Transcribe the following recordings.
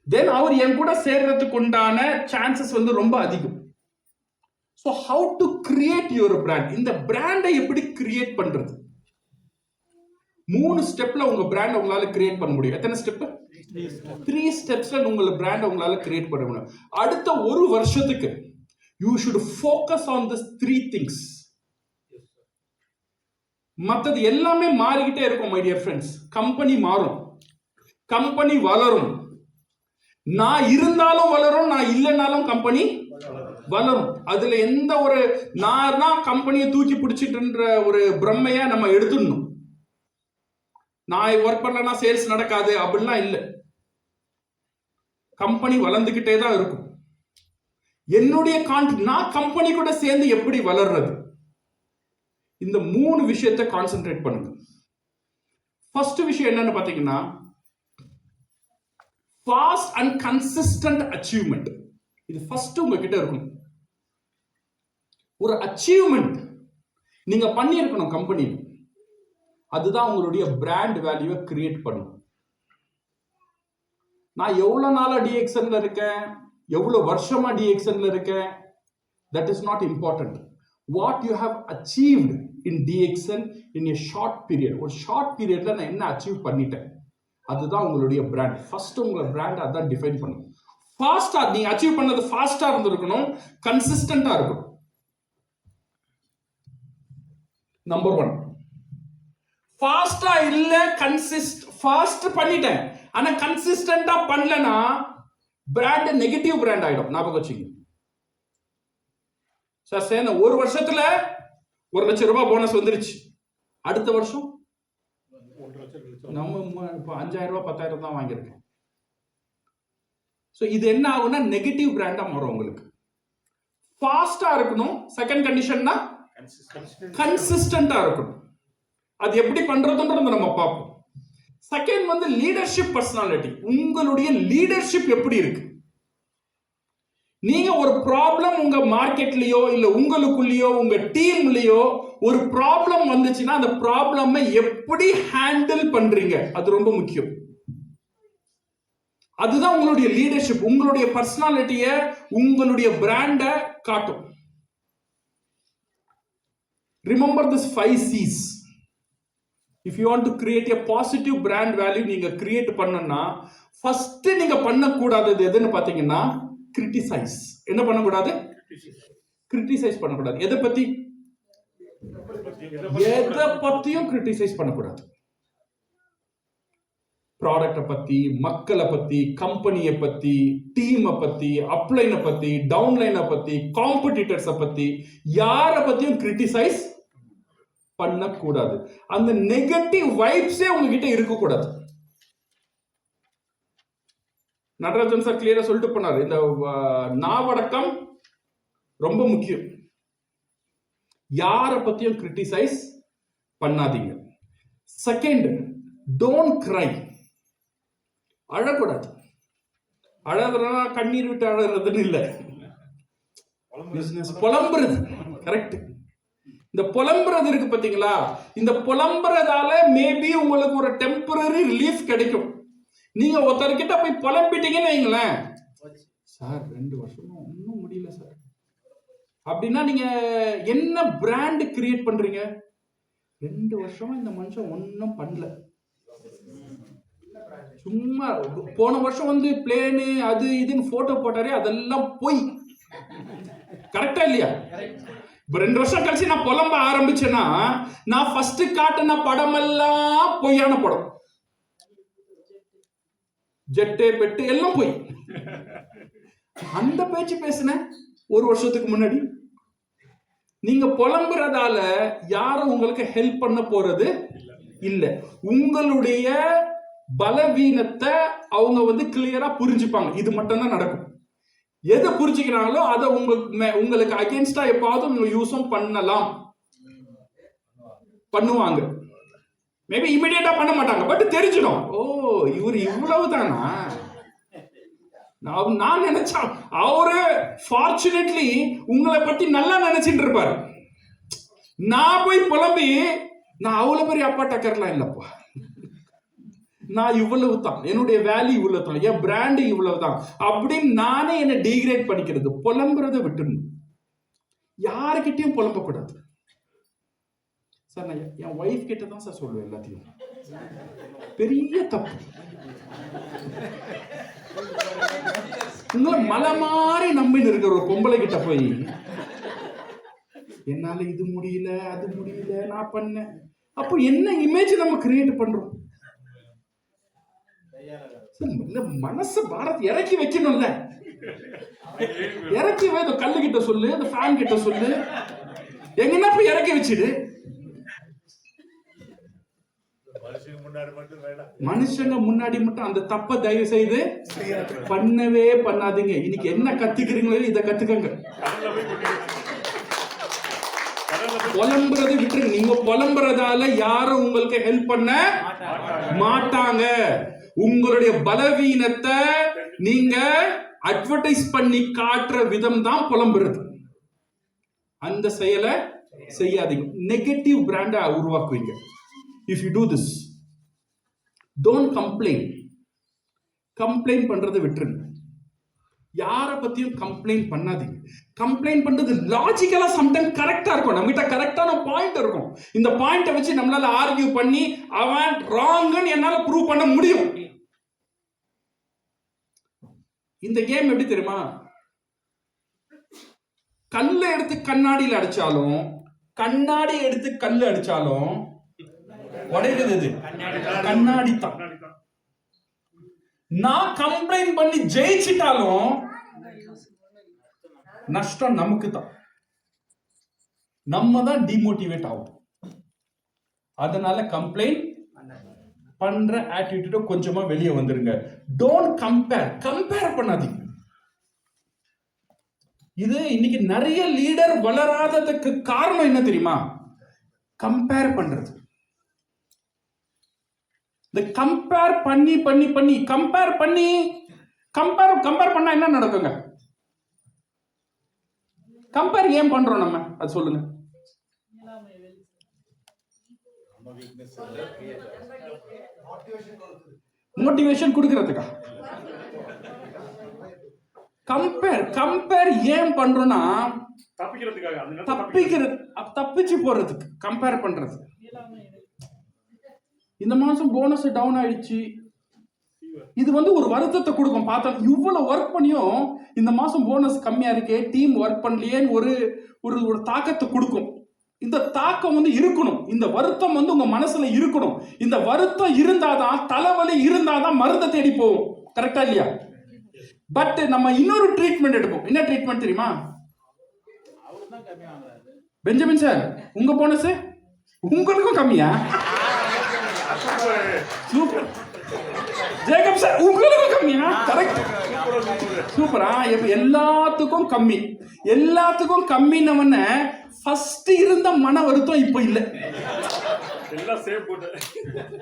தென் அவர் என் கூட சேர்றதுக்கு உண்டான சான்சஸ் வந்து ரொம்ப அதிகம். So how to create your brand, இந்த பிராண்டை எப்படி கிரியேட் பண்றது? 3 ஸ்டெப்ல உங்க பிராண்ட் உங்களால கிரியேட் பண்ண முடியும். எத்தனை ஸ்டெப்? 3 ஸ்டெப்ஸ்ல உங்க பிராண்ட் உங்களால கிரியேட் பண்ண முடியும். அடுத்த ஒரு வருஷத்துக்கு you should focus on this 3 things. மற்றது எல்லாமே மாறிக்கிட்டே இருக்கும் மை டியர் ஃப்ரெண்ட்ஸ். கம்பெனி மாறும், கம்பெனி வளரும். நான் இருந்தாலும் வளரும், நான் இல்லைனாலும் கம்பெனி வளரும். அதுல எந்த ஒரு நான் தான் கம்பெனியை தூக்கி பிடிச்சிட்டுன்ற ஒரு பிரம்மையா நம்ம எடுத்துடணும். நான் ஒர்க் பண்ணலன்னா சேல்ஸ் நடக்காது அப்படிலாம் இல்லை. கம்பெனி வளர்ந்துகிட்டே தான் இருக்கும். என்னுடைய நான் கம்பெனி கூட சேர்ந்து எப்படி வளர்றது, இந்த 3 விஷயத்தை கான்சென்ட்ரேட் பண்ணுங்க. ஃபர்ஸ்ட் விஷயம் என்னன்னு பாத்தீங்கன்னா, ஃபாஸ்ட் அண்ட் கன்சிஸ்டன்ட் அச்சீவ்மெண்ட். இது ஃபர்ஸ்ட் உங்ககிட்ட இருக்கும். ஒரு அச்சீவ்மெண்ட் நீங்க பண்ணியிருக்கணும் கம்பெனி. அதுதான் உங்களுடைய பிராண்ட் வேல்யூவை கிரியேட் பண்ணும். நான் எவ்வளவு நாளா டிஎக்ஸ்என்ல இருக்கேன், எவ்வளவு வருஷமா டிஎக்ஸ்என்ல இருக்கேன், that is not important. What you have achieved in DXN in a short period. ஒரு ஷார்ட் பீரியட்ல நான் என்ன அச்சீவ் பண்ணிட்டேன், அதுதான் உங்களுடைய பிராண்ட். ஃபர்ஸ்ட் உங்க பிராண்ட் அதான் டிஃபைன் பண்ணும். ஃபாஸ்டா நீங்க அச்சீவ் பண்ணது ஃபாஸ்டா இருந்திருக்கணும், கன்சிஸ்டன்டா இருக்கணும். நம்பர் 1. ஃபாஸ்டா இல்ல, ஃபாஸ்ட் பண்ணிட்டேன் ஆனா கன்சிஸ்டன்டா பண்ணலனா பிராண்ட் நெகட்டிவ் பிராண்ட் ஆயிடும். ஞாபகம் வச்சுங்க சார். சேன ஒரு வருஷத்துல 1 லட்சம் ரூபாய் போனஸ் வந்துருச்சு, அடுத்த வருஷம் நம்ம இப்போ 5000 ரூபாய் 10,000 தான் வாங்கியிருக்கேன். ஸோ இது என்ன ஆகும்னா நெகட்டிவ் பிராண்டா மாறும் உங்களுக்கு. ஃபாஸ்டா இருக்கணும். செகண்ட் கண்டிஷன்னா கன்சிஸ்டன்டா இருக்கணும். அது எப்படி பண்றதுன்றது நம்ம பார்ப்போம். செகண்ட் வந்து லீடர்ஷிப் பர்சனாலிட்டி. உங்களுடைய லீடர்ஷிப் எப்படி இருக்கு? நீங்க ஒரு ப்ராப்ளம் உங்க மார்க்கெட்லயோ இல்ல உங்களுக்குள்ளேயோ உங்க டீம்லயோ ஒரு ப்ராப்ளம் வந்துச்சுன்னா அந்த ப்ராப்ளமை எப்படி ஹேண்டில் பண்றீங்க, அது ரொம்ப முக்கியம். அதுதான் உங்களுடைய லீடர்ஷிப், உங்களுடைய பர்சனாலிட்டிய, உங்களுடைய பிராண்ட காட்டும். Remember this 5 C's. If you want to create a positive brand value, நீங்க கிரியேட் பண்ணனும்னா ஃபர்ஸ்ட் நீங்க பண்ணக்கூடாதது எதுன்னு பாத்தீங்கன்னா கிரிட்டிசைஸ். என்ன பண்ணக்கூடாது? கிரிட்டிசைஸ் பண்ணக்கூடாது. எதை பத்தி? எதை பத்தியும் கிரிட்டிசைஸ் பண்ணக்கூடாது. ப்ராடக்ட்டை பத்தி, மக்களை பத்தி, கம்பெனியை பத்தி, டீமை பத்தி, அப்லைனை பத்தி, டவுன்லைனை பத்தி, காம்படிட்டர்ஸை பத்தி, யாரை பத்தியும் கிரிட்டிசைஸ் பண்ணக்கூடாது. அந்த நெகட்டிவ் வைப்ஸே உங்ககிட்ட இருக்கக்கூடாது. நடராஜன் சார் கிளியரா சொல்லிட்டு போனாரு, இந்த நாவடக்கம் ரொம்ப முக்கியம். யாரை பத்தியும் கிரிட்டிசைஸ் பண்ணாதீங்க. செகண்ட், டோன்ட் கிரை. அழக்கூடாது. அழகுறதுனா கண்ணீர் விட்டு அழகுறதுன்னு இல்லை, பிசினஸ் புலம்புறது. கரெக்ட். இந்த புலம்புறது இருக்கு பாத்தீங்களா, இந்த புலம்புறதால மேபி உங்களுக்கு ஒரு டெம்பரரி ரிலீஃப் கிடைக்கும். நீங்க ஒருத்தர்கிட்ட போய் புலம்பிட்டீங்கன்னு வைங்களேன், சார் 2 வருஷமா ஒன்னும் முடியல சார் அப்படின்னா நீங்க என்ன பிராண்ட் கிரியேட் பண்றீங்க? 2 வருஷமா இந்த மனுஷன் ஒன்னும் பண்ணல, சும்மா போன வருஷம் வந்து பிளேனு அது இதுன்னு போட்டோ போட்டாரே, அதெல்லாம் போய். கரெக்டா இல்லையா? 2 வருஷம் கழிச்சு நான் புலம்ப ஆரம்பிச்சேன்னா நான் ஃபர்ஸ்ட் காட்டின படம் எல்லாம் பொய்யான படம். ஜெட்டு பெட்டு எல்லாம் போய். அந்த பேச்சு பேசின 1 வருஷத்துக்கு முன்னாடி. நீங்க புலம்புறதால யாரும் உங்களுக்கு ஹெல்ப் பண்ண போறது இல்ல. உங்களுடைய பலவீனத்தை அவங்க வந்து கிளியரா புரிஞ்சுப்பாங்க. இது மட்டும் தான் நடக்கும். எதை புரிஞ்சுக்கிறாங்களோ அதை உங்களுக்கு அகேன்ஸ்டா எப்பாவது யூஸும் பண்ணலாம், பண்ணுவாங்க. மேபி இமிடியேட்டா பண்ண மாட்டாங்க, பட் தெரிஞ்சிடும். ஓ, இவர் இவ்வளவுதானா. நான் நினைச்சா அவரு ஃபார்ச்சுனேட்லி உங்களை பத்தி நல்லா நினைச்சிட்டு இருப்பாரு. நான் போய் புலம்பி நான் அவ்வளவு பெரிய அப்பா டக்கர்லாம் இல்லப்பா, நான் இவ்வளவு தான், என்னுடைய வேல்யூ இவ்வளவு தான், என் பிராண்டு இவ்வளவு தான் அப்படின்னு நானே என்ன டிகிரேட் பண்ணிக்கிறது. புலம்புறதை விட்டுடணும். யாருக்கிட்டையும் புலம்பக்கூடாது. சார் நான் என் ஒய்ஃப் கிட்ட தான் சார் சொல்லுவேன் எல்லாத்தையும். பெரிய தப்பு. உங்களை மலை மாறி நம்பின்னு இருக்கிற ஒரு பொம்பளை கிட்ட போய் என்னால இது முடியல அது முடியல நான் பண்ணேன், அப்போ என்ன இமேஜ் நம்ம கிரியேட் பண்றோம்? மனசு பாரத் இறக்கி வைக்கணும்ல. இறக்கி வை. கல்லு கிட்ட சொல்லு, அந்த ஃபேன் கிட்ட சொல்லு, எங்கன்னா போய் இறக்கி வச்சிடு. மனுஷங்க முன்னாடி மட்டும் அந்த தப்ப தயவு செய்து பண்ணவே பண்ணாதீங்க. இன்னைக்கு என்ன கத்துக்கிறீங்களோ இதை கத்துக்கங்க. புலம்புறதை விட்டுருங்க. நீங்க புலம்புறதால யாரும் உங்களுக்கு ஹெல்ப் பண்ண மாட்டாங்க. உங்களுடைய பலவீனத்தை நீங்க அட்வர்டைஸ் பண்ணி காட்டுற விதம் தான் புலம்புறது. அந்த செயலை செய்யாதீங்க. நெகட்டிவ் பிராண்டை உருவாக்குவீங்க. If you do this, don't complaint. Complaint பண்றதை விட்டுருங்க. யாரை பத்தியும் கம்ப்ளைண்ட் பண்ணாதீங்க. கம்ப்ளைண்ட் பண்றது லாஜிக்கலா சம்டைம் கரெக்டா இருக்கும். நம்ம கிட்ட கரெக்டான பாயிண்ட் இருக்கும். இந்த பாயிண்ட வச்சு நம்மளால ஆர்கியூ பண்ணி அவன் ராங்னு என்னால ப்ரூவ் பண்ண முடியும். இந்த கேம் எப்படி தெரியுமா? கல்ல எடுத்து கண்ணாடியில் அடிச்சாலும், கண்ணாடி எடுத்து கல்லு அடிச்சாலும் உடைகிறது கண்ணாடி தான். நான் கம்ப்ளைண்ட் பண்ணி ஜெயிச்சிட்டாலும் நஷ்டம் நமக்கு தான். நம்ம தான் டிமோட்டிவேட் ஆகும். அதனால கம்ப்ளைண்ட் பண்ற ஆட்டிடியூட கொஞ்சமா வெளியே வந்துருங்க. டோன்ட் கம்பேர் பண்ணாதீங்க. இது இன்னைக்கு நிறைய லீடர் வளராததுக்கு காரணம் என்ன தெரியுமா? கம்பேர் பண்றது. இந்த கம்பேர் பண்ணி பண்ணி பண்ணி கம்பேர் பண்ணா என்ன நடக்குங்க? கம்பேர் ஏன் பண்றோம் நம்ம? அது சொல்லுங்க. மோட்டிவேஷன் கொடுக்கிறதுக்கா? கம்பேர் ஏன் பண்றோம்னா தப்பிச்சு போறதுக்கு கம்பேர் பண்றது. இந்த மாசம் போனஸ் டவுன் ஆயிடுச்சு, இது ஒரு வருத்தத்தை கொடுக்கும். பார்த்தா இவ்வளவு ஒர்க் பண்ணியும் இந்த மாசம் போனஸ் கம்மியா இருக்கே, டீம் ஒர்க் பண்ணலையேன்னு ஒரு தாக்கத்தை கொடுக்கும். இந்த தாக்கம் இருக்கணும். இந்த வருத்தம் உங்க மனசுல இருக்கணும். இந்த வருத்தம் இருந்தாதான், தலைவலி இருந்தாதான் மருந்தை தேடி போவோம். கரெக்டா இல்லையா? பட் நம்ம இன்னொரு ட்ரீட்மெண்ட் எடுப்போம். என்ன ட்ரீட்மெண்ட் தெரியுமா? பெஞ்சமின் சார், உங்க போனஸ் உங்களுக்கும் கம்மியா? சூப்பர். ஜேக்கப் சார், உங்களுக்கும் கம்மியா? கரெக்ட், சூப்பரா. எல்லாத்துக்கும் கம்மி. எல்லாத்துக்கும் கம்மினவன ஃபர்ஸ்ட் இருந்த மன வருத்தம் இப்ப இல்ல.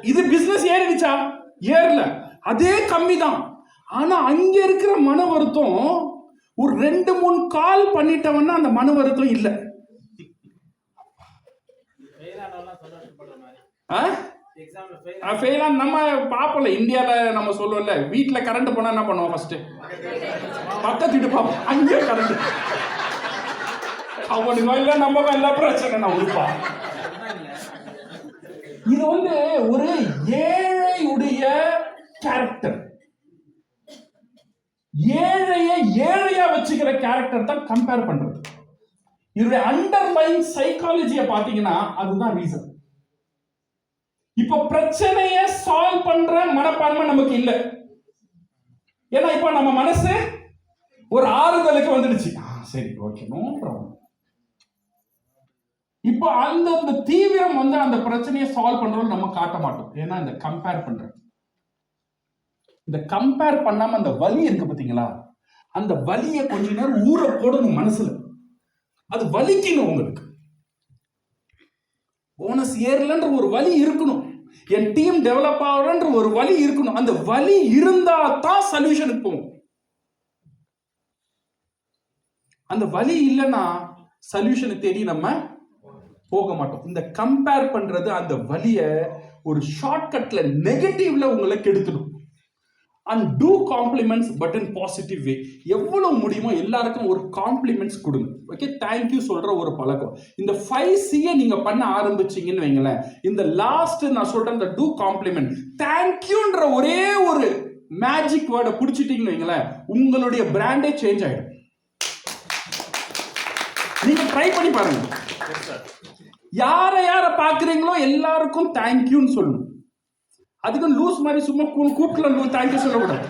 இது பிசினஸ் ஏறிடுச்சா? ஏறல, அதே கம்மி தான். ஆனா அங்க இருக்கிற மன வருத்தம் ஒரு 2-3 கால் பண்ணிட்டவன்னா அந்த மன வருத்தம் இல்ல. நம்ம பாப்பல இந்தியால நம்ம சொல்லுவோம்ல, வீட்டுல கரண்ட் போனா என்ன பண்ணுவோம்? ஃபர்ஸ்ட் பக்கத்து வீட்டு பாப்போம், அங்கே கரண்ட். அவனுக்கு இல்ல, நம்ம எல்லா பிரச்சனை நான் உடுப்பா. இது ஒரு ஏழையுடைய கேரக்டர். ஏழையா வச்சுக்கிற கேரக்டர் தான் கம்பேர் பண்றது. இதோட அண்டர்லைன் சைக்காலஜியை பாத்தீங்கன்னா அதுதான் ரீசன். இப்ப பிரச்சனைய சால்வ் பண்ற மனப்பான்மை நமக்கு இல்ல. ஏன்னா இப்ப நம்ம மனசு ஒரு ஆறுதலுக்கு வந்துடுச்சு. சரி, ஓகே, நோ ப்ராப்ளம். இப்ப அந்த தீவிரம் அந்த பிரச்சனையை சால்வ் பண்றோம் நம்ம காட்ட மாட்டோம். ஏன்னா இந்த கம்பேர் பண்றது. இந்த கம்பேர் பண்ணாம அந்த வலி இருக்கு பாத்தீங்களா, அந்த வலியை கொஞ்ச நேரம் ஊற போடணும் மனசுல. அது வலிக்கணும். உங்களுக்கு போனஸ் ஏறலன்ற ஒரு வலி இருக்கணும். என் டீம் டெவலப் ஆகலன்ற ஒரு வலி இருக்கணும். அந்த வலி இருந்தா தான் சொல்யூஷனுக்கு போகும். அந்த வலி இல்லைன்னா சொல்யூஷனை தேடி நம்ம போக மாட்டோம். இந்த கம்பேர் பண்றது அந்த வலியை ஒரு ஷார்ட்கட்ல நெகட்டிவ்ல உங்களை கெடுத்துடும். And do compliments but in positive way. எவ்வளவு முடியுமோ எல்லாருக்கும் ஒரு காம்ப்ளிமெண்ட்ஸ் கொடுங்க. ஓகே, தேங்க்யூ சொல்ற ஒரு பழக்கம். இந்த 5C நீங்க பண்ண ஆரம்பிச்சீங்கன்னு வைங்களேன், இந்த லாஸ்ட் நான் சொல்றேன் இந்த டூ காம்ப்ளிமெண்ட், தேங்க்யூன்ற ஒரே ஒரு மேஜிக் வேர்டை பிடிச்சிட்டீங்கன்னு வைங்களேன், உங்களுடைய பிராண்டே சேஞ்ச் ஆயிடும். நீங்க ட்ரை பண்ணி பாருங்க. யார பாக்குறீங்களோ எல்லாருக்கும் தேங்க்யூன்னு சொல்லணும். அதுக்கும் லூஸ் மாதிரி சும்மா கூப்பிடல தேங்க்யூ சொல்லக்கூடாது.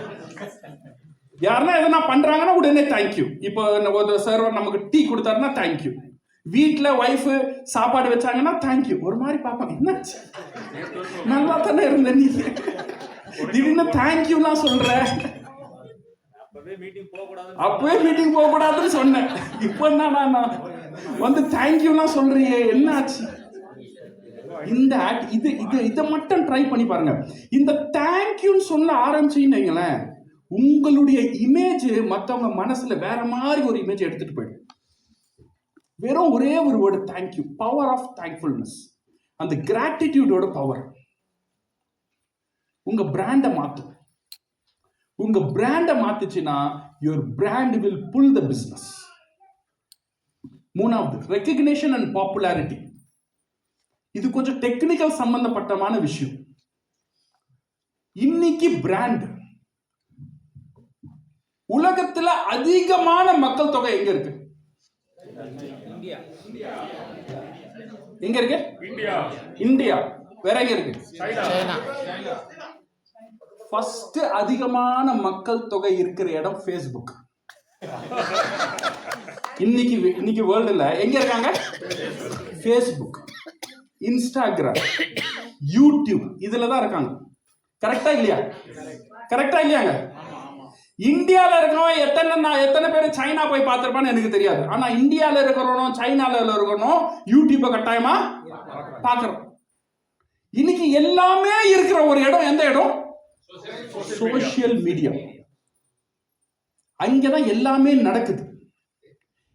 யாருன்னா எதனா பண்றாங்கன்னா உடனே தேங்க்யூ. இப்போ ஒரு சர்வர் நமக்கு டீ கொடுத்தாருன்னா தேங்க்யூ. வீட்டில் ஒய்ஃப் சாப்பாடு வச்சாங்கன்னா தேங்க்யூ. ஒரு மாதிரி பார்ப்பாங்க, என்னாச்சு நல்லா தானே இருந்த நீ திடீர்னு தேங்க்யூலாம் சொல்ற. அப்பவே மீட்டிங் போக கூடாதுன்னு சொன்னேன், இப்போ என்ன நான் வந்து தேங்க்யூலாம் சொல்றியே என்னாச்சு? இந்த இதை மட்டும் ட்ரை பண்ணி பாருங்க. இந்த தேங்க்யூன்னு சொல்ல ஆரம்பிச்சீங்கன்னு உங்களுடைய இமேஜ் மற்றவங்க மனசுல வேற மாதிரி ஒரு இமேஜ் எடுத்துட்டு போயிடும். வெறும் ஒரே ஒரு word thank you, power of thankfulness, அந்த கிராட்டிடியூடோட பவர் உங்க பிராண்டை மாத்தும். உங்க பிராண்டை மாத்துச்சுன்னா your brand will pull the business. மூணாவது, ரெகக்னிஷன் அண்ட் பாப்புலாரிட்டி. இது கொஞ்சம் டெக்னிக்கல் சம்பந்தப்பட்டமான விஷயம். இன்னைக்கு பிராண்ட் உலகத்துல அதிகமான மக்கள் தொகை எங்க இருக்கு? எங்க இருக்கு? இந்தியா. வேற எங்க இருக்கு? ஃபர்ஸ்ட் அதிகமான மக்கள் தொகை இருக்கிற இடம் ஃபேஸ்புக். இன்னைக்கு வேர்ல்டுல எங்க இருக்காங்க? ஃபேஸ்புக், இன்ஸ்டாகிராம், யூடியூப், இதுல தான் இருக்காங்க. கரெக்டா இல்லையா? கரெக்டா இல்லையாங்க? இந்தியால இருக்கவன் எத்தனை பேர் சைனா போய் பார்த்திருப்பான்னு எனக்கு தெரியாது. ஆனா இந்தியால இருக்கிறவனும் சைனால இருக்கணும் யூடியூப்பை கட்டாயமா பார்க்கிறோம். இன்னைக்கு எல்லாமே இருக்கிற ஒரு இடம் எந்த இடம்? Social media. அங்கதான் எல்லாமே நடக்குது.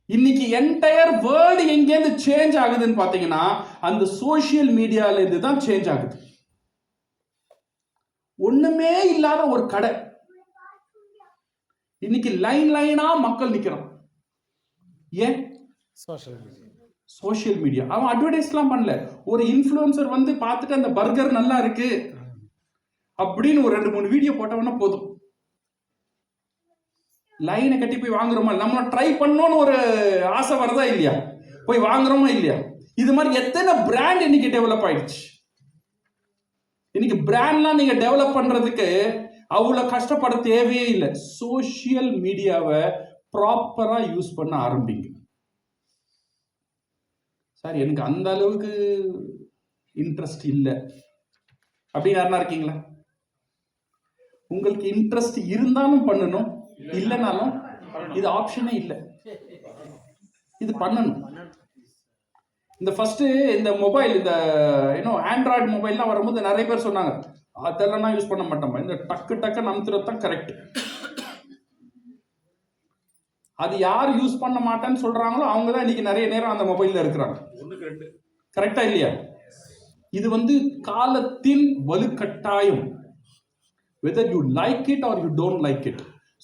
இன்னைக்கு என்டையர் வேர்ல்டு எங்கேருந்து சேஞ்ச் ஆகுதுன்னு பாத்தீங்கன்னா அந்த சோசியல் மீடியால இருந்து தான் சேஞ்ச் ஆகுது. ஒண்ணுமே இல்லாத ஒரு கடை இன்னைக்கு லைனா மக்கள் நிக்கிறோம். ஏன்? Social media. அவன் அட்வர்டைஸ்லாம் பண்ணல, ஒரு இன்ஃப்ளூயன்சர் வந்து பார்த்துட்டு அந்த பர்கர் நல்லா இருக்கு அப்படின்னு ஒரு 2-3 வீடியோ போட்டவனா போதும், லைனை கட்டி போய் வாங்குறோமா? நம்ம ட்ரை பண்ணோன்னு ஒரு ஆசை வருதா இல்லையா? போய் வாங்குறோமா இல்லையா? இது மாதிரி எத்தனை பிராண்ட் இன்னைக்கு டெவலப் ஆயிடுச்சு. இன்னைக்கு பிராண்ட்லாம் நீங்க டெவலப் பண்றதுக்கு அவ்வளவு கஷ்டப்பட தேவையே இல்லை. சோசியல் மீடியாவை ப்ராப்பரா யூஸ் பண்ண ஆரம்பிங்க. சார் எனக்கு அந்த அளவுக்கு இன்ட்ரெஸ்ட் இல்லை அப்படின்னு யாருன்னா இருக்கீங்களா? உங்களுக்கு இன்ட்ரெஸ்ட் இருந்தாலும் பண்ணணும், இல்லைனாலும் இது ஆப்ஷனே இல்லை, இது பண்ணணும். இந்த ஃபர்ஸ்ட் இந்த மொபைல், இந்த ஆண்ட்ராய்டு மொபைல்லாம் வரும்போது நிறைய பேர் சொன்னாங்க அதெல்லாம் நான் யூஸ் பண்ண மாட்டோம், இந்த டக்கு நம்புறது தான் கரெக்ட். அது யார் யூஸ் பண்ண மாட்டேன்னு சொல்றாங்களோ அவங்க தான் இன்னைக்கு நிறைய நேரம் அந்த மொபைல்ல இருக்கிறாங்க. கரெக்டா இல்லையா? இது வந்து காலத்தின் வலுக்கட்டாயம். whether you like it or you don't like it,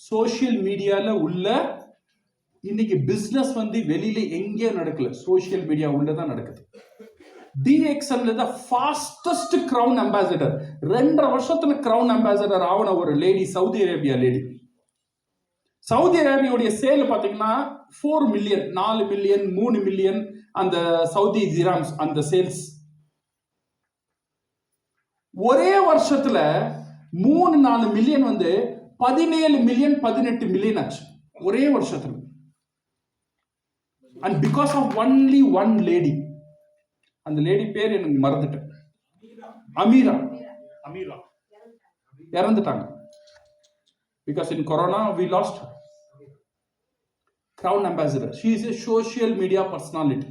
social மீடியால உள்ள இன்னைக்கு பிசினஸ் வந்து வெளியில எங்கேயும் நடக்கல, சோசியல் மீடியா உள்ளதான் நடக்குது. DXL the fastest crown ambassador, 2.5 வருஷத்துல crown ambassador ஆவன ஒரு lady, Saudi Arabia lady. Saudi அரேபியோடைய சேல் பாத்தீங்கன்னா 4 மில்லியன், 4 மில்லியன், 3 மில்லியன் அந்த சவுதி திராம்ஸ் அந்த சேல்ஸ். ஒரே வருஷத்துல 3-4 மில்லியன் வந்து 17 மில்லியன் 18 மில்லியன் ஆச்சு ஒரே வருஷத்துல. and because of only one lady, அந்த லேடி பேர் எனக்கு மறந்துட்டேன், அமீரா இறந்துட்டாங்க. because in corona we lost her. crown ambassador, she is a social media personality.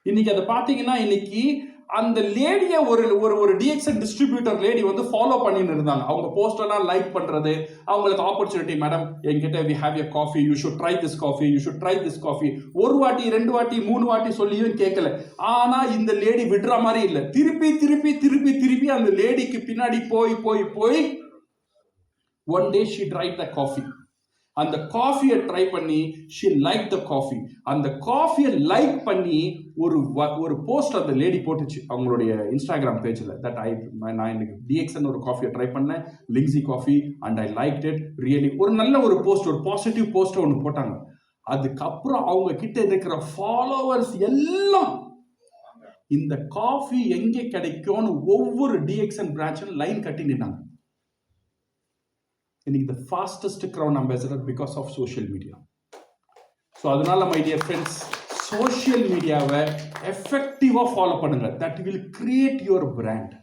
இன்னைக்கு அதை பாத்தீங்கன்னா இன்னைக்கு அந்த லேடியை ஒரு ஒரு ஒரு டிஎக்ஸ்என் டிஸ்ட்ரிபியூட்டர் லேடி வந்து ஃபாலோ பண்ணிட்டு இருந்தாங்க. அவங்க போஸ்டெல்லாம் லைக் பண்றது, அவங்களுக்கு ஆப்பர்ச்சுனிட்டி, மேடம் என்கிட்ட we have a coffee, you should try this coffee, you should try this coffee. ஒரு வாட்டி 2 வாட்டி 3 வாட்டி சொல்லியும் கேட்கல. ஆனா இந்த லேடி விடுற மாதிரி இல்லை. திருப்பி திருப்பி திருப்பி திருப்பி அந்த லேடிக்கு பின்னாடி போய் போய் போய் one day she tried the coffee. அந்த காஃபியை ட்ரை பண்ணி ஷி லைக் த காஃபி. அந்த காஃபியை லைக் பண்ணி ஒரு போஸ்ட் அந்த லேடி போட்டுச்சு அவங்களுடைய இன்ஸ்டாகிராம் பேஜில். தட் நான் இன்னைக்கு டிஎக்ஸ்என் ஒரு காஃபியை ட்ரை பண்ணேன், lingzhi coffee, and I like it really. ஒரு நல்ல ஒரு போஸ்ட், ஒரு பாசிட்டிவ் போஸ்ட் ஒன்று போட்டாங்க. அதுக்கப்புறம் அவங்க கிட்ட இருக்கிற ஃபாலோவர்ஸ் எல்லாம் இந்த காஃபி எங்கே கிடைக்கும்னு ஒவ்வொரு டிஎக்ஸ்என் பிரான்ச்சும் லைன் கட்டி நின்னாங்க. இன்னைக்கு the fastest crown ambassador because of social media. So அதனால மை டியர் ஃப்ரெண்ட்ஸ், சோஷியல் மீடியாவை எஃபெக்டிவாக ஃபாலோ பண்ணுங்க. That will create your brand.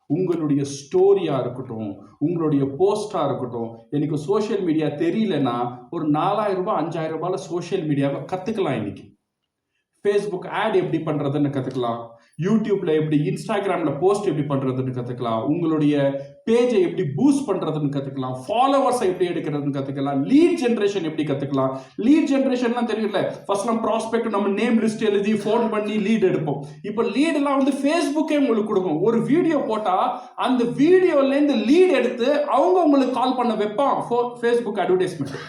உங்களுடைய ஸ்டோரியா இருக்கட்டும், உங்களுடைய போஸ்டா இருக்கட்டும். எனக்கு சோஷியல் மீடியா தெரியலன்னா ஒரு 4000 ரூபாய் 5000 ரூபாயில சோஷியல் மீடியாவை கத்துக்கலாம். இன்னைக்கு ஃபேஸ்புக் ஆட் எப்படி பண்றதுன்னு கத்துக்கலாம், யூடியூப்ல எப்படி, இன்ஸ்டாகிராம்ல போஸ்ட் எப்படி பண்றதுன்னு கத்துக்கலாம், உங்களுடைய பேஜை எப்படி பூஸ்ட் பண்றதுன்னு கத்துக்கலாம், ஃபாலோவர்ஸை எப்படி எடுக்கிறதுன்னு கத்துக்கலாம், லீட் ஜென்ரேஷன் எப்படி கத்துக்கலாம். லீட் ஜென்ரேஷன்லாம் தெரியல, ஃபர்ஸ்ட்லாம் ப்ராஸ்பெக்ட் நம்ம நேம் லிஸ்ட் எழுதி ஃபோன் பண்ணி லீட் எடுப்போம். இப்போ லீட் எல்லாம் வந்து ஃபேஸ்புக்கே உங்களுக்கு கொடுக்கும். ஒரு வீடியோ போட்டா அந்த வீடியோல இருந்து லீட் எடுத்து அவங்க உங்களுக்கு கால் பண்ண வைப்பான். ஃபேஸ்புக் அட்வர்டைஸ்மெண்ட்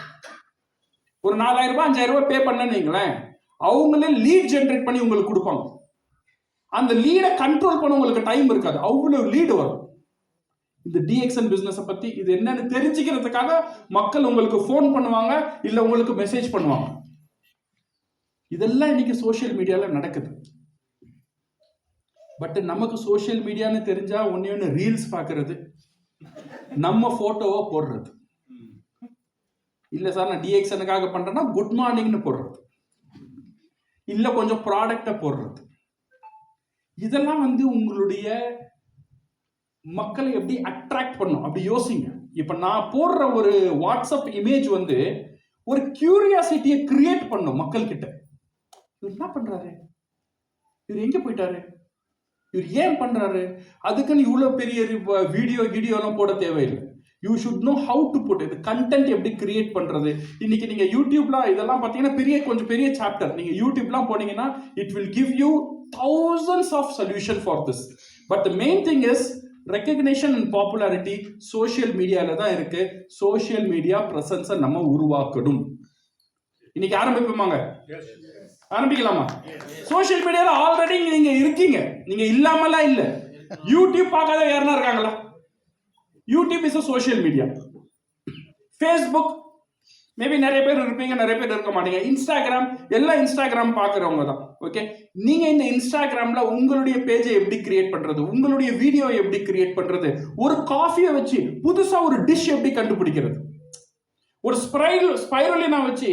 ஒரு 4000 ரூபாய் 5000 ரூபாய் பே பண்ணன்னு வைங்களேன், அவங்களே லீட் ஜென்ரேட் பண்ணி உங்களுக்கு கொடுப்பாங்க. அந்த லீடை கண்ட்ரோல் பண்ண உங்களுக்கு டைம் இருக்காது, அவ்வளவு லீடு வரும். இந்த டிஎக்ஸ்என் பிசினஸ் பத்தி இது என்னன்னு தெரிஞ்சுக்கிறதுக்காக மக்கள் உங்களுக்கு போன் பண்ணுவாங்க, இல்ல உங்களுக்கு மெசேஜ் பண்ணுவாங்க. இதெல்லாம் இன்னைக்கு சோஷியல் மீடியால நடக்குது. பட் நமக்கு சோஷியல் மீடியான்னு தெரிஞ்சா ஒன்னு ரீல்ஸ் பாக்குறது, நம்ம போட்டோவை போடுறது. இல்ல சார் நான் டிஎக்ஸ்எனுக்காக பண்றேன்னா குட் மார்னிங்னு போடுறது, இல்ல கொஞ்சம் ப்ராடக்டை போடுறது. இதெல்லாம் வந்து உங்களுடைய மக்களை எப்படி அட்ராக்ட் பண்ணும் அப்படி யோசிங்க. இப்ப நான் போடுற ஒரு வாட்ஸ்அப் இமேஜ் வந்து ஒரு கியூரியாசிட்டியை கிரியேட் பண்ணும் மக்கள் கிட்ட. இவர் என்ன பண்றாரு, இவர் எங்க போயிட்டாரு, இவர் ஏன் பண்றாரு, அதுக்குன்னு இவ்வளவு பெரிய வீடியோ எல்லாம் போட தேவையில்லை. You should know how to put இது கண்டென்ட் எப்படி கிரியேட் பண்றது. இன்னைக்கு நீங்க யூடியூப்லாம் இதெல்லாம் பார்த்தீங்கன்னா கொஞ்சம் பெரிய சாப்டர். நீங்க யூடியூப்லாம் போனீங்கன்னா it will give you thousands of solution for this. But the main thing is recognition and popularity social மீடியால தான் இருக்கு. சோஷியல் மீடியா பிரசன்ஸை நம்ம உருவாக்கணும். இன்னைக்கு ஆரம்பிப்போமாங்க, ஆரம்பிக்கலாமா? சோஷியல் மீடியால ஆல்ரெடி நீங்க இருக்கீங்க, நீங்க இல்லாமலாம் இல்ல. யூடியூப் பார்க்காத யாருன்னா இருக்காங்களா? YouTube is a social media. Facebook maybe நிறைய பேர் இருப்பீங்க, நிறைய பேர் இருக்க மாட்டீங்க. இன்ஸ்டாகிராம் எல்லாம் இன்ஸ்டாகிராம் பார்க்குறவங்க தான். ஓகே, நீங்க இந்த இன்ஸ்டாகிராம்ல உங்களுடைய பேஜை எப்படி கிரியேட் பண்றது, உங்களுடைய வீடியோ எப்படி கிரியேட் பண்றது, ஒரு காஃபியை வச்சு புதுசா ஒரு டிஷ் எப்படி கண்டுபிடிக்கிறது, ஒரு ஸ்பைரலினா வச்சு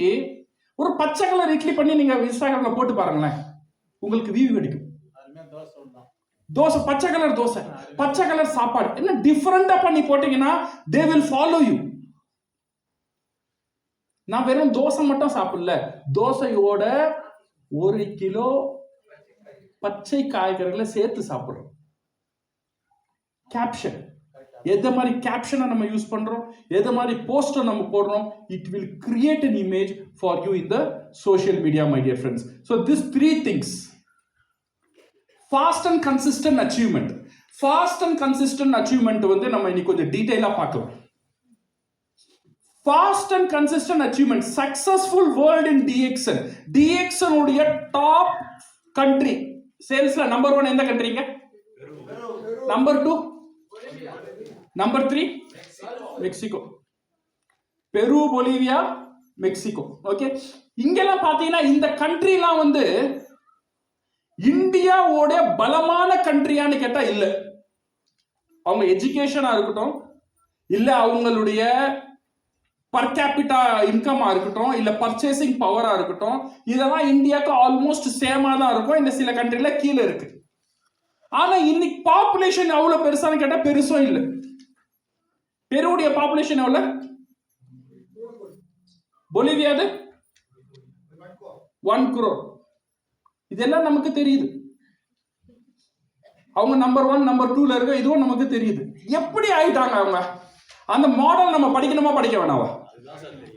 ஒரு பச்சை கலர் இட்லி பண்ணி நீங்க இன்ஸ்டாகிராம்ல போட்டு பாருங்களேன், உங்களுக்கு வியூ கிடைக்கும். தோசை, பச்சை கலர் தோசை, பச்சை கலர் சாப்பாடு, என்ன டிஃபரெண்டா பண்ணி போட்டீங்கன்னா they will follow you. நான் வெறும் தோசை மட்டும் சாப்பிடல, தோசையோட 1 கிலோ பச்சை காய்கறிகளை சேர்த்து சாப்பிடுறோம். கேப்ஷன், எதை மாதிரி கேப்ஷனை நம்ம யூஸ் பண்றோம், எதை மாதிரி போஸ்டர் நம்ம போடுறோம், it will create an image for you in the social media, my dear friends. So these 3 things, fast and consistent achievement. Fast and consistent achievement வந்து நம்ம இன்னைக்கு கொஞ்சம் டீடைலா பார்க்கலாம். Fast and consistent achievement, successful world in DXN. DXN உடைய top country சேல்ஸ்ல number 1 எந்த கண்ட்ரிங்க? Number 2, number 3 Mexico. Peru, Bolivia, Mexico. Okay, இங்கெல்லாம் பாத்தீங்கன்னா இந்த கண்ட்ரிலாம் வந்து இந்தியாவோட பலமான கண்ட்ரியான்னு கேட்டா இல்ல. அவங்க எஜுகேஷனா இருக்கட்டும், இல்ல அவங்களுடைய பர் கேபிட்டா இன்கமா இருக்கட்டும், இல்ல பர்ச்சேசிங் பவரா இருக்கட்டும், இதெல்லாம் இந்தியாவுக்கு ஆல்மோஸ்ட் சேமா தான் இருக்கும். இந்த சில கண்ட்ரில கீழே இருக்கு. ஆனா இன்னைக்கு பாப்புலேஷன் அவ்வளவு பெருசான்னு கேட்டா பெருசும் இல்லை. பெருவுடைய பாப்புலேஷன் எவ்வளவு? பொலிவியாது 1 crore. இதெல்லாம் நமக்கு தெரியுது. அவங்க நம்பர் 1 நம்பர் 2ல இருக்க, இதுவும் நமக்கு தெரியுது. எப்படி ஆயிட்டாங்க அவங்க? அந்த மாடல் நம்ம படிக்கணுமா படிக்க வேணாவா?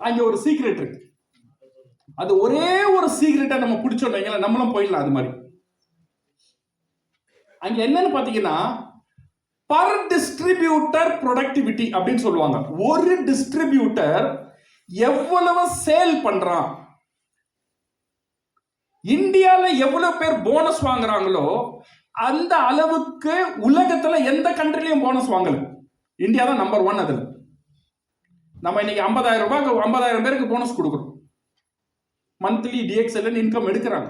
அங்க ஒரு சீக்ரெட் இருக்கு. அது ஒரே ஒரு சீக்ரெட்டை நம்ம பிடிச்சோம் வைங்களேன், நம்மளும் போயிடலாம். அது மாதிரி அங்க என்னன்னு பாத்தீங்கன்னா பர் டிஸ்ட்ரிபியூட்டர் ப்ரொடக்டிவிட்டி அப்படின்னு சொல்லுவாங்க. ஒரு டிஸ்ட்ரிபியூட்டர் எவ்வளவு சேல் பண்றான், இந்தியால எவ்வளவு பேர் போனஸ் வாங்குறாங்களோ அந்த அளவுக்கு உலகத்துல எந்த கண்ட்ரிலையும் போனஸ் வாங்கல. இந்தியா தான் நம்பர் 1 அதுல. நம்ம இன்னைக்கு 50,000 ரூபாய்க்கு 50,000 பேருக்கு போனஸ் கொடுக்குறோம். மந்த்லி டிஎக்ஸ்எல் இன்கம் எடுக்கிறாங்க.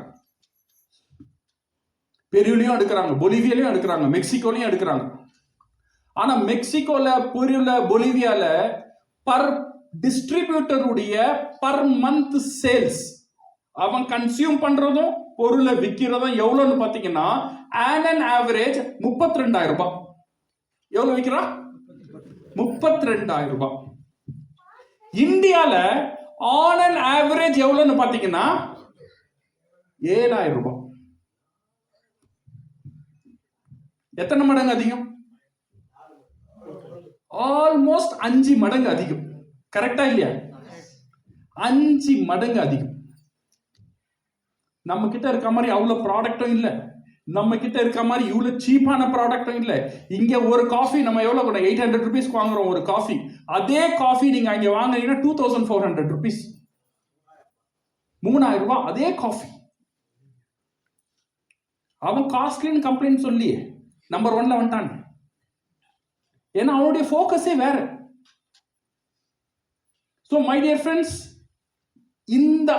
பெருவிலையும் எடுக்கிறாங்க, பொலிவியாலையும் எடுக்கிறாங்க, மெக்சிகோலையும் எடுக்கிறாங்க. ஆனா மெக்சிகோல, பெருல, பொலிவியால பர் டிஸ்ட்ரிபியூட்டருடைய பர் மந்த் சேல்ஸ், அவன் கன்சியூம் பண்றதும் பொருளை விற்கிறதும் எவ்வளவுன்னு பாத்தீங்கன்னா ஆன் அன் ஆவரேஜ் 32,000 ரூபாய். எவ்வளவு விற்கிறான்? 32,000 ரூபாய். இந்தியால ஆன் அன் ஆவரேஜ் எவ்வளவுன்னு பாத்தீங்கன்னா 7,000 ரூபாய். எத்தனை மடங்கு அதிகம்? ஆல்மோஸ்ட் 5 மடங்கு அதிகம். கரெக்டா இல்லையா? 5 மடங்கு அதிகம். நம்ம கிட்ட இருக்க மாதிரி அவ்வளவு ப்ராடக்டும் இல்ல, நம்ம கிட்ட இருக்க மாதிரி இவ்வளவு சீப்பான ப்ராடக்டும் இல்ல. இங்க ஒரு காஃபி நம்ம எவ்வளவு கூட 800 rupees வாங்குறோம் ஒரு காஃபி. அதே காஃபி நீங்க அங்க வாங்குறீங்கன்னா 2,400 rupees, 3,000 ரூபாய். அதே காஃபி அவன் காஸ்ட்லின்னு கம்ப்ளைண்ட் சொல்லி நம்பர் 1ல வந்துட்டான். ஏன்னா அவனுடைய போக்கஸே வேற. So my dear friends, இந்த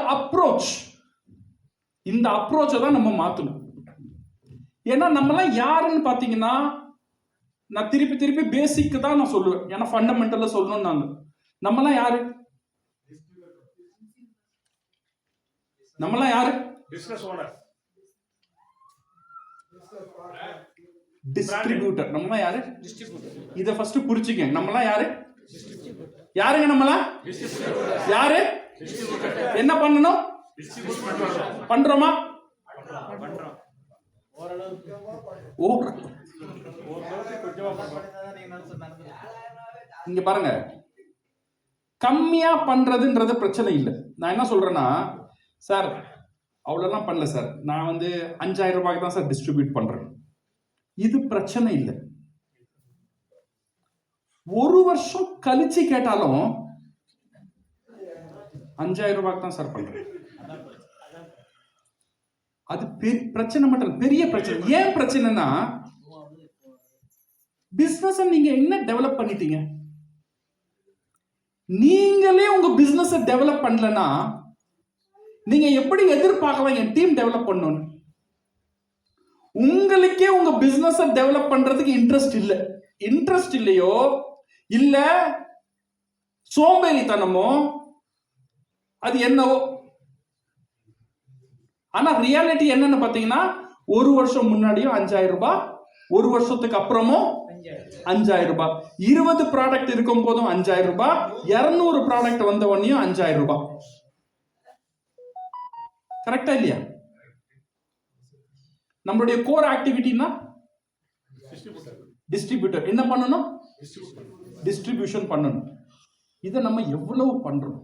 அப்ரோச்சை தான் நம்ம மாத்தணும். ஏன்னா நம்மலாம் யாருன்னு பாத்தீங்கன்னா, நான் திருப்பி பேசிக் தான் நான் சொல்லுவேன், ஏன்னா ஃபண்டமெண்டலா சொல்லணும். நம்மலாம் யாரு? Business owner, distributor. நம்மலாம் யாரு? இத ஃபர்ஸ்ட் புரிஞ்சுங்க. நம்மலாம் யாரு? யாருங்க? நம்மலாம் யாரு? என்ன பண்ணணும்? பண்றோமா? இங்க பாருங்க, கம்மியா பண்றதுன்றது பிரச்சனை இல்லை. நான் என்ன சொல்றேன்னா, சார் அவ்வளவுலாம் பண்ணல சார், நான் 5,000 ரூபாய்க்கு தான் சார் டிஸ்ட்ரிபியூட் பண்றேன். இது பிரச்சனை இல்லை. ஒரு வருஷம் கழிச்சு கேட்டாலும் 5,000 ரூபாய்க்கு தான் சார் பண்றேன். அது பிரச்சனை மட்டும், பெரிய பிரச்சனை. ஏன் பிரச்சனைனா, பிசினஸ் நீங்க என்ன டெவலப் பண்ணிட்டீங்க? நீங்களே உங்க பிசினஸ் டெவலப் பண்ணலனா நீங்க எப்படி எதிர்பார்க்கலாம் என் டீம் டெவலப் பண்ணணும்? உங்களுக்கே உங்க பிசினஸ் டெவலப் பண்றதுக்கு இன்ட்ரெஸ்ட் இல்லையோ, இல்ல சோம்பேறித்தனமோ, அது என்னவோ. ஆனா ரியாலிட்டி என்னன்னு பாத்தீங்கன்னா, ஒரு வருஷம் முன்னாடியும் 5,000 ரூபாய், ஒரு வருஷத்துக்கு அப்புறமும் 5,000 ரூபாய், 20 ப்ராடக்ட் இருக்கும் போதும் 5,000 ரூபாய், 200 ப்ராடக்ட் வந்த உடனே 5,000 ரூபாய். கரெக்டா இல்லையா? நம்மளுடைய கோர் ஆக்டிவிட்டினா டிஸ்ட்ரிபியூட்டர் என்ன பண்ணணும்? டிஸ்ட்ரிபியூஷன் பண்ணணும். இதை நம்ம எவ்வளவு பண்றோம்?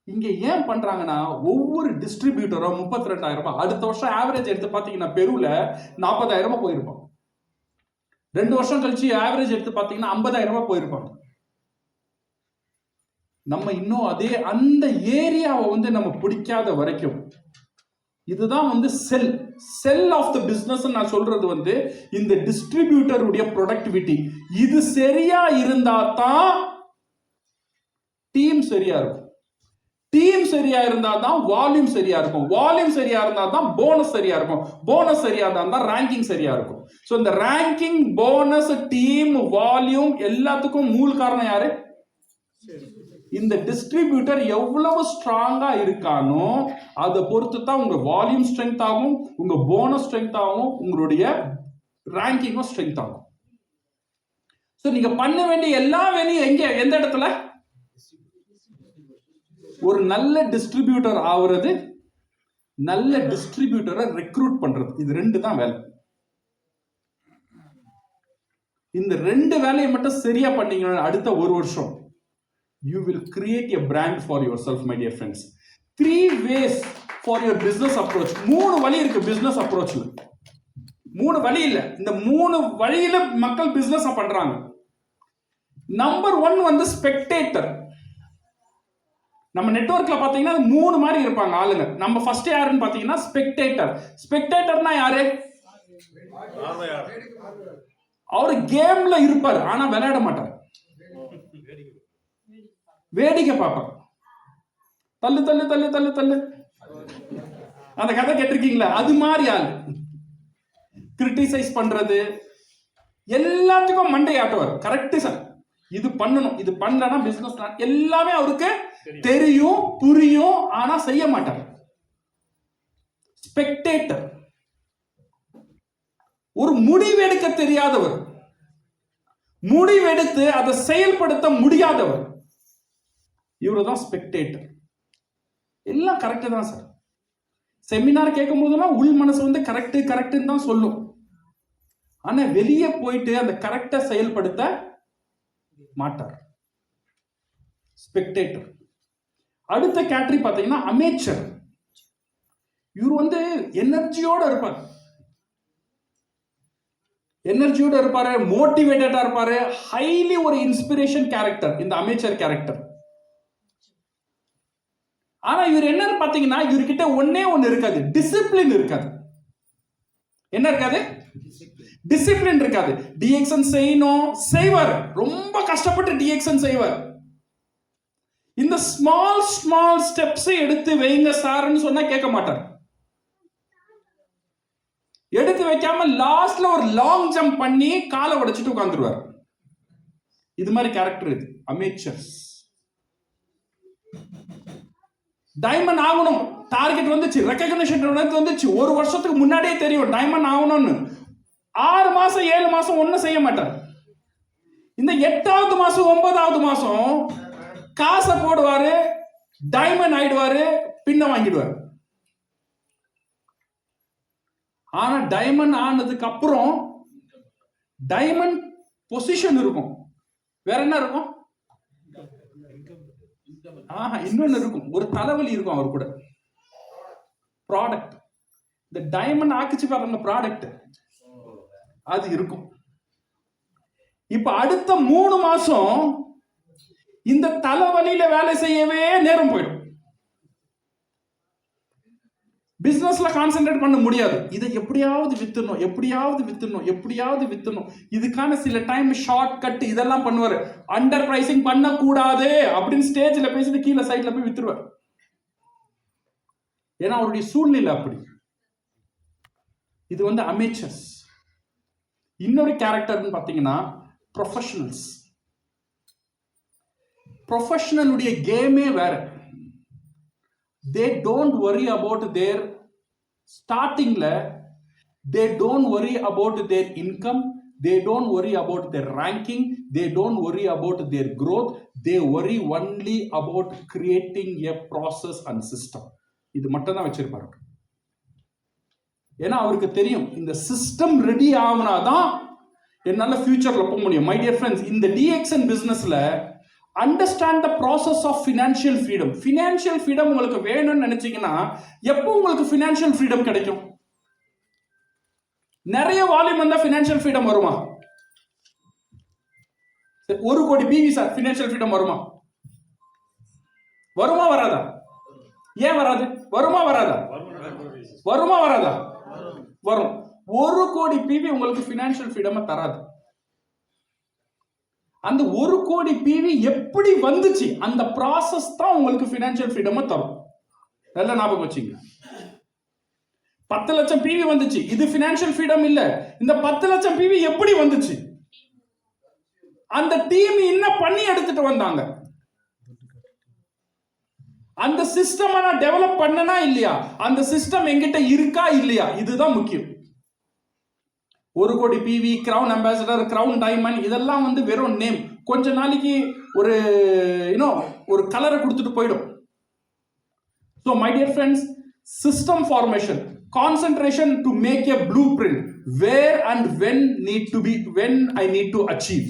இங்க ஏன் பண்றாங்கன்னா, ஒவ்வொரு டிஸ்ட்ரிபியூட்டரும் 32,000 ரூபாய். அடுத்த வருஷம் ஆவரேஜ் எடுத்து பாத்தீங்கன்னா பெருல 40,000 ரூபாய் போயிருப்பான். 2 வருஷம் கழிச்சு ஆவரேஜ் எடுத்து பாத்தீங்கன்னா 50,000 ரூபாய் போயிருப்பாங்க. நம்ம இன்னும் அந்த ஏரியாவை நம்ம பிடிக்காத வரைக்கும், இதுதான் செல் ஆஃப் த பிசினஸ் நான் சொல்றது இந்த டிஸ்ட்ரிபியூட்டருடைய ப்ரொடக்டிவிட்டி. இது சரியா இருந்தா தான் டீம் சரியா இருக்கும். டீம் சரியா இருந்தா தான் வால்யூம் சரியா இருக்கும். வால்யூம் சரியா இருந்தா தான் போனஸ் சரியா இருக்கும். போனஸ் சரியா இருந்தா தான் ரேங்கிங் சரியா இருக்கும். சோ இந்த ரேங்கிங், போனஸ், டீம், வால்யூம் எல்லாத்துக்கும் மூல காரணம் யாரு? இந்த டிஸ்ட்ரிபியூட்டர் எவ்வளவு ஸ்ட்ராங்கா இருக்கானோ அதை பொறுத்து தான் உங்க வால்யூம் ஸ்ட்ரென்த் ஆகும், உங்க போனஸ் ஸ்ட்ரென்த் ஆகும், உங்களுடைய ரேங்கிங்கும் ஸ்ட்ரென்த் ஆகும். சோ நீங்க பண்ண வேண்டிய எல்லா வேலையும் எந்த இடத்துல? ஒரு நல்ல டிஸ்ட்ரிபியூட்டர் ஆகுறது, நல்ல டிஸ்ட்ரிபியூட்டரை ரெக்ரூட் பண்றது. இது 2 தான் வேலை. இந்த 2 வேலையை மட்டும் சரியா பண்ணீங்கன்னா அடுத்த 1 வருஷம் you will create a brand for yourself, my dear friends. 3 ways for your business approach. 3 வழி இருக்கு business approachல. 3 வழி இல்ல, இந்த 3 வழியில மக்கள் business பண்றாங்க. நம்பர் 1 வந்து ஸ்பெக்டேட்டர். நம்ம நெட்வொர்க்ல பாத்தீங்கன்னா 3 மாதிரி இருப்பாங்க ஆளுங்க. நம்ம ஃபர்ஸ்ட் யாருன்னு பாத்தீங்கன்னா ஸ்பெக்டேட்டர். ஸ்பெக்டேட்டர்னா யாரு? அவரு கேம்ல இருப்பார், ஆனா விளையாட மாட்டார். வேடிக்கை பார்ப்பார். தள்ளு தள்ளு தள்ளு தள்ளு தள்ளு, அந்த கதை கேட்டிருக்கீங்களா? அது மாதிரி ஆளு. கிரிட்டிசைஸ் பண்றது, எல்லாத்துக்கும் மண்டை ஆட்டுவார். கரெக்ட் சார், இது பண்ணணும், இது பண்ணலன்னா பிசினஸ் எல்லாமே அவருக்கு தெரியும், புரியும், ஆனா செய்ய மாட்டார். ஸ்பெக்டேட்டர். ஒரு முடிவெடுக்க தெரியாதவர், முடிவெடுத்து அதை செயல்படுத்த முடியாதவர், இவருதான் ஸ்பெக்டேட்டர். எல்லாம் கரெக்ட் தான் சார். செமினார் கேட்கும் போதெல்லாம் உள் மனசு வந்து கரெக்ட் கரெக்ட்னு தான் சொல்லும், ஆனா வெளியே போயிட்டு அந்த கரெக்டா செயல்படுத்த மாட்டார். ஸ்பெக்டேட்டர். அடுத்த கேட்டகரி பாத்தீங்கன்னா அமேச்சர். இவர் வந்து எனர்ஜியோட இருப்பார், எனர்ஜியோட இருப்பாரு, மோட்டிவேட்டடா இருப்பாரு, ஹைலி ஒரு இன்ஸ்பிரேஷன் கேரக்டர் இந்த அமேச்சர் கேரக்டர். ஆனா இவர் என்னன்னு பாத்தீங்கன்னா இவர்கிட்ட ஒண்ணு இருக்காது, டிசிப்ளின் இருக்காது. என்ன இருக்காது? டிசிப்ளின் இருக்காது. டிஎக்ஷன் செய்யணும், செய்வார், ரொம்ப கஷ்டப்பட்டு டிஎக்ஷன் செய்வார். இந்த ஸ்மால் ஸ்மால் ஸ்டெப்ஸ் எடுத்து வைங்க சார்ன்னு சொன்னா கேட்க மாட்டார். எடுத்து வைக்காம லாஸ்ட்ல ஒரு லாங் ஜம்ப் பண்ணி காலை உடைச்சிட்டு உட்கார்ந்துருவார். இது மாதிரி கேரக்டர் இது அமேச்சர்ஸ். டைமண்ட் ஆகணும், டார்கெட் வந்துச்சு, ரெகக்னிஷன் வந்துச்சு, 1 வருஷத்துக்கு முன்னாடியே தெரியும் டைமண்ட் ஆகணும்னு. 6 மாசம் 7 மாசம் ஒன்னும் செய்ய மாட்டார். இந்த 8வது மாசம் 9வது மாசம் காசை போடுவாரு, டைமண்ட் ஆயிடுவாரு, பின்ன வாங்கிடுவாரு. ஆனா டைமண்ட் ஆனதுக்கு அப்புறம் டைமண்ட் பொசிஷன் இருக்கும், வேற என்ன இருக்கும்? இன்னொன்னு இருக்கும், ஒரு தலைவலி இருக்கும் அவர் கூட. ப்ராடக்ட், இந்த டைமண்ட் ஆக்கிச்சு பாருங்க ப்ராடக்ட், அது இருக்கும். இப்ப அடுத்த 3 மாசம் இந்த தலைவலியில வேலை செய்யவே நேரம் போயிடும். பிசினஸ்ல கான்சென்ட்ரேட் பண்ண முடியாது. இதை எப்படியாவது வித்துணும், எப்படியாவது வித்துணும், எப்படியாவது வித்துணும். இதுக்கான சில டைம் ஷார்ட் கட் இதெல்லாம் பண்ணுவாரு. அண்டர் பிரைசிங் பண்ண கூடாது அப்படின்னு ஸ்டேஜ்ல பேசிட்டு கீழே சைட்ல போய் வித்துருவார். ஏன்னா அவருடைய சூழ்நிலை அப்படி. இது வந்து அமேச்சர்ஸ். இன்னொரு கேரக்டர்னு பாத்தீங்கன்னா ப்ரொஃபஷனல்ஸ். ப்ரொஃபஷனலுடைய கேமே வேற. they don't worry about their startingல, they don't worry about their income, they don't worry about their ranking, they don't worry about their growth, they worry only about creating a process and system. இது மட்டும் தான் வச்சிருப்பாரு. ஏன்னா அவருக்கு தெரியும் இந்த system ready ஆகுனாதான் என்னால ஃபியூச்சர்ல போக முடியும். மை டியர் ஃப்ரெண்ட்ஸ், இந்த டிஎக்ஸ்என் பிசினஸ்ல understand the process of financial freedom. Financial freedom உங்களுக்கு வேணும்னு நினைச்சீங்கன்னா எப்போ உங்களுக்கு ஃபினான்ஷியல் ஃப்ரீடம் கிடைக்கும்? நிறைய வால்யூம் வந்தா ஃபினான்ஷியல் ஃப்ரீடம் வருமா? 1 கோடி பிவி சார், ஃபினான்ஷியல் ஃப்ரீடம் வருமா? வருமா வராதா? ஏன் வராது? வருமா வராதா? வருமா வராதா? வரும். 1 கோடி பிவி உங்களுக்கு ஃபினான்ஷியல் ஃப்ரீடம் தராது. அந்த 1 கோடி பிவி எப்படி வந்துச்சு, அந்த ப்ராசஸ் தான் உங்களுக்கு ஃபினான்ஷியல் ஃப்ரீடம் தரும். நல்ல ஞாபகம் வச்சுங்க. 10 லட்சம் பிவி வந்துச்சு, இது ஃபினான்ஷியல் ஃப்ரீடம் இல்ல. இந்த 10 லட்சம் பிவி எப்படி வந்துச்சு? அந்த டீம் என்ன பண்ணி எடுத்துட்டு வந்தாங்க? அந்த சிஸ்டம் நான் டெவலப் பண்ணனா இல்லையா? அந்த சிஸ்டம் என்கிட்ட இருக்கா இல்லையா? இதுதான் முக்கியம். 1 கோடி PV, crown ambassador, crown diamond இதெல்லாம் வந்து வெறும் நேம். கொஞ்ச நாளைக்கு ஒரு கலரை கொடுத்துட்டு போயிடும். So my dear friends, system formation, concentration to make a blueprint where and when I need to achieve.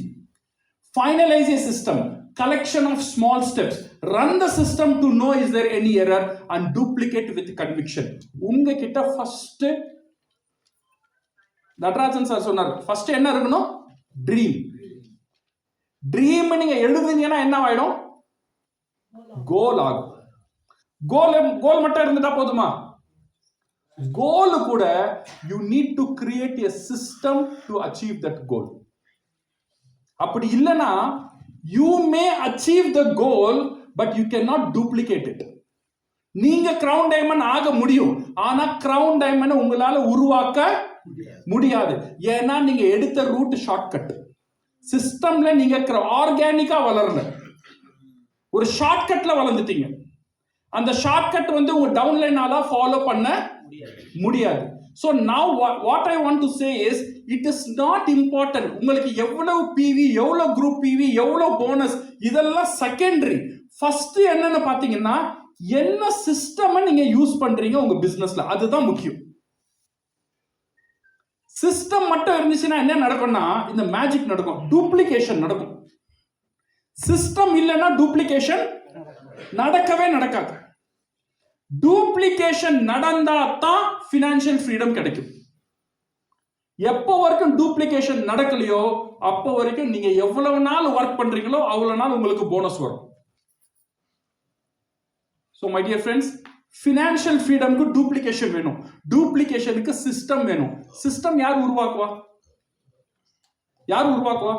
Finalize a system, collection of small steps, run the system to know is there any error and duplicate with conviction. உங்க கிட்ட first Natarajan sir சொன்னார், first என்ன இருக்கணும்? Dream. Dream நீங்க எழுதுனீங்கன்னா என்ன ஆயிடும்? கோல் ஆகும். கோல் மட்டும் இருந்துட்டா போதுமா? கோல் கூட you need to create a system to achieve that goal. அப்படி இல்லனா you may achieve the goal but you cannot duplicate it. நீங்க crown diamond ஆக முடியும், ஆனா crown diamond உங்களால உருவாக்க முடியாது. ஏன்னா நீங்க எடுத்த ரூட் ஷார்ட்கட். சிஸ்டம்ல நீங்க ஆர்கானிக்கா வளரல, ஒரு ஷார்ட்கட்ல வளர்ந்துட்டீங்க. அந்த ஷார்ட்கட் உங்க டவுன்லைனால ஃபாலோ பண்ண முடியாது. So now what I want to say is it is not important உங்களுக்கு எவ்வளவு பிவி, எவ்வளவு குரூப் பிவி, எவ்வளவு போனஸ், இதெல்லாம் செகண்டரி. ஃபர்ஸ்ட் என்னன்னு பாத்தீங்கன்னா என்ன சிஸ்டம் நீங்க யூஸ் பண்றீங்க உங்க பிசினஸ்ல, அதுதான் முக்கியம். சிஸ்டம் மட்டும் இருந்துச்சுன்னா என்ன நடக்கும்னா இந்த மேஜிக் நடக்கும், டூப்ளிகேஷன் நடக்கும். சிஸ்டம் இல்லைன்னா டூப்ளிகேஷன் நடக்கவே நடக்காது. டூப்ளிகேஷன் நடந்தா தான் ஃபினான்ஷியல் ஃப்ரீடம் கிடைக்கும். எப்போ வரைக்கும் டூப்ளிகேஷன் நடக்கலையோ அப்போ வரைக்கும் நீங்க எவ்வளவு நாள் ஒர்க் பண்றீங்களோ அவ்வளவு நாள் உங்களுக்கு போனஸ் வரும். So my dear friends, financial ஃப்ரீடம்க்கு டூப்ளிகேஷன் வேணும், டூப்ளிகேஷனுக்கு சிஸ்டம் வேணும். சிஸ்டம் யார் உருவாக்குவா? யார் உருவாக்குவா?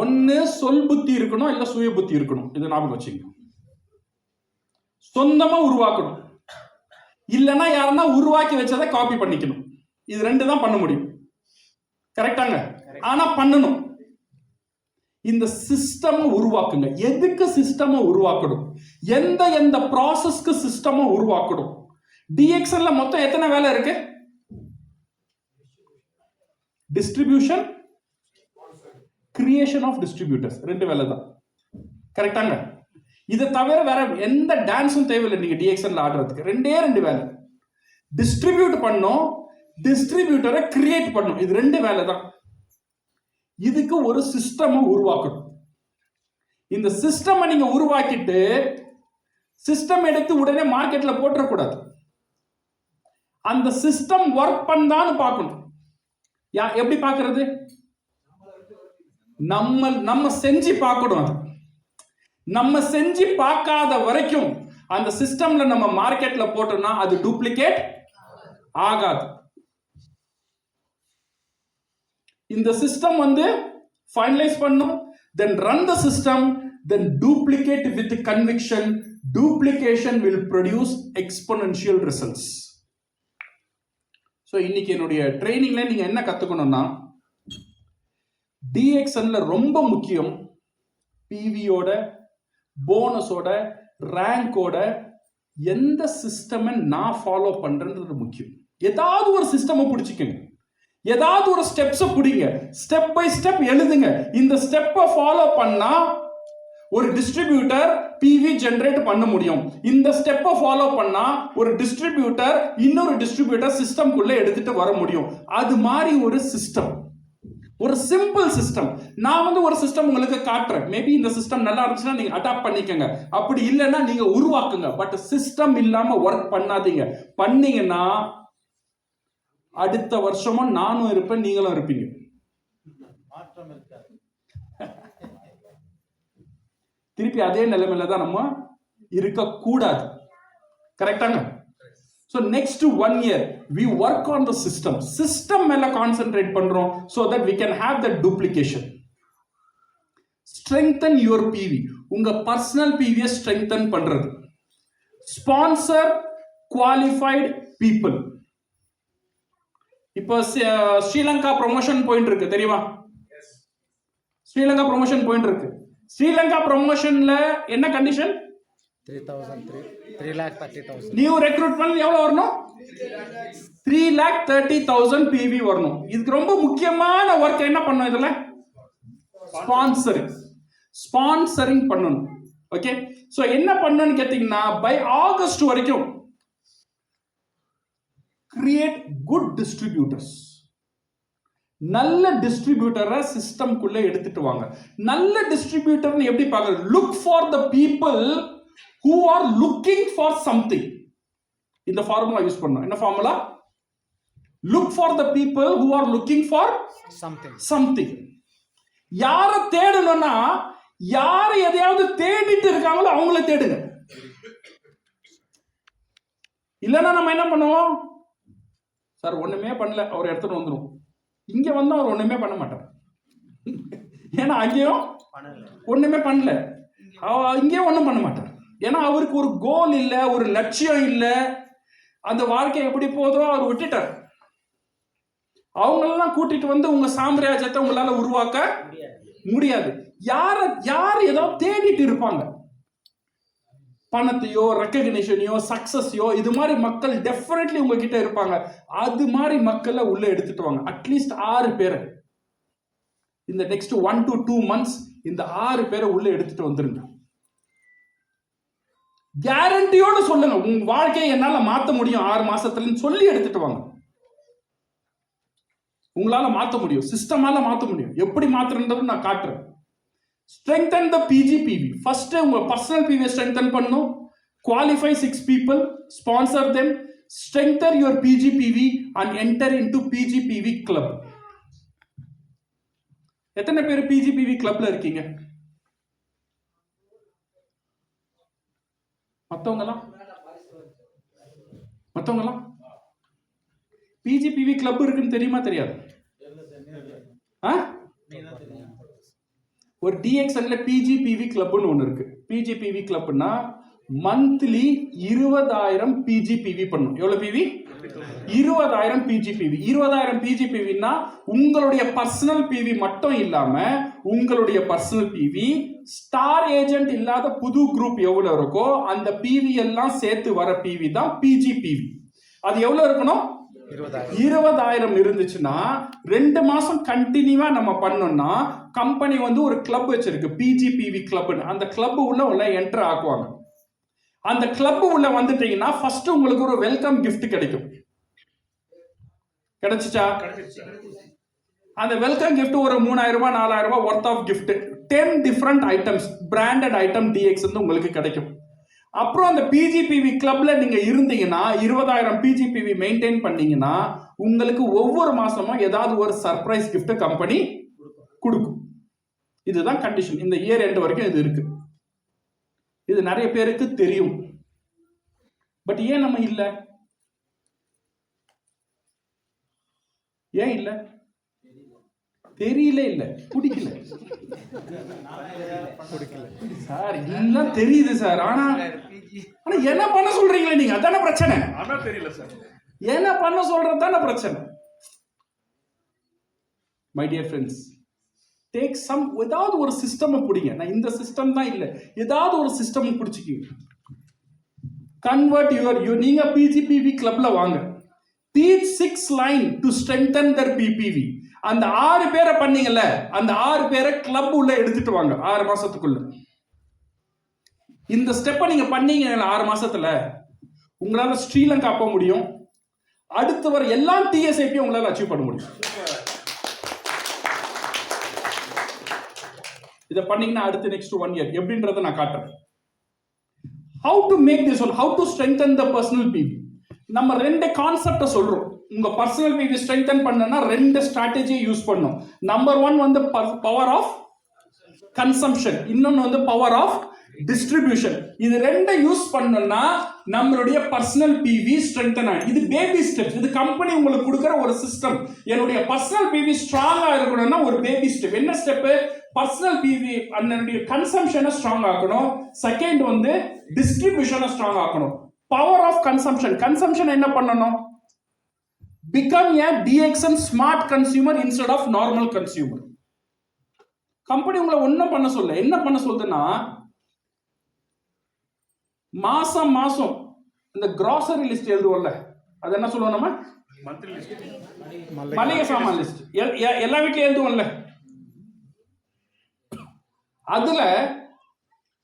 ஒன்னு சொல் புத்தி இருக்கணும், இல்ல சுய புத்தி இருக்கணும். இதை ஞாபகம் வச்சுங்க. சொந்தமா உருவாக்கணும், இல்லைன்னா யாருன்னா உருவாக்கி வச்சதை காப்பி பண்ணிக்கணும். இது ரெண்டு தான் பண்ண முடியும். கரெக்டாங்க? ஆனா பண்ணணும். இந்த சிஸ்டம் உருவாக்குங்க. எதுக்கு சிஸ்டம் உருவாக்கணும்? எந்த ப்ராசஸ்க்கு சிஸ்டம் உருவாக்கணும்? டிஎக்ஸ்எல்ல மொத்தம் எத்தனை வேலை இருக்கு? டிஸ்ட்ரிபியூஷன், கிரியேஷன் ஆஃப் டிஸ்ட்ரிபியூட்டர்ஸ், ரெண்டு வேலை தான். கரெக்டாங்க? இதை தவிர வேற எந்த டான்ஸும் தேவையில்லை நீங்க டிஎக்ஸ்எல்ல ஆடுறதுக்கு. ரெண்டு வேலை. டிஸ்ட்ரிபியூட் பண்ணும், டிஸ்ட்ரிபியூட்டரை கிரியேட் பண்ணும். இது ரெண்டு வேலை தான். இதுக்கு ஒரு சிஸ்டம் உருவாக்கணும். இந்த சிஸ்டம் நீங்க உருவாக்கிட்டு சிஸ்டம் எடுத்து உடனே மார்க்கெட்ல போட்டுறக்கூடாது. அந்த சிஸ்டம் ஒர்க் பண்ணான்னு பார்க்கணும். எப்படி பார்க்கிறது? நம்ம செஞ்சு பார்க்கணும். அது நம்ம செஞ்சு பார்க்காத வரைக்கும் அந்த சிஸ்டம்ல நம்ம மார்க்கெட்ல போட்டோம்னா அது டூப்ளிகேட் ஆகாது. இந்த சிஸ்டம் ஃபைனலைஸ் பண்ணும், then run the system, then duplicate with conviction. Duplication will produce exponential results. So இன்னைக்கு என்னுடைய ட்ரைனிங்ல நீங்க என்ன கத்துக்கணும்னா, டிஎக்ஸ்எல்ல ரொம்ப முக்கியம் பிவியோட, போனஸோட, ரேங்கோட எந்த சிஸ்டம் நான் ஃபாலோ பண்றேன்றது முக்கியம். ஏதாவது ஒரு சிஸ்டம் பிடிச்சிக்கங்க, ஏதாவது ஒரு ஸ்டெப்ஸ் பிடிங்க, ஸ்டெப் பை ஸ்டெப் எழுதுங்க. இந்த ஸ்டெப்பை ஃபாலோ பண்ணா ஒரு டிஸ்ட்ரிபியூட்டர் பிவி ஜெனரேட் பண்ண முடியும். இந்த ஸ்டெப்பை ஃபாலோ பண்ணா ஒரு டிஸ்ட்ரிபியூட்டர் இன்னொரு டிஸ்ட்ரிபியூட்டர் சிஸ்டம்குள்ள எடுத்துட்டு வர முடியும். அது மாதிரி ஒரு சிஸ்டம், ஒரு சிம்பிள் சிஸ்டம். நான் ஒரு சிஸ்டம் உங்களுக்கு காட்டுறேன். மேபி இந்த சிஸ்டம் நல்லா இருந்துச்சுன்னா நீங்க அடாப்ட் பண்ணிக்கங்க, அப்படி இல்லைன்னா நீங்க உருவாக்குங்க. பட் சிஸ்டம் இல்லாம ஒர்க் பண்ணாதீங்க. பண்ணீங்கன்னா அடுத்த வருஷமும் நானும் இருப்பேன், நீங்களும் இருப்பீங்க. திருப்பி அதே நிலைமையில தான் நம்ம இருக்க கூடாது. கரெக்டாங்க? So next 1 year we work on the system மேல கான்சென்ட்ரேட் பண்றோம், so that we can have the duplication. Strengthen your PV. உங்க பர்சனல் PV strengthen பண்றது. Sponsor qualified people. இப்போ ஸ்ரீலங்கா ப்ரொமோஷன் போயிட்டு இருக்கு, தெரியுமா? ஸ்ரீலங்கா ப்ரொமோஷன் போயிட்டு இருக்கு. ஸ்ரீலங்கா ப்ரொமோஷன்ல என்ன கண்டிஷன்? 3,30,000 நியூ ரெக்ரூட்மெண்ட் எவ்வளவு வரணும்? 3,30,000 பிவி வரணும். இதுக்கு ரொம்ப முக்கியமான ஒர்க் என்ன பண்ணணும்? இதுல ஸ்பான்சரிங் பண்ணணும். ஓகே, சோ என்ன பண்ணணும்னு கேட்டீங்கன்னா பை ஆகஸ்ட் வரைக்கும் கிரியேட் குட் டிஸ்ட்ரிபியூட்டர்ஸ். நல்ல டிஸ்ட்ரிபியூட்டரை சிஸ்டம்குள்ள எடுத்துட்டு வாங்க. நல்ல டிஸ்ட்ரிபியூட்டர்னு எப்படி பார்க்கறது? Look for the people who are looking for something. இந்த ஃபார்முலா யூஸ் பண்ணோம். என்ன formula? look for the people who are looking for something. யார தேடணும்னா யார எதையாவது தேடிட்டு இருக்காங்களோ அவங்கள தேடுங்க. இல்லைன்னா நம்ம என்ன பண்ணுவோம்? சார் ஒண்ணுமே பண்ணல, அவர் எடுத்துட்டு வந்துடும். இங்க வந்து அவர் ஒண்ணுமே பண்ண மாட்டார். ஏன்னா அங்கேயும் ஒண்ணுமே பண்ணல, இங்கேயும் ஒண்ணும் பண்ண மாட்டார். ஏன்னா அவருக்கு ஒரு கோல் இல்லை, ஒரு லட்சியம் இல்லை. அந்த வாழ்க்கை எப்படி போதோ அவர் விட்டுட்டார். அவங்களெல்லாம் கூட்டிட்டு வந்து உங்க சாம்ராஜ்யத்தை உங்களால உருவாக்க முடியாது. யார் ஏதோ தேடிட்டு இருப்பாங்க, பணத்தையோ ரெக்கக்னிஷனையோ சக்சஸையோ. இது மாதிரி மக்கள் டெஃபினெட்லி உங்ககிட்ட இருப்பாங்க. அது மாதிரி மக்களை உள்ள எடுத்துட்டு வாங்க. அட்லீஸ்ட் 6 பேரை இந்த நெக்ஸ்ட் 1 to 2 months இந்த 6 பேரை உள்ள எடுத்துட்டு வந்துருங்க. கேரண்டியோட சொல்லுங்க, உங்க வாழ்க்கையை என்னால மாத்த முடியும் 6 மாசத்துல சொல்லி எடுத்துட்டு வாங்க. உங்களால மாத்த முடியும், சிஸ்டமால மாத்த முடியும். எப்படி மாத்துறது நான் காட்டுறேன். strengthen the PGPV. first உங்க personal PV strengthen பண்ணனும். qualify 6 people, sponsor them, strengthen your PGPV and enter into PGPV club. எத்தனை பேர் PGPV clubல இருக்கீங்க? மத்தவங்கலாம் PGPV club இருக்குன்னு தெரியுமா தெரியாது? ஒரு DXNல PGPV கிளப்னு ஒன்று இருக்கு. PGPV கிளப்னா மந்த்லி 20,000 PGPV பண்ணும். எவ்வளவு PV? 20,000 PGPV. 20,000 PGPVனா உங்களுடைய பர்சனல் PV மட்டும் இல்லாம உங்களுடைய பர்சனல் PV, ஸ்டார் ஏஜென்ட் இல்லாத புது குரூப் எவ்வளவு இருக்கோ அந்த PV எல்லாம் சேர்த்து வர PV தான் PGPV. அது எவ்வளவு இருக்கணும்? 20,000 இருந்துச்சுன்னா 2 மாசம் கண்டினியூவா நம்ம பண்ணோம்னா கம்பெனி வந்து ஒரு கிளப் வச்சிருக்கு, PGPV கிளப்னு. அந்த கிளப் உள்ள என்டர் ஆக்குவாங்க. அந்த கிளப் உள்ள வந்துட்டீங்கன்னா ஃபர்ஸ்ட் உங்களுக்கு ஒரு வெல்கம் கிஃப்ட் கிடைக்கும். கிடைச்சிச்சா? அந்த வெல்கம் கிஃப்ட் ஒரு 3,000 ரூபாய் 4,000 ரூபாய் worth of gift. 10 different items, branded item DX உங்களுக்கு கிடைக்கும். அப்புறம் அந்த PGPV கிளப்ல நீங்க இருந்தீங்கன்னா 20,000 PGPV மெயின்டைன் பண்ணீங்கன்னா உங்களுக்கு ஒவ்வொரு மாசமும் ஏதாவது ஒரு சர்ப்ரைஸ் கிஃப்ட் கம்பெனி கொடுக்கும். இதுதான் கண்டிஷன். இந்த இயர் எண்ட் வரைக்கும் இது இருக்கு. இது நிறைய பேருக்கு தெரியும். பட் ஏன் நம்ம இல்ல? ஏன் இல்ல? தெரியல, இல்ல பிடிக்கல சார். எல்லாம் தெரியுது சார், ஆனா என்ன பண்ண சொல்றீங்களே நீங்க? அதான பிரச்சனை. ஆனா தெரியல சார், என்ன பண்ண சொல்றது தானே பிரச்சனை. My dear friends, take some, ஏதாவது ஒரு சிஸ்டம் பிடிங்க. நான் இந்த சிஸ்டம் தான் இல்ல, ஏதாவது ஒரு சிஸ்டம் பிடிச்சிக்கிங்க. கன்வெர்ட் யுவர், நீங்க PGPV கிளப்ல வாங்க. Teach 6 line to strengthen their PPV. அந்த 6 பேரை பண்ணீங்கல்ல, அந்த 6 பேரை கிளப் உள்ள எடுத்துட்டு வாங்க 6 மாசத்துக்குள்ள. இந்த ஸ்டெப்பை நீங்க பண்ணீங்க 6 மாசத்துல உங்களால ஸ்ரீலங்கா போக முடியும். அடுத்து வர எல்லா TSIP உங்களால அச்சீவ் பண்ண முடியும். இதை பண்ணீங்கன்னா அடுத்து நெக்ஸ்ட் 1 year எப்படின்றத நான் காட்டுறேன். How to make this one, how to strengthen the personal PV. நம்ம 2 கான்செப்ட சொல்றோம். உங்க பர்சனல் PV ஸ்ட்ரெங்தன் பண்ணனா 2 ஸ்ட்ராட்டஜி யூஸ் பண்ணணும். நம்பர் 1 வந்து பவர் ஆஃப் கன்சம்ப்ஷன், இன்னொன்னு வந்து பவர் ஆஃப் டிஸ்ட்ரிபியூஷன். இது 2 யூஸ் பண்ணனா நம்மளுடைய பர்சனல் PV ஸ்ட்ரெங்தன் ஆகும். இது பேபி ஸ்டெப்ஸ். இது கம்பெனி உங்களுக்கு கொடுக்கிற ஒரு சிஸ்டம். என்னுடைய பர்சனல் PV ஸ்ட்ராங்கா இருக்கணும்னா ஒரு பேபி ஸ்டெப். என்ன ஸ்டெப்? பர்சனல் PV அதனுடைய கன்சம்ப்ஷனை ஸ்ட்ராங் ஆக்கணும். செகண்ட் வந்து டிஸ்ட்ரிபியூஷனை ஸ்ட்ராங் ஆக்கணும். பவர் ஆஃப் கன்சம்ப்ஷன், கன்சம்ப்ஷன் என்ன பண்ணணும்? Become a DXN smart consumer instead of normal consumer. Company உங்களை ஒன்றும் பண்ண சொல்ல. என்ன பண்ண சொல்லுதுன்னா மாசம் மாசம் இந்த கிராசரி லிஸ்ட் எழுதுவோம்ல, அது என்ன சொல்லுவோம் நம்ம? மளிகை சாமான் லிஸ்ட் எல்லா வீட்லயும் எழுதுவோம்ல. அதுல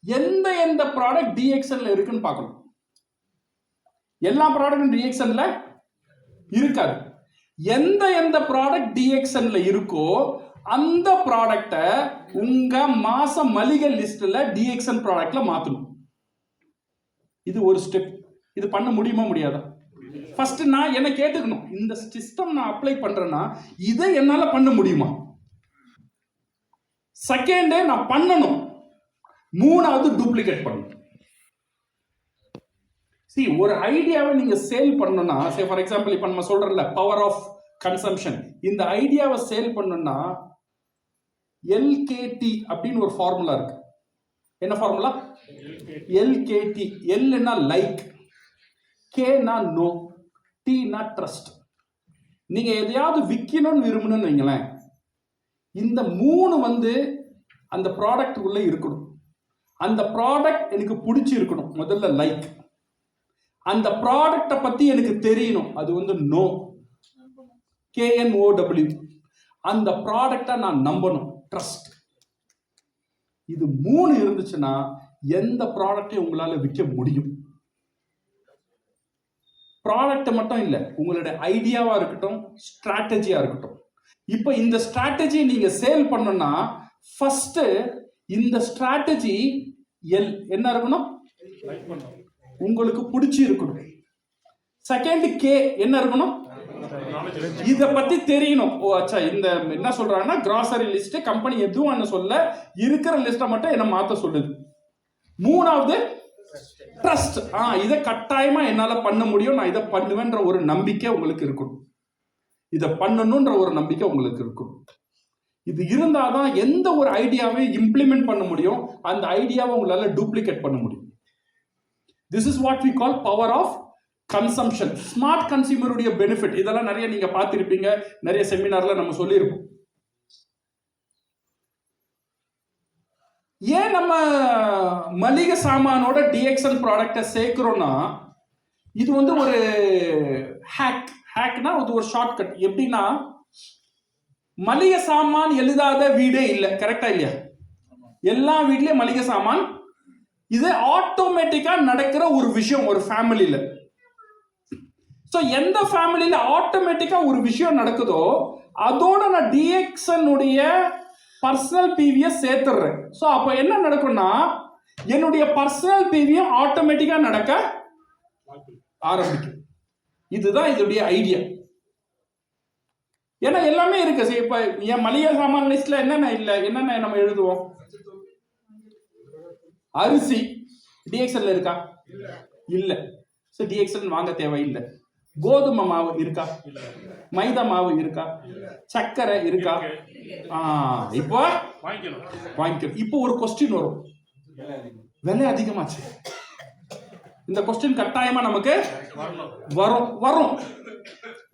எந்த ப்ராடக்ட் டிஎக்ஸ்என்ல இருக்குன்னு பார்க்கணும். எல்லா ப்ராடக்டும் டிஎக்ஸ்என்ல இருக்காது. எந்த ப்ராடக்ட் டிஎக்ஸ்என்ல இருக்கோ அந்த ப்ராடக்டை உங்க மாச மளிகை லிஸ்ட்ல டிஎக்ஸ்என் ப்ராடக்ட்ல மாத்தணும். இது ஒரு ஸ்டெப். இது பண்ண முடியுமா முடியாதா? ஃபர்ஸ்ட் நான் என்ன கேட்டுக்கணும், இந்த சிஸ்டம் நான் அப்ளை பண்றேன்னா இதை என்னால பண்ண முடியுமா? செகண்ட் நான் பண்ணணும். மூணாவது டூப்ளிகேட் பண்ணணும். See, ஒரு ஐடியாவை நீங்க சேல் பண்ணணும்னா, சே ஃபார் எக்ஸாம்பிள் இப்போ நம்ம சொல்றோம்ல பவர் ஆஃப் கன்சம்ஷன், இந்த ஐடியாவை சேல் பண்ணணும்னா எல்கேடி அப்படின்னு ஒரு ஃபார்முலா இருக்கு. என்ன ஃபார்முலா? எல்கேடி. எல்னா லைக், கேனா நோ, டீனா ட்ரஸ்ட். நீங்க எதையாவது விற்கணும்னு விரும்பணும்னு வைங்களேன், இந்த மூணு அந்த ப்ராடக்ட் உள்ள இருக்கணும். அந்த ப்ராடக்ட் எனக்கு பிடிச்சி இருக்கணும். முதல்ல லைக். அந்த ப்ராடக்டை பத்தி எனக்கு தெரியணும். அது நோ, KNOW. அந்த ப்ராடக்டை நான் நம்பணும், ட்ரஸ்ட். இது மூணு இருந்துச்சுன்னா எந்த ப்ராடக்டையும் உங்களால விற்க முடியும். ப்ராடக்ட் மட்டும் இல்லை, உங்களுடைய ஐடியாவா இருக்கட்டும், ஸ்ட்ராட்டஜியா இருக்கட்டும். இப்போ இந்த ஸ்ட்ராட்டஜி நீங்க சேல் பண்ணணும்னா ஃபர்ஸ்ட் இந்த ஸ்ட்ராட்டஜி என்ன இருக்கணும்? உங்களுக்கு பிடிச்சி இருக்கணும். செகண்ட் கே என்ன இருக்கணும்? இத பத்தி தெரியணும். ஓ அச்சா, இந்த என்ன சொல்றாங்கன்னா கிராசரி லிஸ்ட் கம்பெனி எதுவும் சொல்ல, இருக்கிற லிஸ்ட மட்டும் என்ன மாத்த சொல்லுது. மூணாவது ட்ரஸ்ட். இதை கட்டாயமா என்னால பண்ண முடியும், நான் இதை பண்ணுவேன்ற ஒரு நம்பிக்கை உங்களுக்கு இருக்கணும். இதை பண்ணணும்ன்ற ஒரு நம்பிக்கை உங்களுக்கு இருக்கணும். இது இருந்தாதான் எந்த ஒரு ஐடியாவையும் இம்ப்ளிமெண்ட் பண்ண முடியும், அந்த ஐடியாவை உங்களால டூப்ளிகேட் பண்ண முடியும். This is what we call power of consumption. Smart கன்சியூமருடைய பெனிஃபிட் இதெல்லாம் நிறைய நீங்க பார்த்திருப்பீங்க, நிறைய செமினார்ல நம்ம சொல்லியிருப்போம். ஏன் நம்ம மளிகை சாமானோட டிஎக்ஸ்என் ப்ராடக்டை சேர்க்கிறோம்னா, இது ஒரு ஹேக்னா அது ஒரு ஷார்ட்கட். எப்படின்னா, மளிகை சாமான் எழுதாத வீடே இல்லை, கரெக்டா இல்லையா? எல்லா வீட்லயும் மளிகை சாமான். இது ஆட்டோமேட்டிக்கா நடக்கிற ஒரு விஷயம் ஒரு ஃபேமிலியில. சோ எந்த ஃபேமிலியில ஆட்டோமேட்டிக்கா ஒரு விஷயம் நடக்குதோ அதோட நான் டிஎக்ஸ்என் உடைய பர்சனல் பிவியை சேர்த்துறேன். சோ அப்ப என்ன நடக்கும்னா, என்னுடைய பர்சனல் பிவியும் ஆட்டோமேட்டிக்கா நடக்க ஆரம்பிக்கும். இதுதான் இதோடைய ஐடியா. ஏன்னா எல்லாமே இருக்கு. இப்ப என் மளிகை சாமான் லிஸ்ட்ல என்னென்ன நம்ம எழுதுவோம்? அரிசி டிஎக்ஸ்என்ல இருக்கா? இல்ல. சோ டிஎக்ஸ்என் வாங்க தேவையில்லை. கோதுமை மாவு இருக்கா? மைதா மாவு இருக்கா? சக்கரை இருக்கா? இப்போ வாங்கிக்கணும். இப்போ ஒரு கொஸ்டின் வரும், விலை அதிகமாச்சு. இந்த கொஸ்டின் கட்டாயமா நமக்கு வரும்.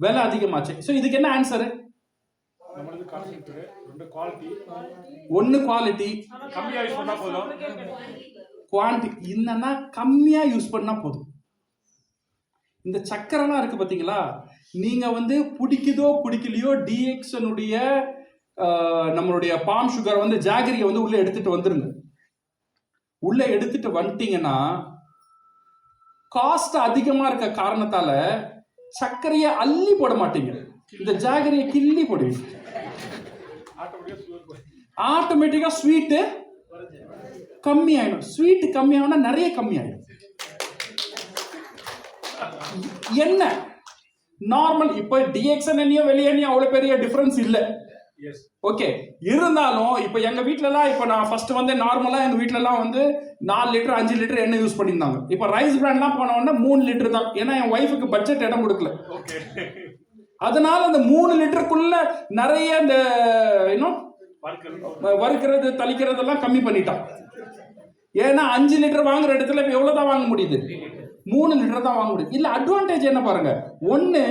விலை அதிகமாச்சு. சோ இதுக்கு என்ன ஆன்சர்? ஒன்னு குவாலிட்டி, குவான்டிட்டி. என்னன்னா கம்மியா யூஸ் பண்ணா போதும். இந்த சக்கரைலாம் இருக்கு பாத்தீங்களா, நீங்க பிடிக்குதோ பிடிக்கலையோ டிஎக்ஸ்எனுடைய நம்மளுடைய பாம் சுகர் ஜாகரியை உள்ள எடுத்துட்டு வந்துருங்க. உள்ள எடுத்துட்டு வந்துட்டீங்கன்னா காஸ்ட் அதிகமா இருக்க காரணத்தால சர்க்கரையை அள்ளி போட மாட்டீங்க, இந்த ஜாகரியை கிள்ளி போடுவீங்க. ஆட்டோமேட்டிக்கா ஸ்வீட் கம்மி ஆயிடும். ஸ்வீட் கம்மி ஆகுனா நிறைய கம்மி ஆயிடும். என்ன நார்மல் இப்ப டிஎக்ஸ்என் எண்ணியும் வெளியே அவ்வளவு பெரிய டிஃபரன்ஸ் இல்ல. ஓகே, இருந்தாலும் இப்ப எங்க வீட்ல எல்லாம் இப்ப நான் ஃபர்ஸ்ட் நார்மலா எங்க வீட்ல எல்லாம் 4 லிட்டர் 5 லிட்டர் எண்ணெய் யூஸ் பண்ணிருந்தாங்க. இப்ப ரைஸ் பிராண்ட்லாம் போன உடனே 3 லிட்டர் தான். ஏன்னா என் ஒய்ஃபுக்கு பட்ஜெட் இடம் கொடுக்கல. அதனால அந்த 3 லிட்டருக்குள்ள நிறைய இந்த வறுக்கிறது தளிக்கிறதெல்லாம் கம்மி பண்ணிட்டான். ஏன்னா 5 லிட்டர் வாங்குற இடத்துல இப்ப எவ்வளவுதான் வாங்க முடியுது? 3 லிட்டர் தான் வாங்க முடியுது. இல்ல அட்வான்டேஜ் என்ன பாருங்க, ஒன்னு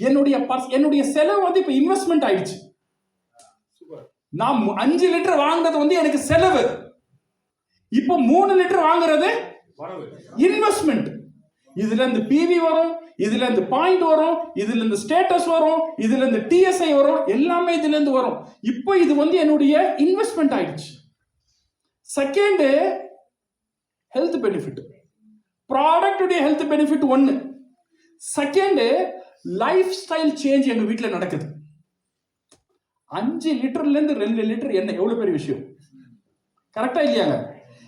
என்னுடைய செலவு இப்ப இன்வெஸ்ட்மெண்ட் ஆயிடுச்சு. நான் 5 லிட்டர் வாங்குறது எனக்கு செலவு. இப்போ 3 லிட்டர் வாங்குறது இன்வெஸ்ட்மெண்ட். இதுல இருந்து பிவி வரும், இதுல இருந்து பாயிண்ட் வரும், இதுல இருந்து ஸ்டேட்டஸ் வரும், இதுல இருந்து டிஎஸ்ஐ வரும், எல்லாமே இதுல இருந்து வரும். இப்போ இது என்னுடைய இன்வெஸ்ட்மெண்ட் ஆயிடுச்சு. Second, health benefit. ப்ராடக்டுடைய ஹெல்த் பெனிஃபிட் ஒன்று. செகண்டு, லைஃப் ஸ்டைல் சேஞ்ச் எங்கள் வீட்டில் நடக்குது. 5 லிட்டர்லேருந்து 2 லிட்டர் எண்ணெய் எவ்வளோ பெரிய விஷயம், கரெக்டா இல்லையாங்க?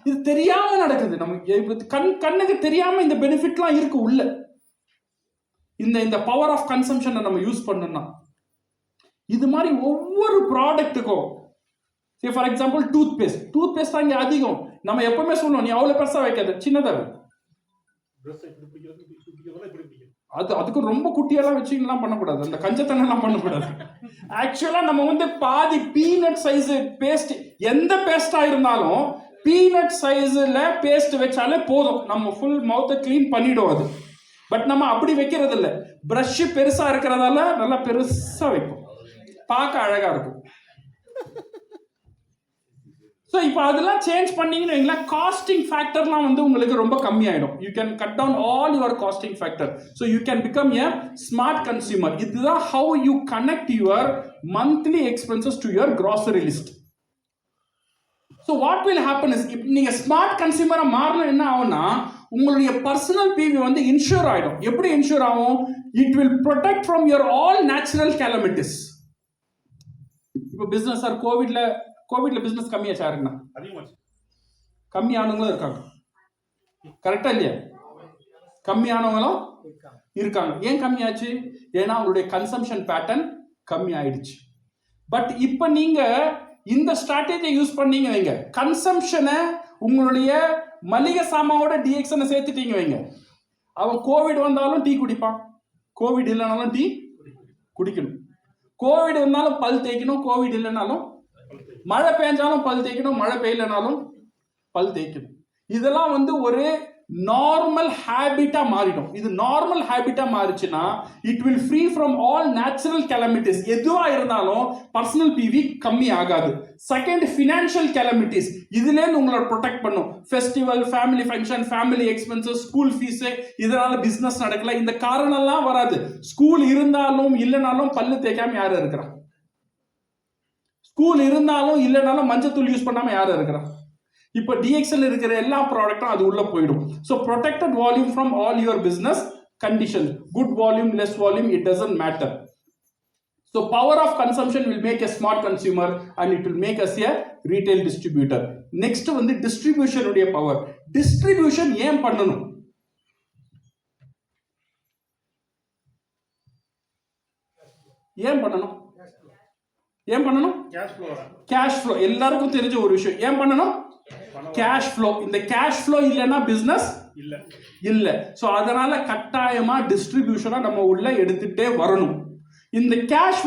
இது தெரியாம நடக்குது. நம்ம கண்ணுக்கு தெரியாம இந்த பெனிஃபிட்லாம் இருக்கு உள்ள. இந்த பவர் ஆஃப் கன்சம்ஷனை நம்ம யூஸ் பண்ணோம்னா இது மாதிரி ஒவ்வொரு ப்ராடக்ட்டுக்கும், ஃபார் எக்ஸாம்பிள் டூத் பேஸ்ட் தான் இங்கே அதிகம். நம்ம எப்பவுமே சொல்லுவோம், நீ அவ்வளோ பெருசா வைக்காது, சின்னதாக. அதுக்கு ரொம்ப குட்டியெல்லாம் வச்சுலாம் பண்ணக்கூடாது, அந்த கஞ்சத்தனெல்லாம் பண்ணக்கூடாது. ஆக்சுவலா நம்ம பாதி பீனட் சைஸ் பேஸ்ட், எந்த பேஸ்டா இருந்தாலும் பீனட் சைஸ்ல பேஸ்ட் வச்சாலே போதும், நம்ம ஃபுல் மவுத்தை கிளீன் பண்ணிடும் அது. பட் நம்ம அப்படி வைக்கிறது இல்லை, பிரஷ் பெருசா இருக்கிறதால நல்லா பெருசா வைப்போம், பார்க்க அழகா இருக்கும். ஸோ இப்போ அதெல்லாம் சேஞ்ச் பண்ணீங்கன்னா காஸ்டிங் ஃபேக்டர்லாம் உங்களுக்கு ரொம்ப கம்மியாயிடும். You can cut down all your costing factor. So you can become a smart consumer. இதுதான் how you connect your monthly expenses to your grocery list. So what will happen is, இப்போ நீங்கள் smart கன்சியூமராக மாறணும் என்ன ஆகும்னா, உங்களுடைய personal PV insure ஆகிடும். எப்படி insure ஆகும்? It will protect from your all natural calamities. இப்போ பிஸ்னஸ் சார், கோவிட்ல பிசினஸ் கம்மியாச்சா இருக்குண்ணா? கம்மியானவங்களும் இருக்காங்க, கரெக்டா இல்லையா? கம்மியானவங்களும் இருக்காங்க. ஏன் கம்மியாச்சு? ஏன்னா அவங்களுடைய கன்சம்ஷன் பேட்டர்ன் கம்மி ஆயிடுச்சு. பட் இப்ப நீங்க இந்த ஸ்ட்ராட்டஜியை யூஸ் பண்ணீங்க வைங்க, கன்சம்ஷனை உங்களுடைய மளிகை சாமாவோட டிஎக்ஷனை சேர்த்துட்டீங்க வைங்க, அவன் கோவிட் வந்தாலும் டீ குடிப்பான், கோவிட் இல்லைனாலும் டீ குடிக்கணும், கோவிட் இருந்தாலும் பல் தேய்க்கணும், கோவிட் இல்லைனாலும் மழை பெஞ்சாலும் பல் தேய்க்கணும், மழை பெய்யலனாலும் பல் தேய்க்கணும். இதெல்லாம் ஒரு நார்மல் ஹேபிட்டா மாறிடும். இது நார்மல் ஹேபிட்டா மாறிச்சுன்னா it will free from all natural calamities. எதுவா இருந்தாலும் பர்சனல் பிவி கம்மி ஆகாது. செகண்ட், ஃபினான்ஷியல் கெலமிட்டிஸ், இதுலேருந்து உங்களை ப்ரொடெக்ட் பண்ணும். Festival, family function, family expenses, school fees, இதனால பிஸ்னஸ் நடக்கல, இந்த காரணம்லாம் வராது. ஸ்கூல் இருந்தாலும் இல்லைனாலும் பல்லு தேய்க்காம யாரும் இருக்கிறா? ஸ்கூல் இருந்தாலும் இல்லைனாலும் மஞ்சத்தூள் யூஸ் பண்ணாம யாரும் இருக்கிறா? இப்போ டிஎக்ஸ்எல் இருக்கிற எல்லா ப்ராடக்டும் அது உள்ள போயிடும். So protected volume from all your business condition, good volume, less volume, it doesn't matter. So power of consumption will make a smart consumer and it will make us a retail distributor. Next டிஸ்ட்ரிபியூஷனுடைய power. Distribution ஏன் பண்ணணும்? ஏன் பண்ணணும்? Cash flow எல்லாருக்கும் தெரிஞ்ச ஒரு விஷயம். ஏன் பண்ணணும்? Cash flow. இந்த கேஷ் ஃப்ளோ இல்லைன்னா பிசினஸ் இல்ல. சோ அதனால கட்டாயமா டிஸ்ட்ரிபியூஷனா நம்ம உள்ள எடுத்துட்டே வரணும். இந்த கேஷ்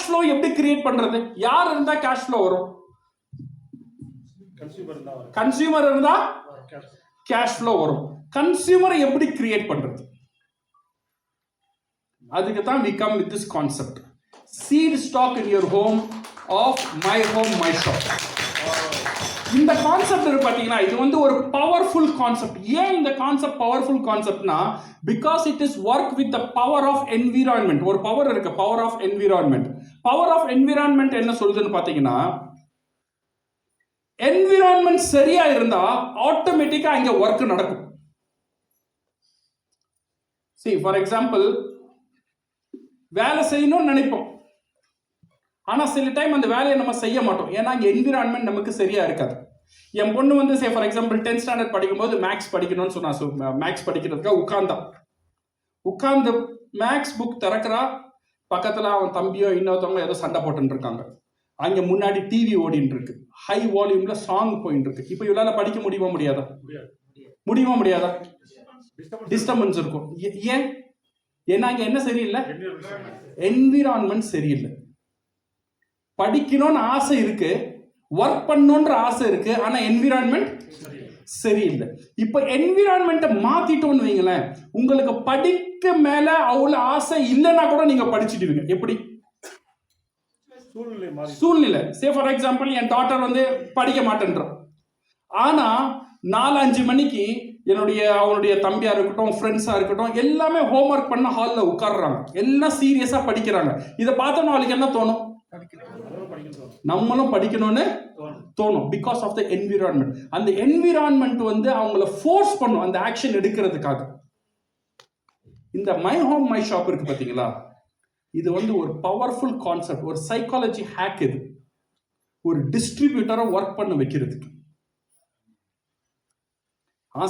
ஃப்ளோ எப்படி கிரியேட் பண்றது? யார் இருந்தா கேஷ் ஃப்ளோ வரும்? கன்சியூமர் இருந்தா கேஷ் ஃப்ளோ வரும். கன்சியூமரை எப்படி கிரியேட் பண்றது? அதுக்கு தான் we come with this concept. Seed stock in your home of my home my shop. இந்த கான்செப்ட் பாத்தீங்கன்னா இது ஒரு பவர்ஃபுல் கான்செப்ட். ஏன் இந்த கான்செப்ட் பவர்ஃபுல் கான்செப்ட்னா, because it is work with the power of environment. ஒரு பவர் இருக்கு, power of environment. Power of environment என்ன சொல்லுதுன்னு பாத்தீங்கன்னா, என்விரான்மெண்ட் சரியா இருந்தா ஆட்டோமேட்டிக்கா இங்க ஒர்க் நடக்கும். See, for example, வேலை செய்யணும்னு நினைப்போம், ஆனா சில டைம் அந்த வேலையை நம்ம செய்ய மாட்டோம். ஏன்னா இங்க என்விரான்மெண்ட் நமக்கு சரியா இருக்காது. என் பொண்ணு சே ஃபார் எக்ஸாம்பிள் 10th ஸ்டாண்டர்ட் படிக்கும்போது மேக்ஸ் படிக்கணும்னு சொன்னா. மேக்ஸ் படிக்கிறதுக்காக உட்கார்ந்து மேக்ஸ் புக் திறக்கிறா. பக்கத்துல அவன் தம்பியோ இன்னொருத்தவங்க ஏதோ சண்டை போட்டுன்னு இருக்காங்க. அங்க முன்னாடி டிவி ஓடிட்டு இருக்கு, ஹை வால்யூம்ல சாங் போயிட்டு இருக்கு. இப்ப இவளால படிக்க முடியுமா முடியாதா? டிஸ்டர்பன்ஸ் இருக்கும். ஏன்னா இங்க என்ன சரியில்லை? என்விரான்மெண்ட் சரியில்லை. படிக்கணும்னு ஆசை இருக்கு, ஒர்க் பண்ணணும்ன்ற ஆசை இருக்கு, ஆனா என்விரான்மெண்ட் சரியில்லை. இப்ப என்விரான்மெண்ட்டை மாத்திட்டோம்னு வைங்களேன், உங்களுக்கு படிக்க மேல அவ்வளவு ஆசை இல்லைன்னா கூட நீங்க படிச்சுடுவீங்க. எப்படி? சூழ்நிலை. சே ஃபார் எக்ஸாம்பிள் என் டாட்டர் படிக்க மாட்டேன்றான், ஆனா 4-5 மணிக்கு அவனுடைய தம்பியா இருக்கட்டும், ஃப்ரெண்ட்ஸா இருக்கட்டும், எல்லாமே ஹோம்ஒர்க் பண்ண ஹால்ல உட்கார்றாங்க, எல்லாம் சீரியஸா படிக்கிறாங்க. இதை பார்த்தோம்னா அவளுக்கு என்ன தோணும்? நம்மளும் படிக்கணும்னு தோணும். Because of the environment. அந்த என்விரான்மெண்ட் வந்து அவங்கள ஃபோர்ஸ் பண்ணும் அந்த ஆக்ஷன் எடுக்கிறதுக்காக. இந்த மை ஹோம் மை ஷாப் இருக்கு பார்த்தீங்களா, இது வந்து ஒரு பவர்ஃபுல் கான்செப்ட், ஒரு சைக்காலஜி ஹேக். இது ஒரு டிஸ்ட்ரிபியூட்டரை ஒர்க் பண்ண வைக்கிறதுக்கு.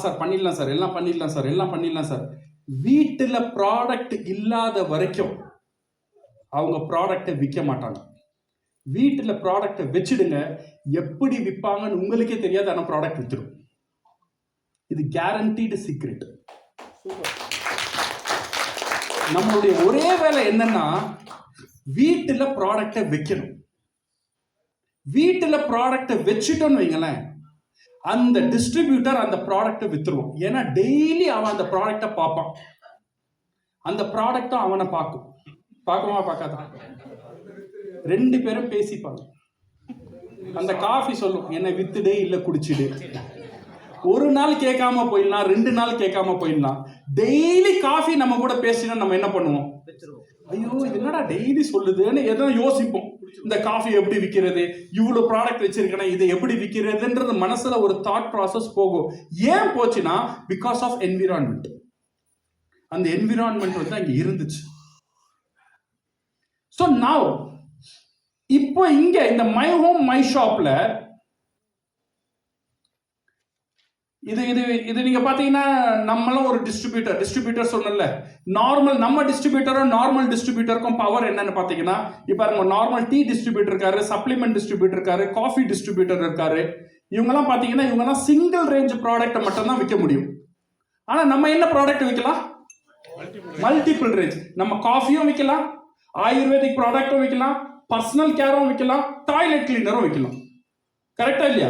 சார் பண்ணிடலாம் சார், எல்லாம் பண்ணிடலாம் சார், எல்லாம் பண்ணிடலாம் சார். வீட்டில் ப்ராடக்ட் இல்லாத வரைக்கும் அவங்க ப்ராடக்டை விற்க மாட்டாங்க. வீட்டில் ப்ராடக்டை வச்சிடுங்க, எப்படி விற்பாங்கன்னு உங்களுக்கே தெரியாது, ஆனால் ப்ராடக்ட் வித்துடும். இது கேரண்டீடு சீக்ரெட். நம்மளுடைய ஒரே வேலை என்னன்னா வீட்டில் ப்ராடக்டை வைக்கணும். வீட்டில் ப்ராடக்டை வச்சுட்டோன்னு வைங்களேன், அந்த டிஸ்ட்ரிபியூட்டர் அந்த ப்ராடக்டை வித்துருவோம். ஏன்னா டெய்லி அவன் அந்த ப்ராடக்டை பார்ப்பான், அந்த ப்ராடக்டும் அவனை பார்க்குமா பார்க்காதா? ரெண்டு பேரும் பேசிப்பாங்க. அந்த காஃபி சொல்லும், என்னை வித்துடே இல்லை குடிச்சிடு. ஒரு நாள் கேட்காம போயிடலாம், 2 நாள் கேட்காம போயிடலாம். டெய்லி காஃபி நம்ம கூட பேசினா நம்ம என்ன பண்ணுவோம்? ஐயோ என்னடா டெய்லி சொல்லுதுன்னு எதோ யோசிப்போம். இந்த காஃபி எப்படி விற்கிறது, இவ்வளவு ப்ராடக்ட் வச்சிருக்கேன், இதை எப்படி விற்கிறதுன்றது மனசுல ஒரு தாட் ப்ராசஸ் போகும். ஏன் போச்சுன்னா பிகாஸ் ஆஃப் என்விரான்மெண்ட். அந்த என்விரான்மெண்ட் வந்து அங்க இருந்துச்சு. ஸோ நவ் இப்போ இங்க இந்த மை ஹோம் மை ஷாப்ல இது இது இது நீங்க பாத்தீங்கன்னா நம்மளும் ஒரு டிஸ்ட்ரிபியூட்டர் சொன்னல. நார்மல் நம்ம டிஸ்ட்ரிபியூட்டரும் நார்மல் டிஸ்ட்ரிபியூட்டருக்கும் பவர் என்னன்னு பாத்தீங்கன்னா, இப்ப நார்மல் டீ டிஸ்ட்ரிபியூட்டர் இருக்காரு, சப்ளிமெண்ட் டிஸ்ட்ரிபியூட்டர் இருக்காரு, காஃபி டிஸ்ட்ரிபியூட்டர் இருக்காரு. இவங்கெல்லாம் பாத்தீங்கன்னா இவங்கெல்லாம் சிங்கிள் ரேஞ்ச் ப்ராடக்ட்டை மட்டும் தான் விற்க முடியும். ஆனா நம்ம என்ன ப்ராடக்ட் விற்கலாம்? Multiple range. நம்ம காஃபியும் விற்கலாம், ஆயுர்வேதிக் ப்ராடக்டும் விற்கலாம், பர்சனல் கேரும் விற்கலாம், டாய்லெட் கிளீனரும் விற்கலாம். கரெக்டா இல்லையா?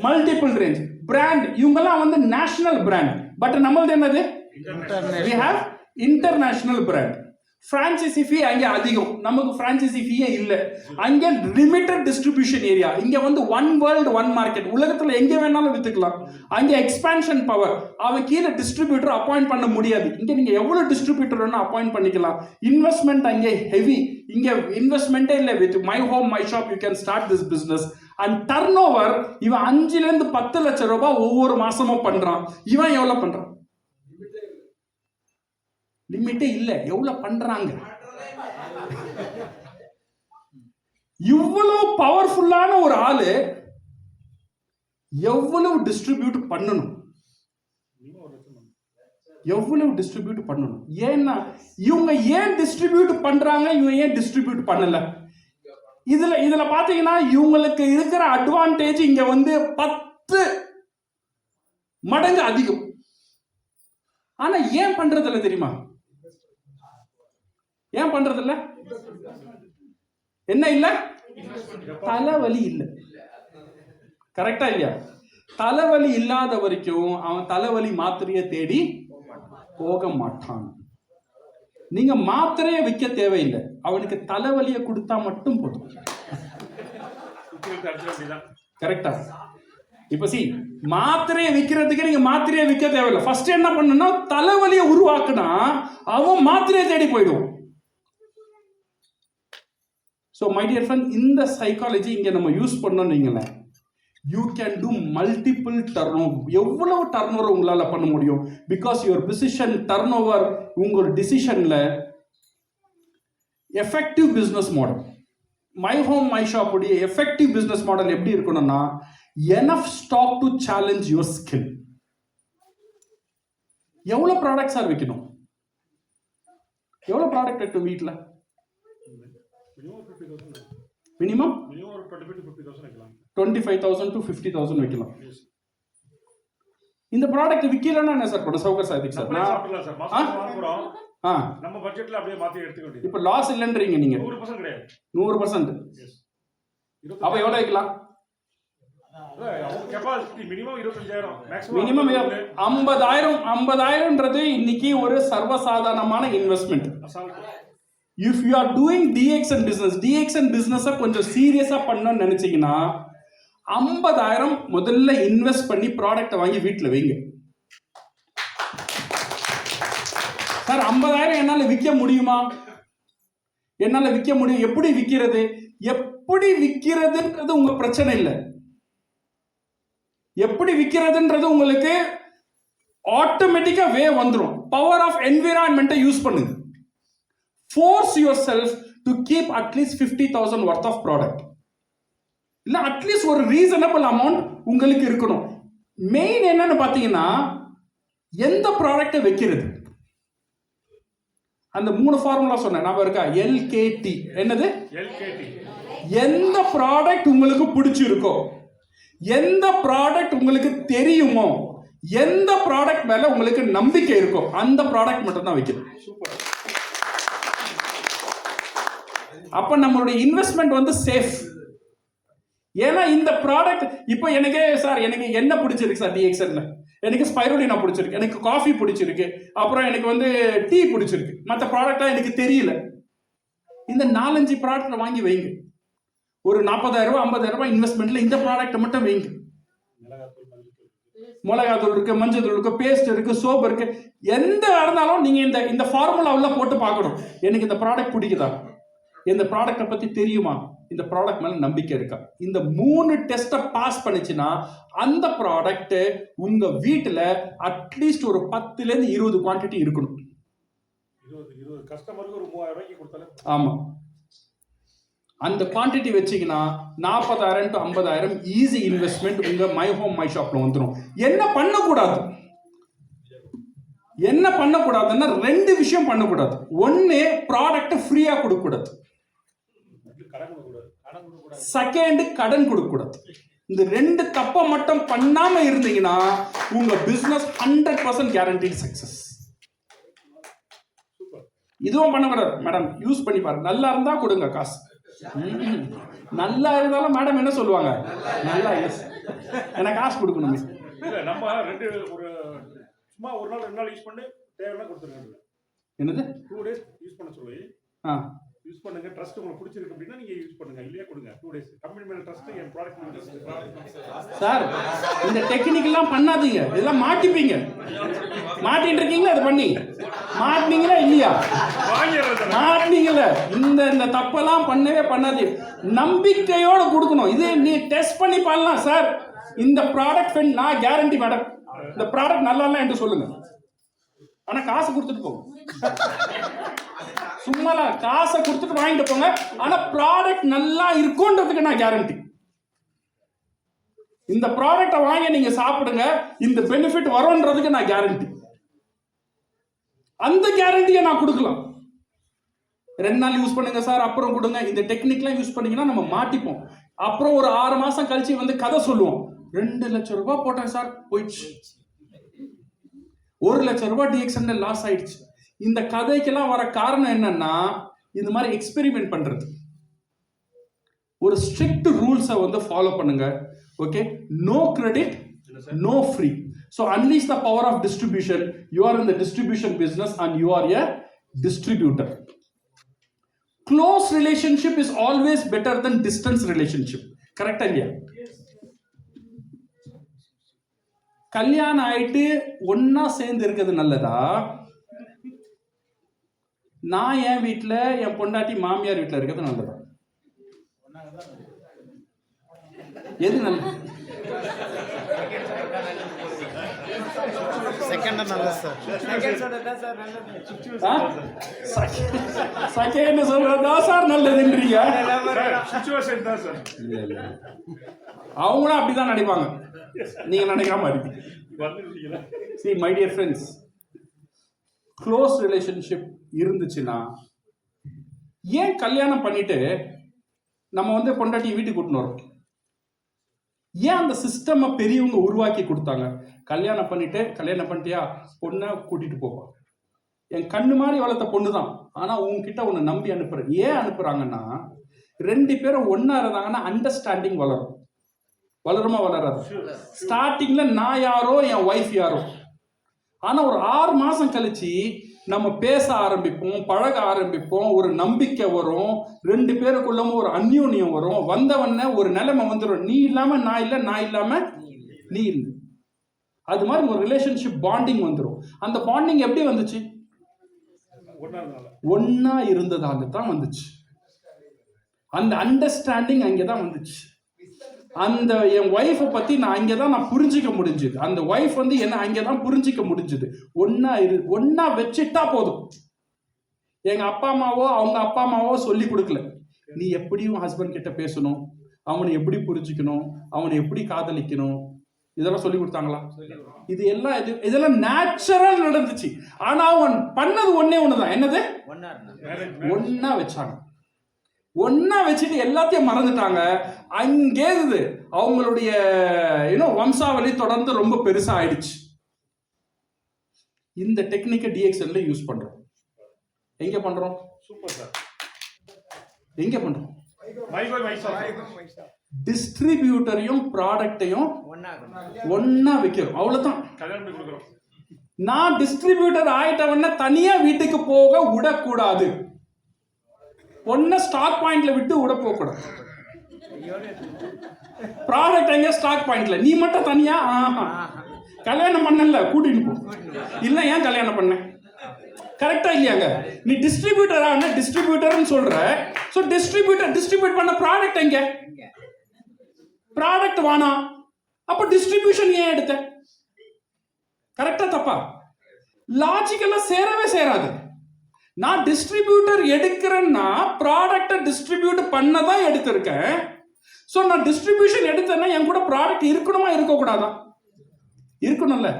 Multiple range brand. இவங்கெல்லாம் வந்து நேஷனல் பிராண்ட். பட் நம்மளது என்னது? we have international brand. Franchisee fee அங்கே அதிகம், நமக்கு பிரான்சைசி ஃபீயே இல்லை. அங்கே லிமிட்டட் டிஸ்ட்ரிபியூஷன் ஏரியா. இங்க வந்து ஒன் வேர்ல்டு ஒன் மார்க்கெட், உலகத்துல எங்க வேணாலும் வித்துக்கலாம். அங்கே எக்ஸ்பான்ஷன் பவர். அவன் கீழே டிஸ்ட்ரிபியூட்டர் அப்பாயிண்ட் பண்ண முடியாது. இங்க நீங்க எவ்வளவு டிஸ்ட்ரிபியூட்டர் வேணா அப்பாயிண்ட் பண்ணிக்கலாம். இன்வெஸ்ட்மெண்ட் அங்கே ஹெவி. இங்க இன்வெஸ்ட்மெண்ட்டே இல்லை. With my home my shop you can start this business. And turn over இவன் 5 to 10 லட்சம் ரூபாய் ஒவ்வொரு மாசமும் பண்றான். இவன் எவ்வளவு பண்றான்? லிமிட்டே இல்ல. எவ்வளவு பண்றாங்க? இவ்வளவு பவர்ஃபுல்லான ஒரு ஆளு எவ்வளவு டிஸ்ட்ரிபியூட் பண்ணணும்? எவ்வளவு டிஸ்ட்ரிபியூட் பண்ணணும்? ஏன்னா இவங்க ஏன் டிஸ்ட்ரிபியூட் பண்றாங்க, இவங்க ஏன் டிஸ்ட்ரிபியூட் பண்ணல? இதுல பாத்தீங்கன்னா இவங்களுக்கு இருக்கிற அட்வான்டேஜ் இங்க வந்து 10 மடங்கு அதிகம். ஆனா ஏன் பண்றதில்ல தெரியுமா? ஏன் பண்றதில்ல? என்ன இல்ல? தலைவலி இல்ல. கரெக்டா இல்லையா? தலைவலி இல்லாத வரைக்கும் அவன் தலைவலி மாத்திரையை தேடி போக மாட்டான். நீங்க மாத்திரையை விற்க தேவையில்லை, அவனுக்கு தலைவலியை கொடுத்தா மட்டும் போதும். கரெக்டா? இப்ப மாத்திரையை விற்கிறதுக்கு நீங்க மாத்திரையை விற்க தேவையில்லை. ஃபர்ஸ்ட் என்ன பண்ணணும்னா தலைவலியை உருவாக்குனா அவன் மாத்திரையை தேடி போயிடுவான். ஸோ மை டியர் ஃப்ரெண்ட், இந்த சைக்காலஜி இங்க நம்ம யூஸ் பண்ணோம். நீங்களே you can do multiple turnover. எவ்வளவு டர்ன் ஓவர் உங்களால பண்ண முடியும்? Because your decision turnover, உங்களோட டிசிஷன்ல effective business model. My home my shop உடைய எஃபெக்டிவ் பிசினஸ் மாடல் எப்படி இருக்கணும்னா, enough stock to challenge your skill. எவ்வளவு ப்ராடக்ட்ஸ் சார் விற்கணும்? எவ்வளவு ப்ராடக்ட் இருக்கு வீட்டில்? மினிமம் 25,000 to 50,000 வைக்கலாம். இந்த ப்ராடக்ட் விக்கலன்னா என்ன சார் பண்ண? சௌகர் சாதிக்கு சார் நம்ம பட்ஜெட்ல அப்படியே மாத்தி எடுத்துக்க வேண்டியது. இப்போ லாஸ் இல்லன்றீங்க நீங்க? 100% கிடையாது. 100%. அப்ப எவ்வளவு வைக்கலாம்? கெபாசிட்டி மினிமம் 25,000, மேக்ஸிமம் 50,000ன்றது இன்னைக்கு ஒரு சர்வசாதாரணமான investment. If you are doing DX and business கொஞ்சம் சீரியஸா பண்ணணும்னு நினைச்சீங்கன்னா 50,000 முதல்ல இன்வெஸ்ட் பண்ணி ப்ராடக்ட் வாங்கி வீட்டில் வைங்க. சார் 50,000 என்னால விற்க முடியுமா? என்னால விற்க முடியும். எப்படி விற்கிறது? எப்படி விற்கிறதுன்றது உங்க பிரச்சனை இல்லை. எப்படி விற்கிறதுன்றது உங்களுக்கு ஆட்டோமேட்டிக்கா வே வந்துடும். பவர் ஆஃப் என்விரான்மெண்ட்டை யூஸ் பண்ணுங்க. Force yourself to keep at least 50,000 worth of product, இல்ல அட்லீஸ்ட் ஒரு ரீசனபிள் அமௌண்ட் உங்களுக்கு இருக்கணும். மெயின் என்னன்னு பாத்தீங்கன்னா, எந்த ப்ராடக்டை வைக்கிறது. அந்த 3 ஃபார்முலா சொன்னேன், ஞாபகம் இருக்கா? LKT. என்னது? LKT. எந்த ப்ராடக்ட் உங்களுக்கு பிடிச்சிருக்கோ, எந்த ப்ராடக்ட் உங்களுக்கு தெரியுமோ, எந்த ப்ராடக்ட் மேல உங்களுக்கு நம்பிக்கை இருக்கோ, அந்த ப்ராடக்ட் மட்டும் தான் வைக்கணும். அப்ப நம்மளுடைய இன்வெஸ்ட்மெண்ட் வந்து சேஃப். ஏன்னா இந்த ப்ராடக்ட் இப்போ எனக்கு என்ன பிடிச்சிருக்கு சார் DXNல, எனக்கு ஸ்பைருலினா பிடிச்சிருக்கு, எனக்கு காஃபி பிடிச்சிருக்கு, அப்புறம் எனக்கு வந்து டீ பிடிச்சிருக்கு, மற்ற ப்ராடக்ட்லாம் எனக்கு தெரியல. இந்த 4-5 ப்ராடக்ட் வாங்கி வைங்க. ஒரு 40,000 50,000 இன்வெஸ்ட்மெண்ட்ல இந்த ப்ராடக்ட் மட்டும் வைங்க. மிளகாத்தூள் இருக்கு, மஞ்சள் தூள் இருக்கு, பேஸ்ட் இருக்கு, சோப் இருக்கு. எந்த இருந்தாலும் நீங்க இந்த ஃபார்முலாவில் போட்டு பார்க்கணும். எனக்கு இந்த ப்ராடக்ட் பிடிக்குதா, இந்த ப்ராடக்டை பத்தி தெரியுமா, இந்த ப்ராடக்ட் மேல நம்பிக்கை இருக்கா. இந்த 3 டெஸ்ட்டை பாஸ் பண்ணிச்சுன்னா அந்த ப்ராடக்ட் உங்க வீட்டுல அட்லீஸ்ட் ஒரு 10லேருந்து 20 குவான்டிட்டி இருக்கணும். 20 கஸ்டமருக்கு ஒரு 3000 ரூபாய்க்கு கொடுத்தாலே. ஆமா, அந்த குவான்டிட்டி வச்சீங்கன்னா 40,000 to 50,000 ஈஸி இன்வெஸ்ட்மெண்ட் உங்க மை ஹோம் மை ஷாப்ல வந்துடும். என்ன பண்ணக்கூடாதுன்னா 2 விஷயம் பண்ணக்கூடாது. ஒன்னு, ப்ராடக்ட் ஃப்ரீயா கொடுக்க கூடாது. செகண்ட், கடன் கொடுக்க கூடாது. இந்த 2 தப்பை மட்டும் பண்ணாம இருந்தீங்கன்னா உங்க பிசினஸ் 100% கேரண்டீட் சக்சஸ். இதுவும் பண்ணக்கூடாது. மேடம் யூஸ் பண்ணி பாருங்க, நல்லா இருந்தா கொடுங்க காசு. நல்லா இருந்தாலும் மேடம் என்ன சொல்லுவாங்க, நல்லா எனக்கு காசு கொடுக்கணுமே. நம்ம சும்மா ஒரு நாள் 2 நாள் யூஸ் பண்ணி தேவைன்னா கொடுத்துருங்க. என்னது 2 days யூஸ் பண்ண சொல்லி யூஸ் பண்ணுங்க. ட்ரஸ்ட் உங்களுக்கு பிடிச்சிருக்கு அப்படின்னா நீங்க யூஸ் பண்ணுங்க, இல்லையா கொடுங்க. 2 days கம்பெனி மேல ட்ரஸ்ட், என் ப்ராடக்ட் மேல ட்ரஸ்ட். சார் இந்த டெக்னிக்கெல்லாம் பண்ணாதீங்க, இதெல்லாம் மாட்டிப்பீங்க. மாட்டிட்டு இருக்கீங்களா? அது பண்ணி மாட்டினீங்களா இல்லையா? மாட்டினீங்களா? இந்த தப்பெல்லாம் பண்ணவே பண்ணாதீங்க. நம்பிக்கையோட கொடுக்கணும். இது நீ டெஸ்ட் பண்ணி பண்ணலாம். சார் இந்த ப்ராடக்ட் நான் கேரண்டி மேடம், இந்த ப்ராடக்ட் நல்லா இல்லை என்று சொல்லுங்க, ஆனா காசு கொடுத்துட்டு போங்க. சும்மா காசை கொடுத்துட்டு வாங்கிட்டு போங்க, ஆனா ப்ராடக்ட் நல்லா இருக்கும்ன்றதுக்கு நான் கேரண்டி. இந்த ப்ராடக்டை வாங்கி நீங்க சாப்பிடுங்க, இந்த பெனிஃபிட் வரும்ன்றதுக்கு நான் கேரண்டி. அந்த கேரண்டியை நான் கொடுக்கலாம். 2 நாள் யூஸ் பண்ணுங்க சார், அப்புறம் கொடுங்க. இந்த டெக்னிக்லாம் யூஸ் பண்ணீங்கன்னா நம்ம மாட்டிப்போம். அப்புறம் ஒரு 6 மாசம் கழிச்சு வந்து கதை சொல்லுவோம், 2 லட்சம் ரூபாய் போட்டேன் சார், போயிடுச்சு. 1 லட்சம் ரூபாய் DXN லாஸ் ஆயிடுச்சு. இந்த கதைக்கெல்லாம் வர காரணம் என்னன்னா, இந்த மாதிரி எக்ஸ்பெரிமெண்ட் பண்றது. ஒரு ஸ்ட்ரிக்ட் ரூல்ஸை வந்து ஃபாலோ பண்ணுங்க. Okay, no credit, no free. So unleash the power of distribution. You are in the distribution business and you are a distributor. Close relationship is always better than distance relationship. Correct idea? Yes. கல்யாணம் ஆயிட்டு ஒன்னா சேர்ந்து இருக்கிறது நல்லதா, நான் என் வீட்டில் என் பொண்டாட்டி மாமியார் வீட்டில் இருக்கிறது நல்லதா? எது நல்லது? செகண்ட் சொல்றதா சார் நல்லதுன்றீங்க? அவங்களும் அப்படிதான் நினைப்பாங்க, நீங்க நினைக்காம இருக்கீங்க. See my dear friends, close relationship இருந்துச்சுன்னா ஏன் கல்யாணம் பண்ணிட்டு நம்ம வந்து பொண்டாட்டி வீட்டுக்கு கூட்டின்னு வரோம்? ஏன் அந்த சிஸ்டம் பெரியவங்க உருவாக்கி கொடுத்தாங்க? கல்யாணம் பண்ணிட்டியா பொண்ணை கூட்டிட்டு போவா. என் கண்ணு மாதிரி வளர்த்த பொண்ணு தான், ஆனா உங்ககிட்ட ஒன்று நம்பி அனுப்புறேன். ஏன் அனுப்புறாங்கன்னா 2 பேரும் ஒன்னா இருந்தாங்கன்னா அண்டர்ஸ்டாண்டிங் வளருமா வளராது? ஸ்டார்டிங்ல நான் யாரோ என் ஒய்ஃப் யாரோ, ஆனா ஒரு 6 மாசம் கழிச்சு நம்ம பேச ஆரம்பிப்போம், பழக ஆரம்பிப்போம், ஒரு நம்பிக்கை வரும், 2 பேருக்குள்ள ஒரு அந்யோன்யம் வரும். வந்தவன ஒரு நிலைமை வந்துடும், நீ இல்லாம நான் இல்லை, நான் இல்லாம நீ இல்லை. அது மாதிரி ஒரு ரிலேஷன்ஷிப் பாண்டிங் வந்துடும். அந்த பாண்டிங் எப்படி வந்துச்சு? ஒன்னா இருந்ததால தான் வந்துச்சு. அந்த அண்டர்ஸ்டாண்டிங் அங்கேதான் வந்துச்சு. அந்த என் ஒய்ஃபை பத்தி நான் அங்கதான் நான் புரிஞ்சிக்க முடிஞ்சுது. அந்த ஒய்ஃப் வந்து என்ன அங்கதான் புரிஞ்சிக்க முடிஞ்சுது. ஒன்னா வச்சுட்டா போதும். எங்க அப்பா அம்மாவோ அவங்க அப்பா அம்மாவோ சொல்லி கொடுக்கல, நீ எப்படியும் ஹஸ்பண்ட் கிட்ட பேசணும், அவனை எப்படி புரிஞ்சுக்கணும், அவனை எப்படி காதலிக்கணும், இதெல்லாம் சொல்லி கொடுத்தாங்களா? இதெல்லாம் நேச்சுரல் நடந்துச்சு. ஆனா அவன் பண்ணது ஒண்ணுதான், என்னது? ஒன்னா வச்சாங்க. ஒன்னா வச்சுட்டு எல்லாத்தையும் மறந்துட்டாங்க. அங்கே அவங்களுடைய வம்சாவளி தொடர்ந்து ரொம்ப பெருசா ஆயிடுச்சு. இந்த டெக்னிக்கை DXL யூஸ் பண்றோம். எங்க பண்றோம்? Super sir. எங்க பண்றோம்? டிஸ்ட்ரிபியூட்டரையும் ப்ராடக்டையும் ஒன்னா வைக்கிறோம். அவ்வளவுதான். நான் டிஸ்ட்ரிபியூட்டர் ஆயிட்டவன தனியா வீட்டுக்கு போக விடக்கூடாது. ஒன்ன ஸ்டாக் பாயிண்ட்ல விட்டு விட போக கூடாது. ப்ராடக்ட் எங்க ஸ்டாக் பாயிண்ட்ல, நீ மட்டும் தனியா கல்யாணம் பண்ணல கூட்டிட்டு போ. இல்ல ஏன் கல்யாணம் பண்ண? கரெக்டா இல்லையாங்க? நீ டிஸ்ட்ரிபியூட்டரா டிஸ்ட்ரிபியூட்டர்னு சொல்ற. சோ டிஸ்ட்ரிபியூட் பண்ண ப்ராடக்ட் எங்க? ப்ராடக்ட் வானா, அப்ப டிஸ்ட்ரிபியூஷன் ஏன் எடுத்த? கரெக்டா தப்பா? லாஜிக்கலா சேரவே சேராது. நான் டிஸ்ட்ரிபியூட்டர் எடுக்கிறேன்னா ப்ராடக்ட்டை டிஸ்ட்ரிபியூட் பண்ணதான் எடுத்திருக்கேன். சோ நான் டிஸ்ட்ரிபியூஷன் எடுத்தேன்னா என் கூட ப்ராடக்ட் இருக்கணுமா இருக்கக்கூடாதா? இருக்கணும்ல.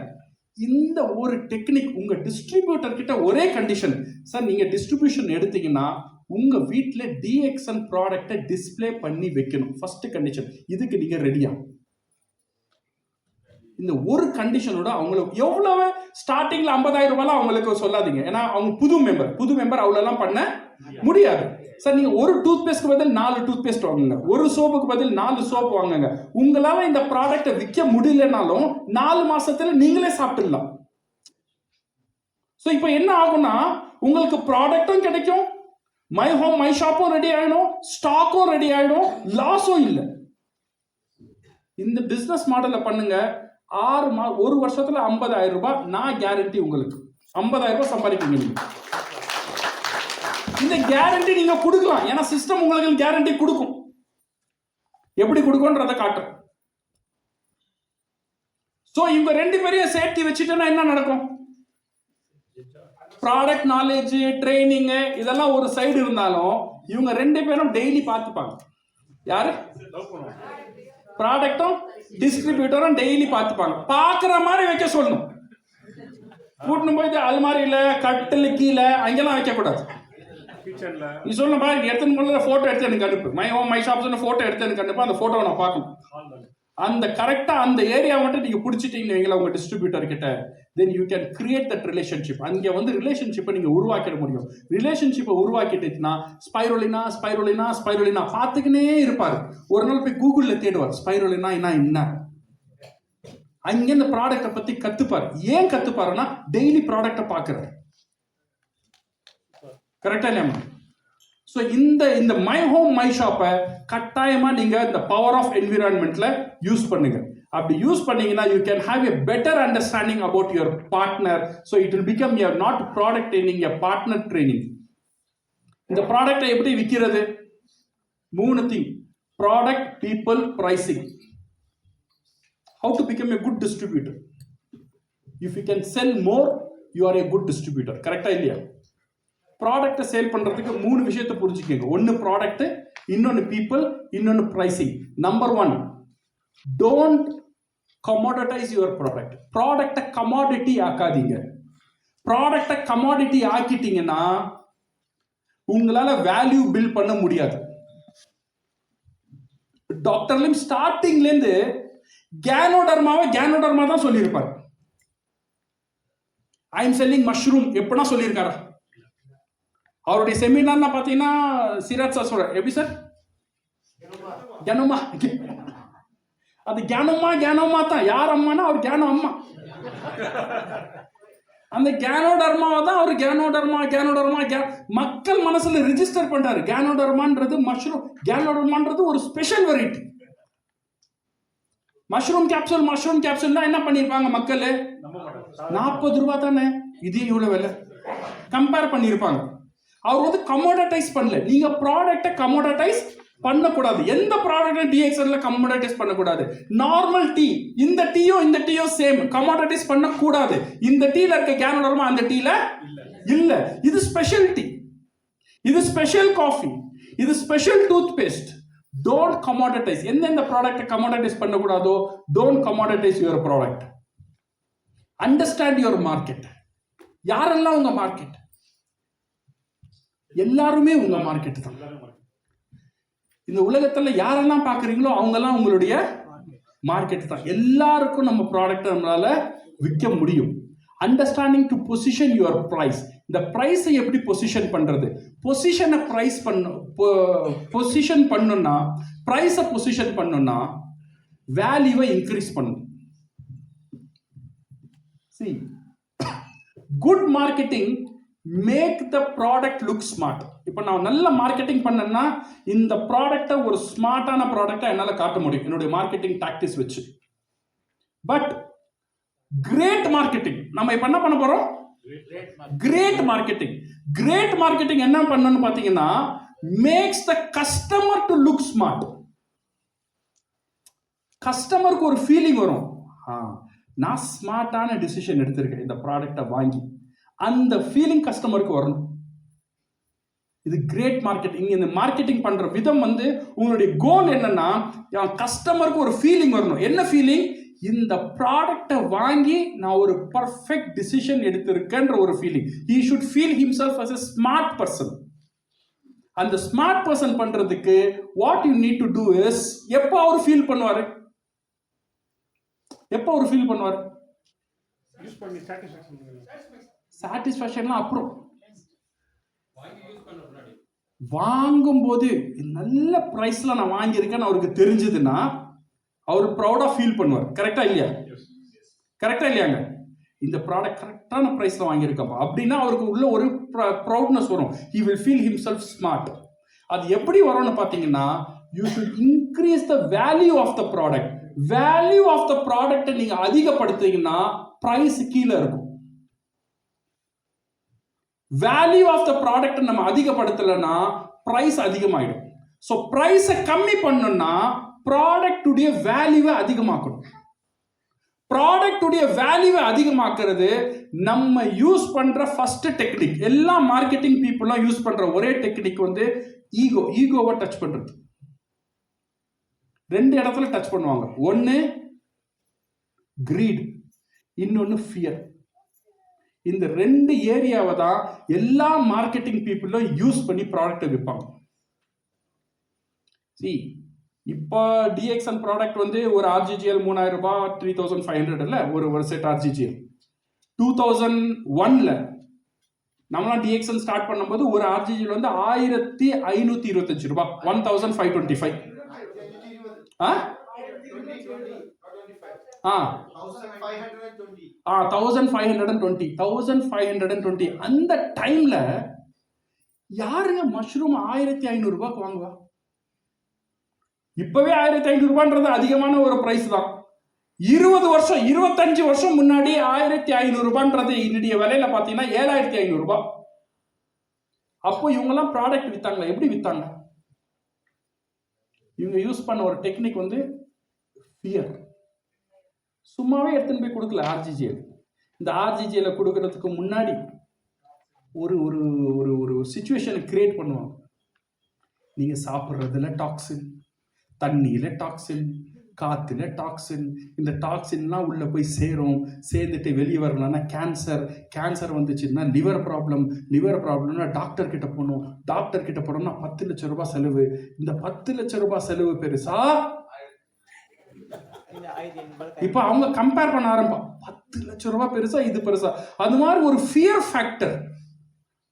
இந்த ஒரு டெக்னிக் உங்க டிஸ்ட்ரிபியூட்டர் கிட்ட ஒரே கண்டிஷன், சார் நீங்க டிஸ்ட்ரிபியூஷன் எடுத்தீங்கன்னா உங்க வீட்டுல DXL ப்ராடக்ட்டை டிஸ்பிளே பண்ணி வைக்கணும். First condition. இதுக்கு நீங்க ரெடியா? இந்த ஒரு கண்டிஷனோட அவங்களுக்கு எவ்வளவு ஸ்டார்டிங்ல 50,000 ரூபாய் அவங்களுக்கு சொல்லாதீங்க. ஏன்னா அவங்க புது மெம்பர் அவ்வளவு பண்ண முடியாது. சார் நீங்க ஒரு டூத் பேஸ்ட் பதில் 4 டூத் பேஸ்ட் வாங்குங்க, ஒரு சோப்புக்கு பதில் 4 சோப் வாங்குங்க. உங்களால இந்த ப்ராடக்ட்டை விற்க முடியலனாலும் 4 மாசத்துல நீங்களே சாப்பிட்டுடலாம். சோ இப்போ என்ன ஆகும்னா உங்களுக்கு ப்ராடக்ட்டும் கிடைக்கும், மை ஹோம் மை ஷாப்பும் ரெடி ஆயிடும், ஸ்டாக்கும் ரெடி ஆயிடும், லாஸும் இல்லை. இந்த பிசினஸ் மாடலை பண்ணுங்க. 1 வருஷத்துல 50,000 ரூபாய் நான் கேரண்டி. உங்களுக்கு 50,000 ரூபாய் சம்பாதிப்பீங்க நீங்க. இந்த கேரண்டி நீங்க கொடுக்கலாம். ஏன்னா சிஸ்டம் உங்களுக்கு கேரண்டி கொடுக்கும். எப்படி கொடுக்கும்ன்றத காட்டுறேன். சோ இவங்க 2 பேரையும் சேர்த்து வச்சுட்டேன்னா என்ன நடக்கும்? ப்ராடக்ட் நாலேஜ், ட்ரைனிங் இதெல்லாம் ஒரு சைடு இருந்தாலும் இவங்க 2 பேரும் டெய்லி பார்த்துப்பாங்க. யாரு? ப்ராடக்டும் டிஸ்ட்ரிபியூட்டரும் டெய்லி பார்த்துப்பாங்க. பார்க்குற மாதிரி வைக்க சொல்லணும். கூட்டணும் போயிட்டு அல்மாரியில கட்டில் கீழே அங்கெல்லாம் வைக்க கூடாது. நீ சொல்லணும் பாரு, எடுத்துன்னு போல போட்டோ எடுத்து எனக்கு அனுப்பு, my home my shops photo எடுத்து எனக்கு அனுப்பு. அந்த போட்டோவை நான் பார்க்கணும். அந்த கரெக்டா அந்த ஏரியா மட்டும் நீங்க பிடிச்சிட்டீங்க உங்க டிஸ்ட்ரிபியூட்டர் கிட்ட, then you can create that relationship. அங்க வந்து ரிலேஷன்ஷிப்பை நீங்க உருவாக்கிட முடியும். ரிலேஷன்ஷிப்பை உருவாக்கிட்டுனா ஸ்பைரோலினா பார்த்துக்கினே இருப்பாரு. ஒரு நாள் போய் கூகுள்ல தேடுவார் ஸ்பைரோலினா என்ன. அங்க இந்த ப்ராடக்டை பத்தி கத்துப்பாரு. ஏன் கத்துப்பாருன்னா டெய்லி ப்ராடக்டை பாக்குறாரு. கரெக்டா இல்லையா? ஸோ இந்த மை ஹோம் மை ஷாப்பை கட்டாயமா நீங்க இந்த பவர் ஆஃப் என்விரான்மெண்ட்ல யூஸ் பண்ணுங்க. அப்படி யூஸ் பண்ணீங்கன்னா you can have a better understanding about your partner. So it will become your not product training, your partner training. இந்த ப்ராடக்டை எப்படி விற்கிறது? 3 thing: product, people, pricing. How to become a good distributor? If you can sell more, you are a good distributor. கரெக்டா இல்லையா? ப்ராடக்ட்டை sale பண்றதுக்கு 3 விஷயத்தை புரிஞ்சுக்கங்க. ஒன்னு ப்ராடக்ட், இன்னொன்னு பீப்புள், இன்னொன்னு pricing. Number 1, don't commoditize your product. ப்ராடக்ட்டை கமாடிட்டி ஆக்காதீங்க. ப்ராடக்ட்டை கமாடிட்டி ஆக்கிட்டீங்கன்னா உங்களால வேல்யூ பில்ட் பண்ண முடியாது. டாக்டர் லிம் ஸ்டார்டிங்ல இருந்து கேனோடர்மா தான் சொல்லியிருப்பார். ஐ எம் செல்லிங் மஷ்ரூம் எப்படின்னா சொல்லியிருக்காரா? அவருடைய செமினார்ல பாத்தீங்கன்னா சிராஜ் சார் சொல்ற, எப்படி சார்? கேனோமா. அது கேனோமா தான். யார் அம்மானா அவர் கேனோ அம்மா. அந்த கேனோடர்மாவை தான் அவர் கேனோடர்மா மக்கள் மனசுல ரிஜிஸ்டர் பண்றாரு. கேனோடர்மான்றது மஷ்ரூம், கேனோடர்மான்றது ஒரு ஸ்பெஷல் வெரைட்டி. மஷ்ரூம் கேப்சூல் என்ன பண்ணிருப்பாங்க மக்கள்? 40 ரூபாய் தானே, இது இவ்வளவு விலை கம்பேர் பண்ணிருப்பாங்க. அவர் வந்து கமோடிட்டைஸ் பண்ணல. நீங்க ப்ராடக்ட்டை கமோடிட்டைஸ் பண்ணக்கூடாது. எந்த ப்ராடக்ட் டிஎக்ஸ்என்ல கமோடிட்டிஸ் பண்ணக்கூடாது. நார்மல் டீ, இந்த டீயோ சேம், கமோடிட்டிஸ் பண்ணக்கூடாது. இந்த டீல இருக்க கேனோடர்மா அந்த டீல இல்ல. இது ஸ்பெஷல் டீ, இது ஸ்பெஷல் காஃபி, இது special toothpaste. Don't commodities. எந்தெந்த ப்ராடக்ட் கமோடிட்டிஸ் பண்ணக்கூடாதோ don't commodities your product. Understand your market. யாரெல்லாம் உங்க மார்க்கெட்? எல்லாருமே உங்க மார்க்கெட் தான். இந்த உலகத்துல யாரெல்லாம் பாக்குறீங்களோ அவங்கெல்லாம் உங்களுடைய மார்க்கெட் தான். எல்லாருக்கும் நம்ம ப்ராடக்ட் நம்மளால விற்க முடியும். Understanding to position your price. இந்த பிரைஸை எப்படி பொசிஷன் பண்றது? பொசிஷனை பிரைஸ் பொசிஷன் பண்ணுன்னா, பிரைஸை பொசிஷன் பண்ணுன்னா வேல்யூவை இன்க்ரீஸ் பண்ணணும். See, good marketing make the product look smart. இப்போ நான் நல்ல மார்க்கெட்டிங் பண்ணேன்னா இந்த ப்ராடக்டை ஒரு ஸ்மார்ட்டான ப்ராடக்டை என்னால் காட்ட முடியும் என்னுடைய மார்க்கெட்டிங் டாக்டிக்ஸ் வச்சு. பட் கிரேட் மார்க்கெட்டிங் நம்ம இப்போ என்ன பண்ண போறோம்? Great marketing. கிரேட் மார்க்கெட்டிங் என்ன பண்ணணும்னு பார்த்தீங்கன்னா makes the customer to look smart. கஸ்டமருக்கு ஒரு ஃபீலிங் வரும், நான் ஸ்மார்ட்டான டிசிஷன் எடுத்திருக்கேன் இந்த ப்ராடக்டை வாங்கி. அந்த ஃபீலிங் கஸ்டமருக்கு வரணும். இது கிரேட் மார்க்கெட்டிங். இந்த மார்க்கெட்டிங் பண்ற விதம் வந்து உங்களுடைய கோல் என்னன்னா கஸ்டமருக்கு ஒரு ஃபீலிங் வரணும். என்ன ஃபீலிங்? இந்த ப்ராடக்டை வாங்கி நான் ஒரு பர்ஃபெக்ட் டிசிஷன் எடுத்திருக்கேன்ற ஒரு feeling. He should feel himself as a smart person. அந்த ஸ்மார்ட் பர்சன் பண்றதுக்கு what you need to do is, எப்போ அவர் ஃபீல் பண்ணுவாரு? எப்போ அவர் ஃபீல் பண்ணுவார்? சாட்டிஸ்ஃபேக்ஷன்லாம் அப்புறம். வாங்கும் போது நல்ல பிரைஸ்ல நான் வாங்கியிருக்கேன்னு அவருக்கு தெரிஞ்சதுன்னா அவர் ப்ரௌடா ஃபீல் பண்ணுவார். கரெக்டா இல்லையா? கரெக்டா இல்லையாங்க? இந்த ப்ராடக்ட் கரெக்டான பிரைஸ்ல வாங்கியிருக்கப்பா அப்படின்னா அவருக்கு உள்ள ஒரு ப்ரௌட்னஸ் வரும். He will feel himself smart. அது எப்படி வரும்னு பார்த்தீங்கன்னா you should increase the value of the product. Value of the product நீங்க அதிகப்படுத்தீங்கன்னா பிரைஸ் கீழே இருக்கும். வேல்யூ ஆஃப் த ப்ராடக்ட் நம்ம அதிகப்படுத்தலைன்னா பிரைஸ் அதிகமாயிடும். ஸோ பிரைஸை கம்மி பண்ணணும்னா ப்ராடக்டுடைய வேல்யூவை அதிகமாக்கணும். ப்ராடக்டுடைய வேல்யூவை அதிகமாக்குறது நம்ம யூஸ் பண்ற ஃபர்ஸ்ட் டெக்னிக். எல்லா மார்க்கெட்டிங் பீப்புளும் யூஸ் பண்ற ஒரே டெக்னிக் வந்து ஈகோவை டச் பண்றது. ரெண்டு இடத்துல டச் பண்ணுவாங்க. ஒன்னு கிரீட், இன்னொன்னு ஃபியர். இந்த ரெண்டு ஏரியாவை தான் எல்லா மார்க்கெட்டிங் பீப்புளும் யூஸ் பண்ணி ப்ராடக்ட்டை விற்பாங்க. இப்போ டிஎக்ஸ்என் ப்ராடக்ட் வந்து ஒரு ஆர்ஜிஜிஎல் 3000 ரூபாய் 3500 இல்ல ஒரு செட் ஆர்ஜிஜிஎல். 2001ல நம்மளாம் டிஎக்ஸ்என் ஸ்டார்ட் பண்ணும்போது ஒரு ஆர்ஜிஜிஎல் வந்து 1525 ரூபாய், 1525. 1520. அந்த டைம்ல யாருங்க மஷ்ரூம் 1500 ரூபாய்க்கு வாங்குவா? இப்பவே 1500 ரூபான்றது அதிகமான ஒரு பிரைஸ் தான். 20 வருஷம் 25 வருஷம் முன்னாடி 1500 ரூபான்றது இன்னைய விலையில பாத்தீங்கன்னா 7500 ரூபாய். அப்போ இவங்கெல்லாம் ப்ராடக்ட் வித்தாங்க. எப்படி வித்தாங்க? இவங்க யூஸ் பண்ண ஒரு டெக்னிக் வந்து ஃபியர். சும்மாவே எடுத்துன்னு போய் கொடுக்கல ஆர்ஜிஜிஎல். இந்த ஆர்ஜிஜிஎல் கொடுக்கறதுக்கு முன்னாடி ஒரு ஒரு ஒரு ஒரு சிச்சுவேஷனை கிரியேட் பண்ணுவாங்க. நீங்க சாப்பிட்றதுல டாக்ஸின், தண்ணியில டாக்ஸின், காத்துல டாக்ஸின். இந்த டாக்ஸின்லாம் உள்ள போய் சேரும். சேர்ந்துட்டு வெளியே வரலன்னா கேன்சர் வந்துச்சுன்னா லிவர் ப்ராப்ளம்னா டாக்டர் கிட்ட போகணும். டாக்டர் கிட்ட போனோம்னா 10 லட்சம் ரூபாய் செலவு. இந்த 10 லட்சம் ரூபாய் செலவு பெருசா? இப்ப அவங்க கம்பேர் பண்ண ஆரம்பம். 10 லட்சம் ரூபாய் பெருசா, இது பெருசா? அது மாதிரி ஒரு ஃபியர் ஃபேக்டர்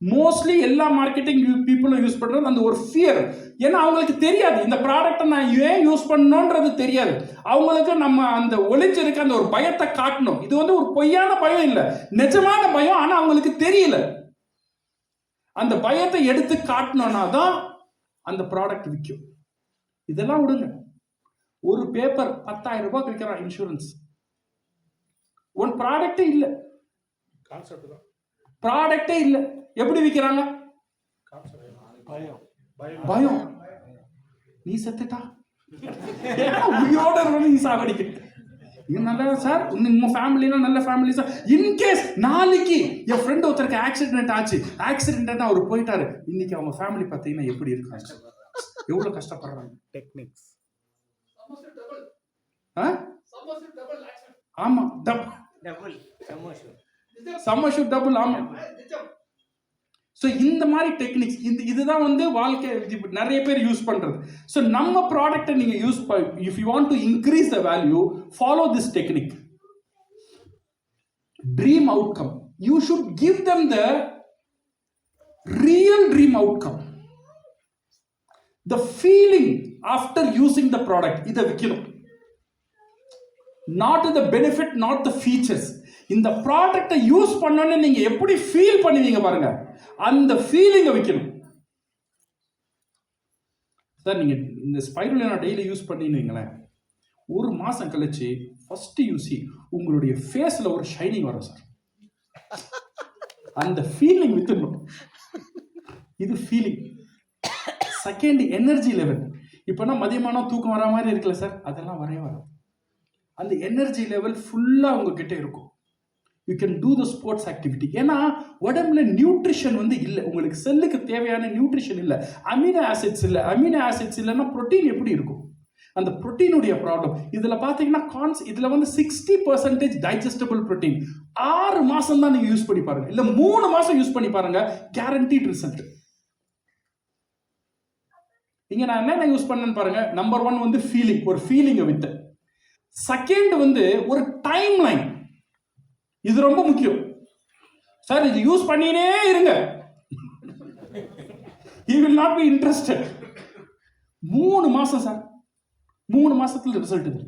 மோஸ்ட்லி எல்லா மார்க்கெட்டிங் பீப்புளும் யூஸ் பண்றது அந்த ஒரு ஃபியர். ஏன்னா அவங்களுக்கு தெரியாது இந்த ப்ராடக்டை நான் ஏன் யூஸ் பண்ணணும்ன்றது தெரியாது. அவங்களுக்கு நம்ம அந்த ஒளிஞ்சிருக்க அந்த ஒரு பயத்தை காட்டணும். இது வந்து ஒரு பொய்யான பயம் இல்லை, நிஜமான பயம். ஆனா அவங்களுக்கு தெரியல. அந்த பயத்தை எடுத்து காட்டணும்னா தான் அந்த ப்ராடக்ட் விற்கும். இதெல்லாம் விடுங்க. ஒரு பேப்பர் 10,000 ரூபாய்க்கு விற்கிறான் இன்சூரன்ஸ். ஒரு ப்ராடக்டே இல்ல, ப்ராடக்டே இல்ல. எப்படி விற்கிறாங்க? பயம். நீ செத்துட்டா உயிரோட இருக்கணும், நீ சாவடிக்க. இது நல்ல சார், உங்க ஃபேமிலினா நல்ல ஃபேமிலி சார். இன்கேஸ் நாளைக்கு என் ஃப்ரெண்ட் ஒருத்தருக்கு ஆக்சிடென்ட் ஆச்சு, ஆக்சிடென்ட் அவர் போயிட்டாரு, இன்னைக்கு அவங்க ஃபேமிலி பார்த்தீங்கன்னா எப்படி இருக்காங்க, எவ்வளவு கஷ்டப்படுறாங்க. டெக்னிக்ஸ். ஆமா, சம்மர்ஷூட் டபுள். ஆமா. ஸோ இந்த மாதிரி டெக்னிக்ஸ், இதுதான் வந்து வாழ்க்கை நிறைய பேர் யூஸ் பண்றது. ஸோ நம்ம ப்ராடக்டை நீங்க use if you want to increase the value, follow this technique. Dream outcome, you should give them the real dream outcome, the feeling after using the product. இதை விற்கணும். not the benefit, not the features. இந்த ப்ராடக்டை use பண்ணோன்னு நீங்க எப்படி feel பண்ணுவீங்க பாருங்க, அந்த ஃபீலிங்கை விற்கணும். சார் நீங்க இந்த ஸ்பைருலினா டெய்லி யூஸ் பண்ணினீங்களேன், ஒரு மாசம் கழிச்சு ஃபர்ஸ்ட் யூசி உங்களுடைய ஃபேஸ்ல ஒரு ஷைனிங் வரும் சார். அந்த ஃபீலிங் வித்துடணும். இது ஃபீலிங். Second, energy level. இப்போனா மதியமானம் தூக்கம் வர மாதிரி இருக்குல்ல சார், அதெல்லாம் வரவே வராது. அந்த எனர்ஜி லெவல் ஃபுல்லா உங்ககிட்ட இருக்கும். You can two the sports activity. ஏன்னா உடம்புல நியூட்ரிஷன் வந்து இல்லை, உங்களுக்கு செல்லுக்கு தேவையான நியூட்ரிஷன் இல்லை, அமினோ ஆசிட்ஸ் இல்லை. அமினோ ஆசிட்ஸ் இல்லைன்னா புரோட்டீன் எப்படி இருக்கும்? அந்த புரோட்டீனுடைய ப்ராப்ளம். இதுல பாத்தீங்கன்னா இதுல வந்து 60% டைஜஸ்டபிள் புரோட்டீன். 6 மாசம் தான் நீங்க யூஸ் பண்ணி பாருங்க, இல்ல 3 மாசம் யூஸ் பண்ணி பாருங்க, கேரண்டீட் ரிசல்ட். இங்க நான் என்ன யூஸ் பண்ணேன்னு பாருங்க. நம்பர் 1 வந்து ஃபீலிங், ஒரு ஃபீலிங்கை வித்து. செகண்ட் வந்து ஒரு டைம் லைன். இது ரொம்ப முக்கியம் சார். இது யூஸ் பண்ணினே இருங்க, he will not be interested. 3 மாசம் சார், 3 மாசத்துல ரிசல்ட் இது.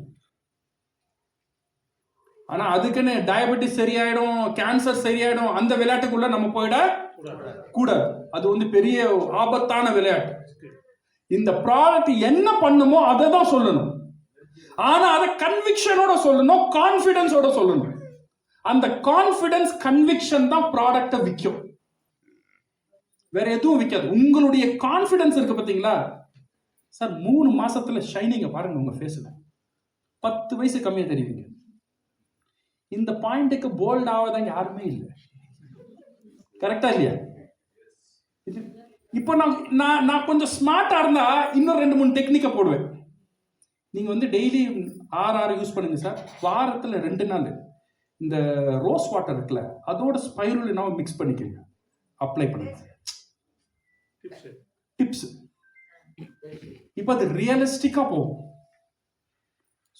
ஆனா அதுக்குன்னு டயபெட்டிஸ் சரியாயிடும், கேன்சர் சரியாயிடும், அந்த விளையாட்டுக்குள்ள நம்ம போயிட கூடாது. அது வந்து பெரிய ஆபத்தான விளையாட்டு. இந்த ப்ராடக்ட் என்ன பண்ணுமோ அதை தான் சொல்லணும். ஆனா அதை கன்விக்ஷனோட சொல்லணும், கான்பிடன்ஸோட சொல்லணும். அந்த கான்பிடன்ஸ், கன்விக்ஷன் தான் ப்ராடக்ட்டை விற்கும், வேற எதுவும் விற்காது. உங்களுடைய கான்பிடன்ஸ் இருக்கு பாத்தீங்களா சார், 3 மாசத்துல ஷைனிங்க பாருங்க உங்க ஃபேஸ்ல. 10 வயசு கம்மியா தெரியுங்க. இந்த பாயிண்ட்டுக்கு போல்ட் ஆவதாங்க யாருமே இல்லை. கரெக்டா இல்லையா? இப்போ நான் கொஞ்சம் ஸ்மார்ட்டா இருந்தா இன்னும் 2-3 டெக்னிக்கை போடுவேன். நீங்க வந்து டெய்லி RR யூஸ் பண்ணுங்க சார். வாரத்துல 2 நாள் இந்த ரோஸ் வாட்டர் இருக்குல்ல, அதோட ஸ்பைருலினாவை மிக்ஸ் பண்ணிக்கங்க, அப்ளை பண்ணுங்க. டிப்ஸ். இப்போ அது ரியலிஸ்டிக்கா போகும்.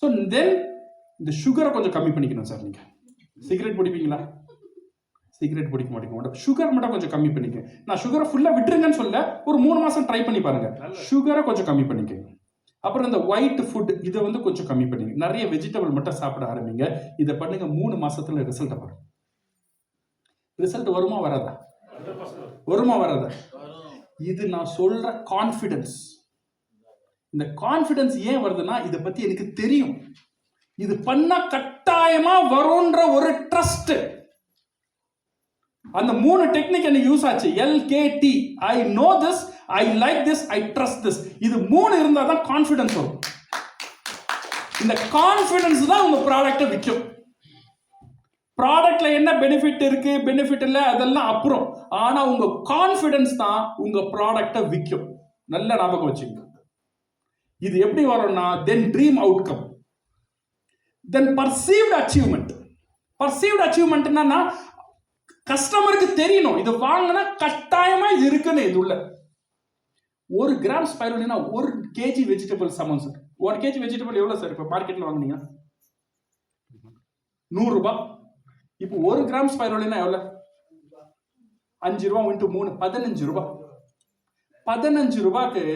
ஸோ தென் இந்த சுகரை கொஞ்சம் கம்மி பண்ணிக்கணும் சார். நீங்க சிகரெட் பிடிப்பீங்களா? சிகரெட் பிடிக்க மாட்டேங்க. சுகர் மட்டும் கொஞ்சம் கம்மி பண்ணிக்க. நான் சுகரை ஃபுல்லா விட்டுருங்கன்னு சொல்ல, ஒரு 3 மாசம் ட்ரை பண்ணி பாருங்க. சுகரை கொஞ்சம் கம்மி பண்ணிக்கங்க. அப்புறம் இந்த ஒயிட் ஃபுட் இதை வந்து கொஞ்சம் கம்மி பண்ணிங்க. நிறைய வெஜிடபிள் மட்டும் சாப்பிட ஆரம்பிங்க. இதை பண்ணுங்க, 3 மாசத்துல ரிசல்ட் பாருங்க. ரிசல்ட் வருமா வராதா? வருமா வராதா? இது நான் சொல்ற கான்ஃபிடன்ஸ். இந்த கான்ஃபிடன்ஸ் ஏன் வருதுன்னா, இதை பத்தி எனக்கு தெரியும், இது பண்ணா கட்டாயமா வரும்ன்ற ஒரு ட்ரஸ்ட். அந்த 3 டெக்னிக் எனக்கு யூஸ் ஆச்சு. LKT, I know this, I like this, I trust this. இது 3 இருந்தா தான் கான்ஃபிடன்ஸ் வரும். இந்த கான்ஃபிடன்ஸ் தான் உங்க ப்ராடக்ட்டை விற்கும். ப்ராடக்ட்ல என்ன பெனிஃபிட் இருக்கு, பெனிஃபிட் இல்லை, அதெல்லாம் அப்புறம். ஆனா உங்க கான்ஃபிடன்ஸ் தான் உங்க ப்ராடக்ட்டை விற்கும். நல்ல ஞாபகம் வச்சுங்க. இது எப்படி வரும்னா, தென் ட்ரீம் அவுட்கம், தென் பர்சீவ்ட் அச்சீவ்மெண்ட். பர்சீவ்ட் அச்சீவ்மெண்ட் என்னன்னா, கஸ்டமருக்கு தெரியணும் இது வாங்கினா கட்டாயமா இது இருக்குன்னு. இது உள்ள 1 கிராம் ஸ்பைருலினா 1 kg வெஜிடபிள் சமம் சார். 1 kg வெஜிடபிள் எவ்வளவு சார் இப்போ மார்க்கெட்ல வாங்குனீங்க? 100 ரூபாய். இப்போ 1 கிராம் ஸ்பைருலினா எவ்வளவு? 5 ரூபாய் இன்டு 3 15 ரூபாய். 15 ரூபாய்க்கு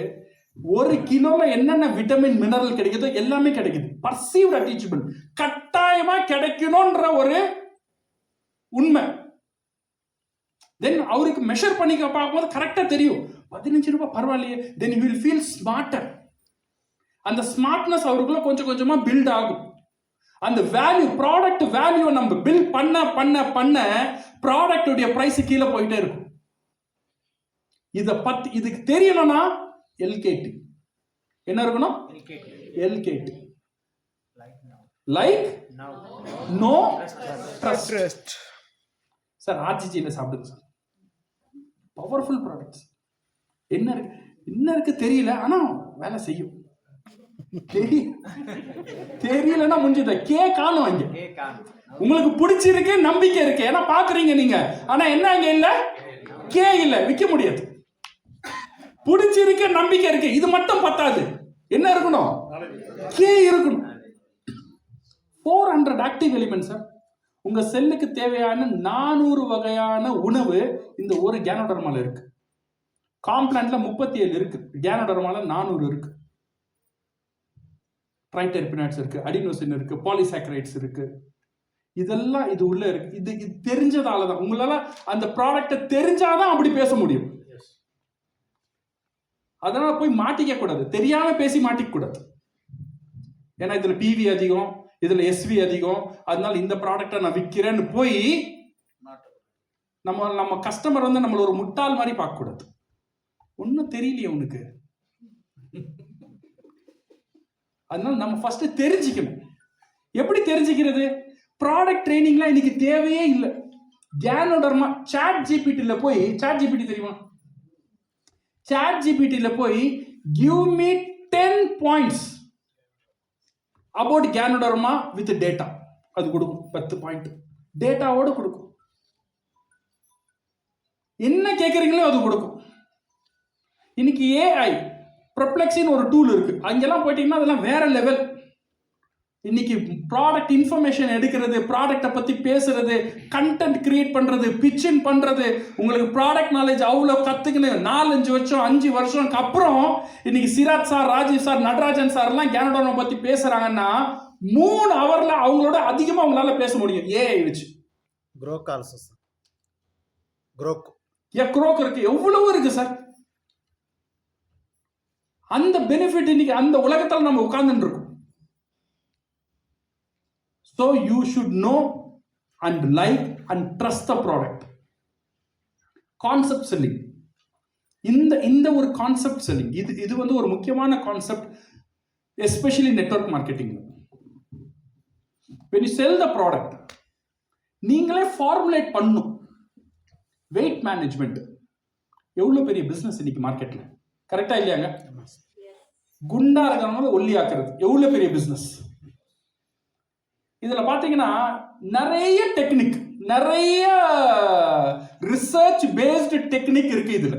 1 கிலோல என்னென்ன விட்டமின் மினரல் கிடைக்குதோ எல்லாமே கிடைக்குது. பர்சீவ்ட் அட்டீச்சபிள், கட்டாயமா கிடைக்கணும்ன்ற ஒரு உண்மை. தென் அவருக்கு மெஷர் பண்ணி பார்க்கும்போது கரெக்டா தெரியும், 15 ரூபாய் பரவாயில்லையே. Then you will feel smarter. அந்த ஸ்மார்ட்னஸ் அவருக்குள்ள கொஞ்சம் கொஞ்சமா பில்ட் ஆகும். அந்த வேல்யூ, ப்ராடக்ட் வேல்யூ நம்ம பில்ட் பண்ண பண்ண பண்ண ப்ராடக்ட் உடைய பிரைஸ் கீழே போயிட்டே இருக்கும். இதுக்கு தெரியணும்னா LKT. என்ன இருக்கணும்? LKT. Like no trust. Sir RGGல சாப்பிடுங்க சார். Powerful products. என்ன இருக்கு தெரியல, ஆனா வேலை செய்யும். தெரியலன்னா முடிஞ்சது. கே காணும் அங்க. உங்களுக்கு பிடிச்சிருக்கு, நம்பிக்கை இருக்கு, ஏன்னா பாக்குறீங்க நீங்க. ஆனா என்ன அங்க இல்ல? கே இல்ல, விற்க முடியாது. பிடிச்சிருக்கு, நம்பிக்கை இருக்கு, இது மட்டும் பத்தாது. என்ன இருக்கணும்? கே இருக்கணும். 400 ஆக்டிவ் எலிமெண்ட்ஸ் சார். உங்க செல்லுக்கு தேவையான 400 வகையான உணவு இந்த ஒரு கேனோடர்மால இருக்கு. காம்ப்ளான்ட்ல 37 இருக்கு, கேனோடர்மால 400 இருக்கு. ட்ரைடெர்பினாய்ட்ஸ் இருக்கு, அடினோசின் இருக்கு, பாலிசாக்கரைட்ஸ் இருக்கு. இதெல்லாம் இது உள்ள இருக்கு. இது தெரிஞ்சதால தான் உங்களால அந்த ப்ராடக்ட்டை தெரிஞ்சாதான் அப்படி பேச முடியும். அதனால போய் மாட்டிக்க கூடாது, தெரியாம பேசி மாட்டிக்க கூடாது. ஏன்னா இதுல PV அதிகம், இதுல SV அதிகம், அதனால இந்த ப்ராடக்ட்டை நான் விற்கிறேன்னு போய் நம்ம கஸ்டமர் வந்து நம்மள ஒரு முட்டாள் மாதிரி பார்க்க கூடாது. ஒன்னும் தெரியலையே உனக்கு. அதனால நம்ம ஃபர்ஸ்ட் தெரிஞ்சுக்கணும். எப்படி தெரிஞ்சுக்கிறது? ப்ராடக்ட் ட்ரைனிங்லாம் இன்னைக்கு தேவையே இல்லை. கேனோடர்மா ChatGPTல போய், ChatGPT தெரியுமா? ChatGPTல போய் give me 10 points about ganoderma with data, அது கொடுக்கும். 10 பாயிண்ட் டேட்டாவோட கொடுக்கும். என்ன கேட்குறீங்களோ அது கொடுக்கும். இன்னைக்கு AI Perplexன்னு ஒரு டூல் இருக்கு, அங்கெல்லாம் போயிட்டீங்கன்னா அதெல்லாம் வேற லெவல். இன்னைக்கு ப்ராடக்ட் இன்ஃபர்மேஷன் எடுக்கிறது, ப்ராடக்ட்டை பத்தி பேசுறது, கண்டென்ட் கிரியேட் பண்றது, பிச்சிங் பண்றது, உங்களுக்கு ப்ராடக்ட் நாலேஜ் அவ்வளோ கத்துக்கணும். 4-5 வருஷம் 5 வருஷம்க்கு அப்புறம் இன்னைக்கு சிராஜ் சார், ராஜீவ் சார், நடராஜன் சார்லாம் கேனோடர்மா பத்தி பேசுறாங்கன்னா 3 ஹவர்ல அவங்களோட அதிகமா அவங்களால பேச முடியும் AI வச்சு. குரோக் ஆல்சோ சார். குரோக் இருக்கு, எவ்வளவு இருக்கு சார். அந்த பெனிஃபிட் இன்னைக்கு அந்த உலகத்தில் நம்ம உட்கார்ந்துட்டு இருக்கோம். So you should know and like and trust the product. Concept selling. இந்த ஒரு கான்செப்ட் செல்லிங், இது வந்து ஒரு முக்கியமான concept, especially network marketing. when you sell the product, நீங்களே ஃபார்முலேட் பண்ணும். வெயிட் மேனேஜ்மெண்ட் எவ்வளவு பெரிய பிசினஸ் இன்னைக்கு மார்க்கெட்ல, கரெக்டா இல்லையாங்க? குண்டா இருக்கிறவங்க ஒல்லி ஆக்குறது எவ்வளவு பெரிய பிசினஸ். இதுல பாத்தீங்கன்னா நிறைய டெக்னிக், நிறைய ரிசர்ச் பேஸ்டு டெக்னிக் இருக்கு இதுல.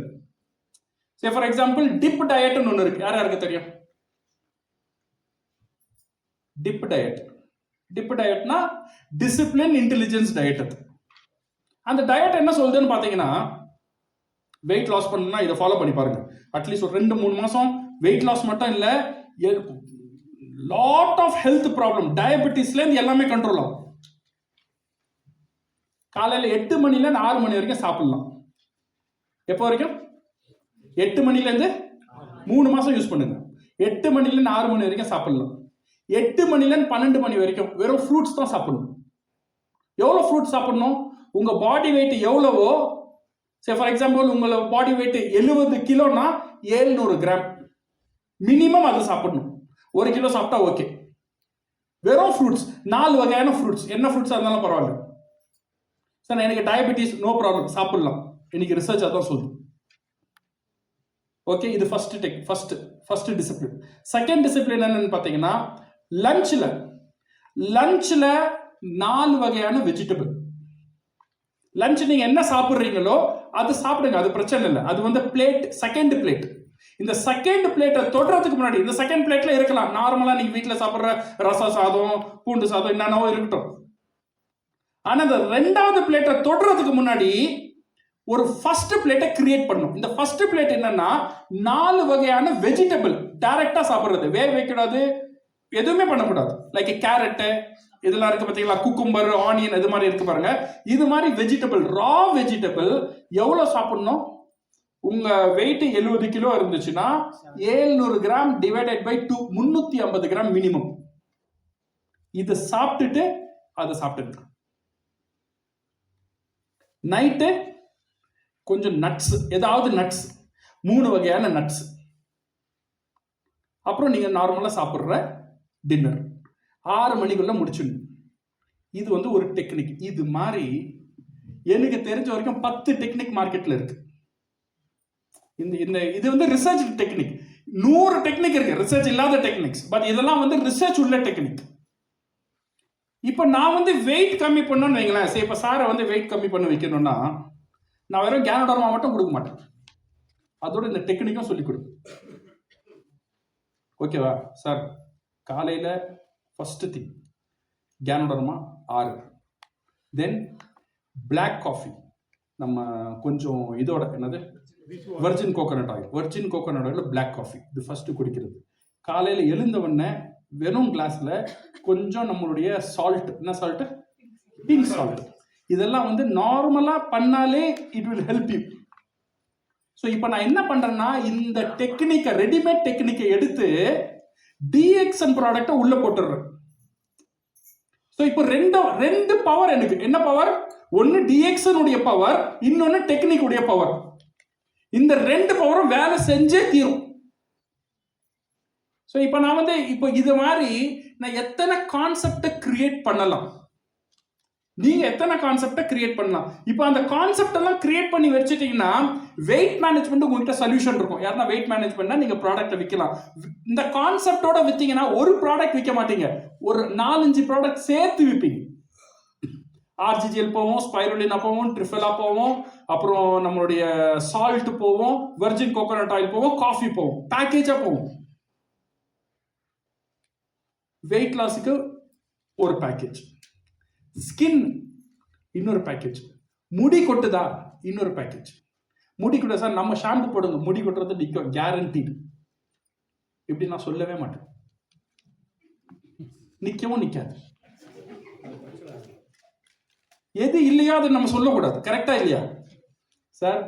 சே ஃபார் எக்ஸாம்பிள் டிப் டயட்னு ஒன்று இருக்கு, யாருக்கு தெரியும்? டிப் டயட்னா டிசிப்ளின் இன்டெலிஜென்ஸ் டயட். அந்த டயட் என்ன சொல்லுதுன்னு பாத்தீங்கன்னா, வெயிட் லாஸ் பண்ணணும்னா இதை ஃபாலோ பண்ணி பாருங்க. அட்லீஸ்ட் ஒரு 2-3 மாசம் வெயிட் லாஸ் மட்டும் இல்ல, லாட் ஆஃப் ஹெல்த் ப்ராப்ளம், டயபெட்டிஸ்ல இருந்து எல்லாமே கண்ட்ரோல் ஆகும். காலையில 8 மணில இருந்து 6 மணி வரைக்கும் சாப்பிடலாம். எப்போ வரைக்கும்? 8 மணில இருந்து 3 மாசம் யூஸ் பண்ணுங்க. 8 மணில இருந்து 6 மணி வரைக்கும் சாப்பிடலாம். 8 மணில இருந்து 12 மணி வரைக்கும் வெறும் ஃப்ரூட்ஸ் தான் சாப்பிடணும். எவ்வளவு ஃப்ரூட்ஸ் சாப்பிடணும்? உங்க பாடி வெயிட் எவ்வளவோ, சே ஃபார் எக்ஸாம்பிள் உங்களோட பாடி வெயிட் 70 கிலோனா 700 கிராம் மினிமம் அது சாப்பிடணும். 1 கிலோ சாப்பிட்டா ஓகே. வெறும் ஃப்ரூட்ஸ், 4 வகையான ஃப்ரூட்ஸ், என்ன ஃப்ரூட்ஸ் இருந்தாலும் பரவாயில்ல. சார் எனக்கு டயபெட்டிஸ், நோ ப்ராப்ளம், சாப்பிடலாம். இன்னைக்கு ரிசர்ச் அதான் சொல்லுது. ஓகே, இது ஃபர்ஸ்ட் டிசிப்ளின். செகண்ட் டிசிப்ளின் என்னன்னு பாத்தீங்கன்னா, லஞ்ச்ல 4 வகையான வெஜிடபிள். லஞ்ச் நீங்க என்ன சாப்பிடுறீங்களோ அது சாப்பிடுங்க, அது பிரச்சனை இல்லை. அது வந்து பிளேட், செகண்ட் பிளேட். இந்த செகண்ட் பிளேட்டை தொடுறதுக்கு முன்னாடி, இந்த செகண்ட் பிளேட்ல இருக்கலாம் நார்மலா நீங்க வீட்டுல சாப்பிடுற ரச சாதம், பூண்டு சாதம், என்னென்னவோ இருக்கட்டும். ஆனா இந்த 2வது பிளேட்டை தொடுறதுக்கு முன்னாடி ஒரு ஃபர்ஸ்ட் பிளேட்டை கிரியேட் பண்ணும். இந்த ஃபர்ஸ்ட் பிளேட் என்னன்னா 4 வகையான வெஜிடபிள் டைரக்டா சாப்பிடுறது, வேக வைக்கூடாது, எதுவுமே பண்ணக்கூடாது. லைக் கேரட் இதெல்லாம் இருக்கு பாத்தீங்களா, குக்கும்பர், ஆனியன், இது மாதிரி இருக்கு பாருங்க. இது மாதிரி வெஜிடபிள், ரா வெஜிடபிள் எவ்வளவு சாப்பிடணும்? உங்க வெயிட் 70 கிலோ இருந்துச்சுன்னா 700 gram divided by 2, 350 gram minimum. இது சாப்பிட்டுட்டு அதை சாப்பிட்டு நைட்டு கொஞ்சம் நட்ஸ், ஏதாவது நட்ஸ், 3 வகையான நட்ஸ். அப்புறம் நீங்கள் நார்மலாக சாப்பிட்ற டின்னர் 6 மணிக்குள்ளே முடிச்சிடணும். இது வந்து ஒரு டெக்னிக். இது மாதிரி எனக்கு தெரிஞ்ச வரைக்கும் 10 டெக்னிக் மார்க்கெட்டில் இருக்கு. இந்த இது வந்து ரிசர்ச் டெக்னிக். 100 டெக்னிக் இருக்கு, ரிசர்ச் இல்லாத டெக்னிக்ஸ். பட் இதெல்லாம் வந்து ரிசர்ச் உள்ள டெக்னிக். இப்போ நான் வந்து வெயிட் கம்மி பண்ணணும்னு வைங்களேன். சரி, இப்போ சாரை வந்து வெயிட் கம்மி பண்ண வைக்கணும்னா நான் வெறும் கேனோடர்மா மட்டும் கொடுக்க மாட்டேன், அதோட இந்த டெக்னிக்கும் சொல்லிக் கொடுப்பேன். ஓகேவா சார்? காலையில் first thing ganoderma 6, then black coffee, நம்ம கொஞ்சம் இதோட என்னது virgin coconut oil black coffee, இது ஃபஸ்ட்டு குடிக்கிறது. காலையில் எழுந்தவொடனே வெறும் கிளாஸில் கொஞ்சம் நம்மளுடைய சால்ட், என்ன சால்ட்டு? Pink salt. இதெல்லாம் வந்து நார்மலாக பண்ணாலே it will help you. So இப்போ நான் என்ன பண்ணுறேன்னா, இந்த டெக்னிக்கை, ரெடிமேட் டெக்னிக்கை எடுத்து டிஎக்ஸ்என் ப்ராடக்டை உள்ளே போட்டுடுறேன். ஸோ இப்போ ரெண்டு பவர் எனக்கு. என்ன பவர்? ஒன்று டிஎக்ஸ்எனுடைய பவர், இன்னொன்று டெக்னிக் உடைய பவர். இந்த 2 பவரும் வேலை செஞ்சே தீரும். ஸோ இப்போ நான் வந்து இப்போ இது மாதிரி நான் எத்தனை கான்செப்டை கிரியேட் பண்ணலாம், நீங்க எத்தனை கான்செப்டை கிரியேட் பண்ணலாம். இப்போ அந்த கான்செப்ட் எல்லாம் கிரியேட் பண்ணி வச்சுட்டீங்கன்னா வெயிட் மேனேஜ்மெண்ட் உங்ககிட்ட சொல்யூஷன் இருக்கும். யாருன்னா வெயிட் மேனேஜ்மெண்ட்னா நீங்க ப்ராடக்ட்டை விற்கலாம். இந்த கான்செப்டோட வித்தீங்கன்னா ஒரு ப்ராடக்ட் விற்க மாட்டீங்க, ஒரு 4-5 ப்ராடக்ட் சேர்த்து விற்பீங்க. ஆர்ஜிஜிஎல் போவோம், ஸ்பைருலினா போவோம், ட்ரிஃபெலா போவோம், அப்புறம் நம்மளுடைய சால்ட் போவோம், வெர்ஜின் கோகோனட் ஆயில் போவோம், காஃபி போவோம், பேக்கேஜா போவோம். வெயிட் லாஸுக்கு ஒரு பேக்கேஜ், ஸ்கின் இன்னொரு பேக்கேஜ், முடி கொட்டுதா இன்னொரு பேக்கேஜ். முடி கொட்ட சார் நம்ம ஷாம்பு போடுங்க, முடி கொட்டுறது நிற்கும் கேரண்டீடு. இப்படி நான் சொல்லவே மாட்டேன், நிற்கவும் நிற்காது. எது இல்லையோ அதை நம்ம சொல்லக்கூடாது, கரெக்டா இல்லையா சார்?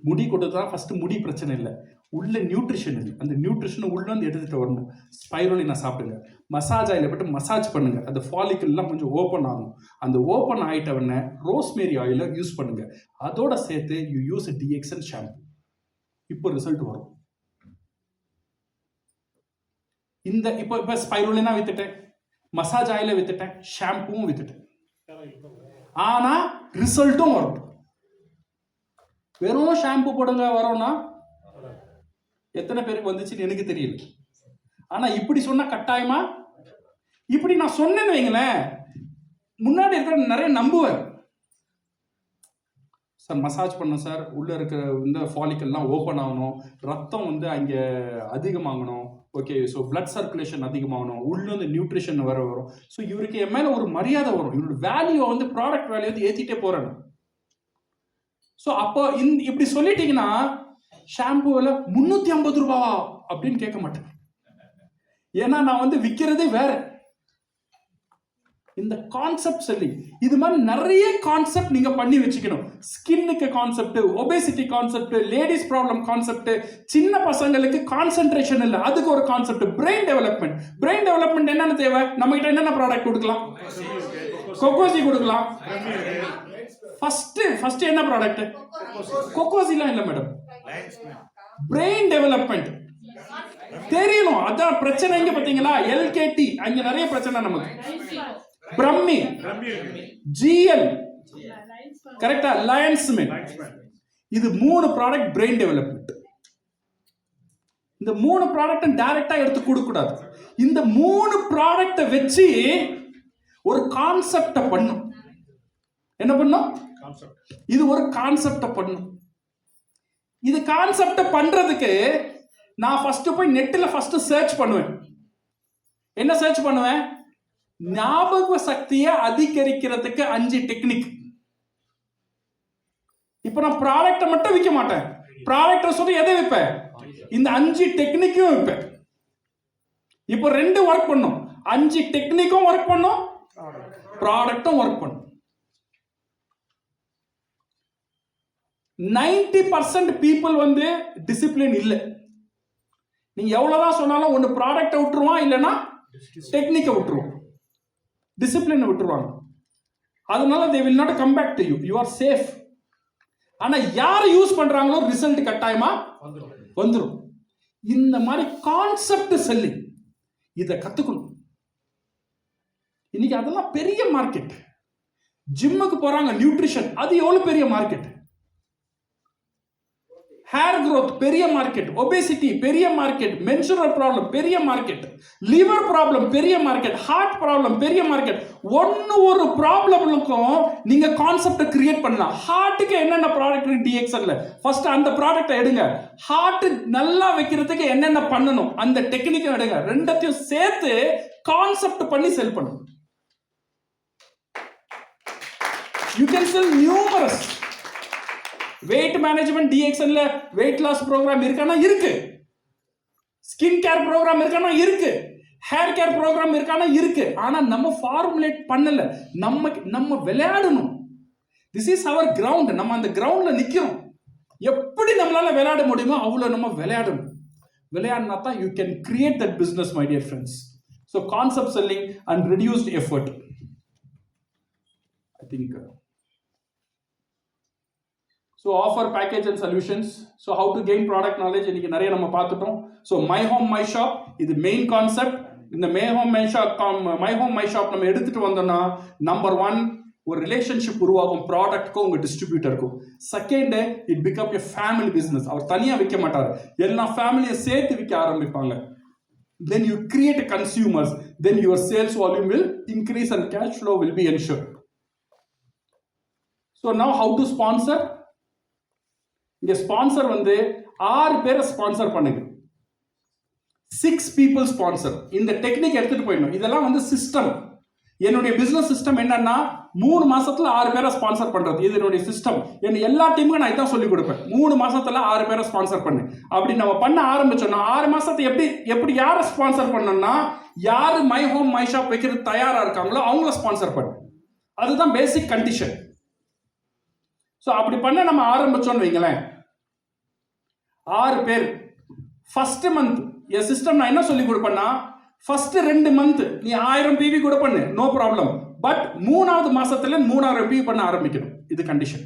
முடி கொட்டுதான் ஃபர்ஸ்ட், முடி பிரச்சனை இல்லை, உள்ள நியூட்ரிஷன் இல்லை. அந்த நியூட்ரிஷனை உள்ள வந்து எடுத்துட்டு வரணும். ஸ்பைருலினா சாப்பிடுங்க, மசாஜ் ஆயில போட்டு மசாஜ் பண்ணுங்க, அந்த ஃபாலிக்கல்லாம் கொஞ்சம் ஓப்பன் ஆகும். அந்த ஓப்பன் ஆயிட்டவன ரோஸ்மேரி ஆயில யூஸ் பண்ணுங்க. அதோட சேர்த்து யூ யூஸ் டிஎக்ஸ்என் ஷாம்பு. இப்போ ரிசல்ட் வரும். இந்த இப்போ ஸ்பைருலினா வித்துட்டேன், மசாஜ் ஆயில வித்துட்டேன், ஷாம்புவும் வித்துட்டேன். ஆனா ரிசல்ட்டும் வரும். வெறும் ஷாம்பு போடுங்க வரோம்னா எத்தனை பேருக்கு வந்துச்சுன்னு எனக்கு தெரியல. ஆனா இப்படி சொன்னா கட்டாயமா, இப்படி நான் சொன்னேன்னு வைங்களேன், முன்னாடி இருக்கிற நிறைய நம்புவேன். சார் மசாஜ் பண்ண சார், உள்ள இருக்கிற இந்த ஃபாலிக்கல்லாம் ஓப்பன் ஆகணும், ரத்தம் வந்து அங்கே அதிகமாகணும், ஓகே, ஸோ பிளட் சர்க்குலேஷன் அதிகமாகணும், உள்ள வந்து நியூட்ரிஷன் வரும். ஸோ இவருக்கு என் மேலே ஒரு மரியாதை வரும், இவரோட வேல்யூ வந்து ப்ராடக்ட் வேல்யூ வந்து ஏற்றிட்டே போறேன். ஸோ அப்போ இப்படி சொல்லிட்டீங்கன்னா ஷாம்புவில் 350 ரூபாவா அப்படின்னு கேட்க மாட்டேன். ஏன்னா நான் வந்து விற்கிறதே வேற. இந்த கான்செப்ட் சொல்லி இது மாதிரி நிறைய கான்செப்ட் நீங்க பண்ணி வச்சுக்கணும். ஸ்கின்னுக்கு concept, obesity concept, ladies problem concept, சின்ன பசங்களுக்கு கான்சென்ட்ரேஷன் இல்லை அதுக்கு ஒரு concept, brain development. Brain development என்னென்ன தேவை, நம்ம கிட்ட என்னென்ன ப்ராடக்ட் கொடுக்கலாம்? கொக்கோசி கொடுக்கலாம். ஃபர்ஸ்ட் என்ன ப்ராடக்ட்? கொக்கோசிலாம் இல்லை மேடம். பிரெயின் டெவலப்மெண்ட் தெரியணும், அதான் பிரச்சனை. இங்க பாத்தீங்களா எல்கேடி, அங்க நிறைய பிரச்சனை நமக்கு. பிரம்மி, ஜிஎல், கரெக்டா, லயன்ஸ்மேன், இது 3 ப்ராடக்ட் பிரெயின் டெவலப்மெண்ட். இந்த 3 ப்ராடக்ட் டைரக்டா எடுத்து கொடுக்க கூடாது. இந்த 3 ப்ராடக்ட வச்சு ஒரு கான்செப்ட பண்ணும். என்ன பண்ணும்? இது ஒரு கான்செப்ட பண்ணும். இது கான்செப்ட பண்றதுக்கு நான் ஃபர்ஸ்ட் போய் நெட்ல ஃபர்ஸ்ட் சர்ச் பண்ணுவேன். என்ன சர்ச் பண்ணுவேன்? ஞாபக சக்தியை அதிகரிக்கிறதுக்கு 5 டெக்னிக். இப்போ நான் ப்ராடக்ட்டை மட்டும் விற்க மாட்டேன், ப்ராடக்ட்டை சொல்லி எதை விற்பேன்? இந்த 5 டெக்னிக்கும் விற்பேன். இப்போ 2 ஒர்க் பண்ணும், 5 டெக்னிக்கும் ஒர்க் பண்ணும், ப்ராடக்ட்டும் ஒர்க் பண்ணும். 90% பீப்புள் வந்து டிசிப்ளின் இல்லை. நீங்க எவ்வளவுதான் சொன்னாலும் ஒன்னு ப்ராடக்ட்டை விட்டுருவான், இல்லைன்னா டெக்னிக்கை விட்டுருவான், டிசிப்ளினை விட்டுருவாங்க. அதனால they will not come back to you, you are safe. ஆனா யார் யூஸ் பண்றாங்களோ ரிசல்ட் கட்டாயமா வந்துடும். இந்த மாதிரி கான்செப்ட் செல்லிங் இதை கத்துக்கணும். இன்னைக்கு அதெல்லாம் பெரிய மார்க்கெட். ஜிம்முக்கு போறாங்க, நியூட்ரிஷன், அது எவ்வளவு பெரிய மார்க்கெட். ஹேர் growth பெரிய மார்க்கெட், ஒபேசிட்டி பெரிய மார்க்கெட், மென்சுரல் ப்ராப்ளம் பெரிய மார்க்கெட், லிவர் ப்ராப்ளம் பெரிய மார்க்கெட், ஹார்ட் ப்ராப்ளம் பெரிய மார்க்கெட். ஒரு ப்ராப்ளமுக்கும் நீங்க கான்செப்ட் கிரியேட் பண்ணலாம். ஹார்ட்டுக்கு என்னென்ன ப்ராடக்ட் டிஎக்ஸ்எல்ல ஃபர்ஸ்ட் அந்த ப்ராடக்ட்டை எடுங்க. ஹார்ட் நல்லா வைக்கிறதுக்கு என்னென்ன பண்ணணும் அந்த டெக்னிக்கை எடுங்க. ரெண்டத்தையும் சேர்த்து கான்செப்ட் பண்ணி செல் பண்ணுங்க. You can sell numerous. Weight management டிஎக்ஸ்எல்ல வெயிட் லாஸ் ப்ரோக்ராம் இருக்கானா? இருக்கு. ஸ்கின் கேர் ப்ரோக்ராம் இருக்கானா? இருக்கு. ஹேர் கேர் ப்ரோக்ராம் இருக்கானா? இருக்கு. ஆனா நம்ம ஃபார்முலேட் பண்ணல. நம்ம விளையாடணும். This is our ground. நம்ம அந்த கிரவுண்ட்ல நிக்கிறோம். எப்படி நம்மளால விளையாட முடியுமோ அவ்வளவு நம்ம விளையாடணும். விளையாடினா தான் you can create that business, my dear friends. So concept selling and reduced effort. I think so offer package and solutions. So how to gain product knowledge இன்னைக்கு நிறைய நம்ம பார்த்துட்டோம். So my home my shop இது main concept. இந்த my home my shop நம்ம எடுத்துட்டு வந்தோம்னா number 1 ஒரு ரிலேஷன்ஷிப் உருவாகும் ப்ராடக்ட்க்கும் உங்க டிஸ்ட்ரிபியூட்டருக்கும். Second, it become a family business. அவர் தனியா விற்க மாட்டார், எல்லா ஃபேமிலியை சேர்த்து விற்க ஆரம்பிப்பாங்க. Then you create consumers, then your sales volume will increase and cash flow will be ensured. So now how to sponsor? இங்க ஸ்பான்சர் வந்து 6 பேரை ஸ்பான்சர் பண்ணுங்க. 6 people ஸ்பான்சர். இந்த டெக்னிக் எடுத்துட்டு போயிடணும். இதெல்லாம் வந்து சிஸ்டம். என்னுடைய பிசினஸ் சிஸ்டம் என்னன்னா 3 மாசத்துல 6 பேரை ஸ்பான்சர் பண்றது. இது என்னுடைய சிஸ்டம். எல்லா டீமுக்கும் நான் இதான் சொல்லி கொடுப்பேன். 3 மாசத்துல 6 பேரை ஸ்பான்சர் பண்ணு. அப்படி நம்ம பண்ண ஆரம்பிச்சோம்னா 6 மாசத்தை எப்படி யாரை ஸ்பான்சர் பண்ணணும்னா யாரு மை ஹோம் மை ஷாப் வைக்கிறது தயாரா இருக்காங்களோ அவங்கள ஸ்பான்சர் பண்ணு. அதுதான் பேசிக் கண்டிஷன். ஸோ அப்படி பண்ண நம்ம ஆரம்பிச்சோன்னு வைங்களேன், 6 பேர் ஃபர்ஸ்ட் மந்த் என் சிஸ்டம் நான் என்ன சொல்லி கொடுப்பேன்னா ஃபர்ஸ்ட் 2 மந்த் நீ 1000 PV கூட பண்ணு, நோ ப்ராப்ளம். பட் 3வது மாசத்துல 3000 PV பண்ண ஆரம்பிக்கணும். இது கண்டிஷன்.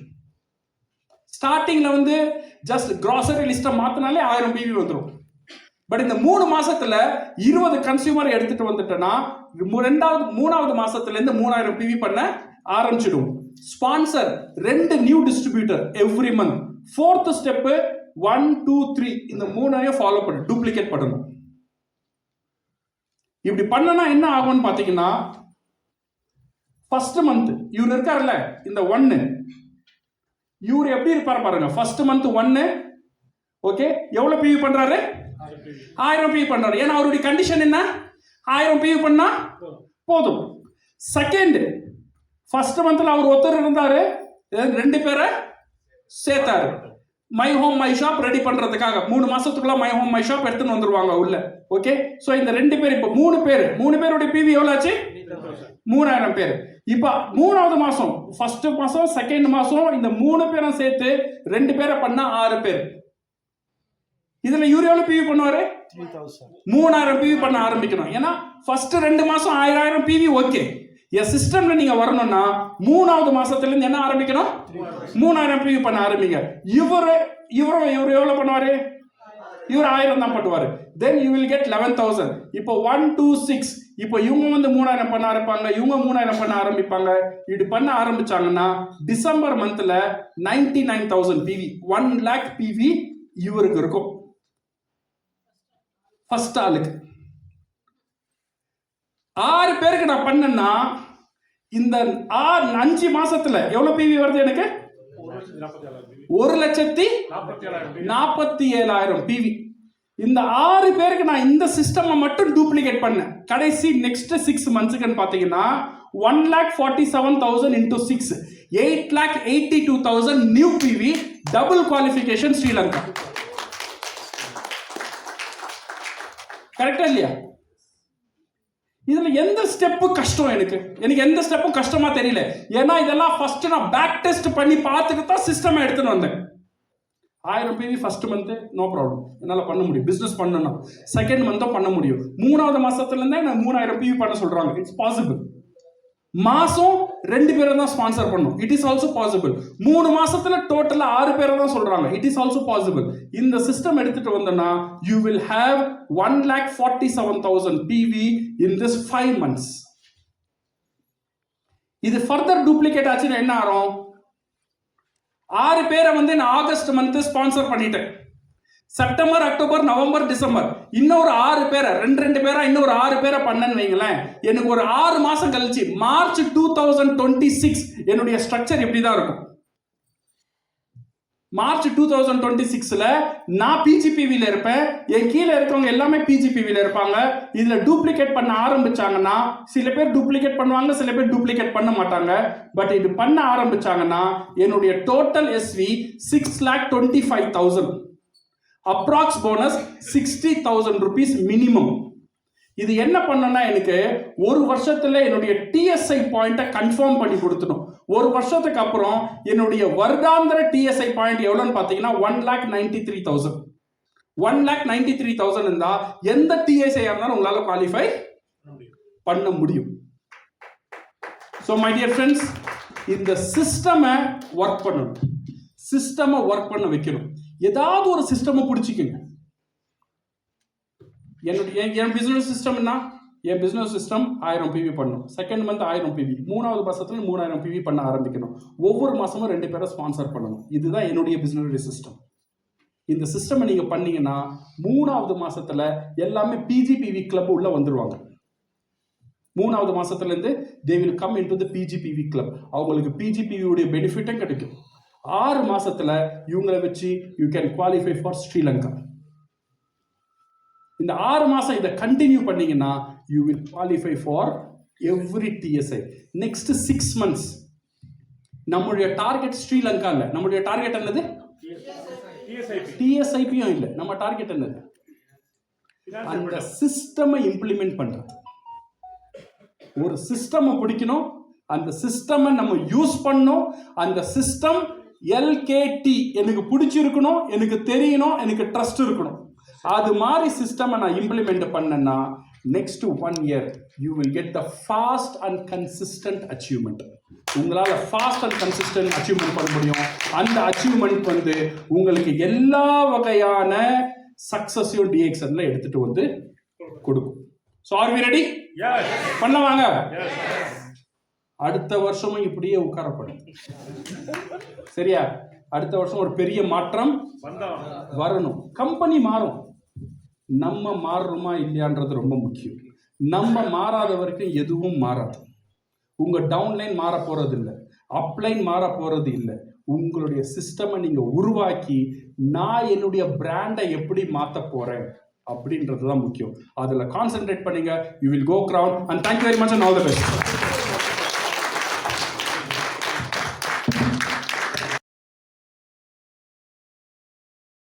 ஸ்டார்டிங்ல வந்து ஜஸ்ட் கிராசரி லிஸ்ட்டை மாத்தினாலே 1000 PV வந்துடும். பட் இந்த 3 மாசத்துல 20 கன்சியூமர் எடுத்துட்டு வந்துட்டேன்னா 3வது மாசத்துல இருந்து 3000 PV பண்ண ஆரம்பிச்சிடும். Sponsor 2 new distributor every month. 4th step 1 2 3 இந்த 3ஐயும் ஃபாலோ பண்ணு, டூப்ளிகேட் பண்ணணும். இப்படி பண்ணனா என்ன ஆகும்னு பாத்தீங்கன்னா ஃபர்ஸ்ட் மந்த் இவர் இருக்காருல்ல இந்த 1 இவர் எப்படி இருப்பார் பாருங்க. ஃபர்ஸ்ட் மந்த் 1 ஓகே எவ்வளவு PV பண்றாரு? 1000 PV பண்றாரு. ஏன்னா அவருடைய கண்டிஷன் என்ன? 1000 PV பண்ணா போதும். செகண்ட் ஃபர்ஸ்ட் மந்த்ல அவர் ஒருத்தர் இருந்தாரு, 2 பேரை சேர்த்தாரு. My home my shop ready பண்றதுக்காக 3 மாசத்துக்குள்ள மை ஹோம் மை ஷாப் எடுத்துன்னு வந்துருவாங்க உள்ள. ஓகே, சோ இந்த 2 பேர் இப்ப 3 பேருடைய PV எவ்வளவு ஆச்சு? 3000 பேர். இப்ப 3வது மாசம், ஃபர்ஸ்ட் மாசம் செகண்ட் மாசம் இந்த 3 பேரும் சேர்த்து 2 பேரை பண்ணா 6 பேர். இதுல இவரு எவ்வளவு PV பண்ணுவாரு? 3000 PV பண்ண ஆரம்பிக்கணும். ஏன்னா ஃபர்ஸ்ட் 2 மாசம் 1000 PV ஓகே. என் சிஸ்டம்ல நீங்க வரணும்னா 3வது மாசத்துல இருந்து என்ன ஆரம்பிக்கணும்? 3000 PV பண்ண ஆரம்பிங்க. இவரு எவ்வளவு பண்ணுவாரு? இவர் 1000 தான் பண்ணுவாரு. then you will get 11000. இப்போ 1 2 6 இப்போ இவங்க வந்து 3000 பண்ண ஆரம்பிப்பாங்க, இவங்க 3000 பண்ண ஆரம்பிப்பாங்க. இப்படி பண்ண ஆரம்பிச்சாங்கன்னா டிசம்பர் மந்த்ல 99000 PV 1 lakh PV இவருக்கு இருக்கும் ஃபர்ஸ்ட் ஆளுக்கு. 6 பேருக்கு நான் பண்ணேன்னா இந்த 5 மாசத்துல எவ்வளவு PV வருது எனக்கு? 1,47,000 PV. இந்த 6 பேருக்கு நான் இந்த சிஸ்டம் மட்டும் டூப்ளிகேட் பண்ணேன். கடைசி நெக்ஸ்ட் 6 மந்த்ஸ்க்கு பாத்தீங்கன்னா 1,47,000 into 6 8,82,000 new PV, double qualification Sri Lanka. கரெக்டா இல்லையா? இதுல எந்த ஸ்டெப் கஷ்டம்? எனக்கு எந்த ஸ்டெப்பும் கஷ்டமா தெரியல. ஏன்னா இதெல்லாம் ஃபர்ஸ்ட் நான் பேக் டெஸ்ட் பண்ணி பார்த்துட்டு தான் சிஸ்டம் எடுத்துன்னு வந்தேன். 1000 PV first month no problem, என்னால பண்ண முடியும். பிசினஸ் பண்ணணும் செகண்ட் மந்த்தும் பண்ண முடியும். 3வது மாசத்துல இருந்தே நான் 3000 PV பண்ண சொல்றாங்க. It's possible. மாசம் 2 பேரை தான் ஸ்பான்சர் பண்ணும். It is also possible. 3 மாசத்துல டோட்டலா 6 பேரை தான் சொல்றாங்க. It is also possible. இந்த சிஸ்டம் எடுத்துட்டு வந்தனா you will have 1,47,000 PV in this 5 months. இது ஃபர்தர் டூப்ளிகேட் ஆச்சுன்னா என்ன ஆகும்? 6 பேரை வந்து நான் ஆகஸ்ட் மந்த் ஸ்பான்சர் பண்ணிட்டேன். செப்டம்பர், அக்டோபர், நவம்பர், டிசம்பர் இன்னொரு 6 பேரை 2 பேரா இன்னொரு 6 பேரை பண்ணன்னு வைங்களேன். எனக்கு ஒரு 6 மாசம் கழிச்சு மார்ச் 2026 என்னுடைய ஸ்ட்ரக்சர் இப்படிதான் இருக்கும். மார்ச் 2026ல நான் பிஜிபிவில இருப்பேன். என் கீழே இருக்கவங்க எல்லாமே பிஜிபிவில இருப்பாங்க. இதுல டூப்ளிகேட் பண்ண ஆரம்பிச்சாங்கன்னா சில பேர் டூப்ளிகேட் பண்ணுவாங்க, சில பேர் டூப்ளிகேட் பண்ண மாட்டாங்க. பட் இது பண்ண ஆரம்பிச்சாங்கன்னா என்னுடைய total SV 6,25,000. Approx bonus 60,000 rupees minimum. இது என்ன பண்ணனா எனக்கு ஒரு வருஷத்துல என்னுடைய டிஎஸ்ஐ பாயிண்ட கன்ஃபார்ம் பண்ணி கொடுத்துடும். ஒரு வருஷத்துக்கு அப்புறம் என்னுடைய வருடாந்திர டிஎஸ்ஐ பாயிண்ட் எவ்வளவுன்னு பாத்தீங்கன்னா 1,93,000. 1,93,000 இருந்தா எந்த டிஎஸ்ஐ இருந்தாலும் உங்களால குவாலிஃபை பண்ண முடியும். சோ மை டியர் ஃப்ரெண்ட்ஸ், இந்த சிஸ்டமை ஒர்க் பண்ணணும். சிஸ்டமை ஒர்க் பண்ண வைக்கணும். ஏதாவது ஒரு சிஸ்டமை பிடிச்சிக்கங்க. என் பிசினஸ் சிஸ்டம் என்ன? என் பிசினஸ் சிஸ்டம் 1000 PV பண்ணும். செகண்ட் மந்த் 1000 PV, 3வது மாசத்துல 3000 PV பண்ண ஆரம்பிக்கணும். ஒவ்வொரு மாசமும் 2 பேரை ஸ்பான்சர் பண்ணணும். இதுதான் என்னுடைய பிசினஸ் சிஸ்டம். இந்த சிஸ்டம் நீங்க பண்ணீங்கன்னா 3வது மாசத்துல எல்லாமே PGPV கிளப் உள்ள வந்துருவாங்க. 3வது மாசத்துல இருந்து they will come into the PGPV club. அவங்களுக்கு PGPV உடைய பெனிஃபிட்டும் கிடைக்கும். 6 மாசத்துல இவங்களை வச்சு you can qualify for Sri Lanka. இந்த 6 மாசம் இதை கண்டினியூ பண்ணீங்கன்னா you will qualify for every TSI. next 6 months நம்மளுடைய டார்கெட் ஸ்ரீலங்கா இல்ல. நம்மளுடைய டார்கெட் என்னது? TSIP-யும் இல்ல. நம்ம டார்கெட் என்னது? அந்த சிஸ்டமை இம்ப்ளிமெண்ட் பண்றது. ஒரு சிஸ்டமை பிடிக்கணும், அந்த சிஸ்டமை நம்ம யூஸ் பண்ணணும். அந்த சிஸ்டம் LKT எனக்கு பிடிச்சிருக்கணும், எனக்கு தெரியணும், எனக்கு ட்ரஸ்ட் இருக்கணும். அது மாதிரி சிஸ்டமை நான் இம்ப்ளிமெண்ட் பண்ணேன்னா next 1 year you will get the fast and consistent achievement. உங்களால ஃபாஸ்ட் அண்ட் கன்சிஸ்டன்ட் அச்சீவ்மெண்ட் பண்ண முடியும். அந்த அச்சீவ்மெண்ட் வந்து உங்களுக்கு எல்லா வகையான சக்சஸையும் டிஎக்ஸ்என்ல எடுத்துட்டு வந்து கொடுக்கும். So are we ready? Yes. பண்ணவாங்க. Yes. அடுத்த வருஷமும் இப்படியே உட்காரப்படும். சரியா? அடுத்த வருஷம் ஒரு பெரிய மாற்றம் வரணும். கம்பெனி மாறும். நம்ம மாறுறோமா இல்லையான்றது ரொம்ப முக்கியம். நம்ம மாறாத வரைக்கும் எதுவும் மாறாது. உங்க டவுன்லைன் மாற போறது இல்லை, அப்லைன் மாற போறது இல்லை. உங்களுடைய சிஸ்டமை நீங்க உருவாக்கி நான் என்னுடைய பிராண்டை எப்படி மாத்த போறேன் அப்படின்றது தான் முக்கியம். அதுல கான்சென்ட்ரேட் பண்ணுங்க. You will go ground. And thank you very much and all the best.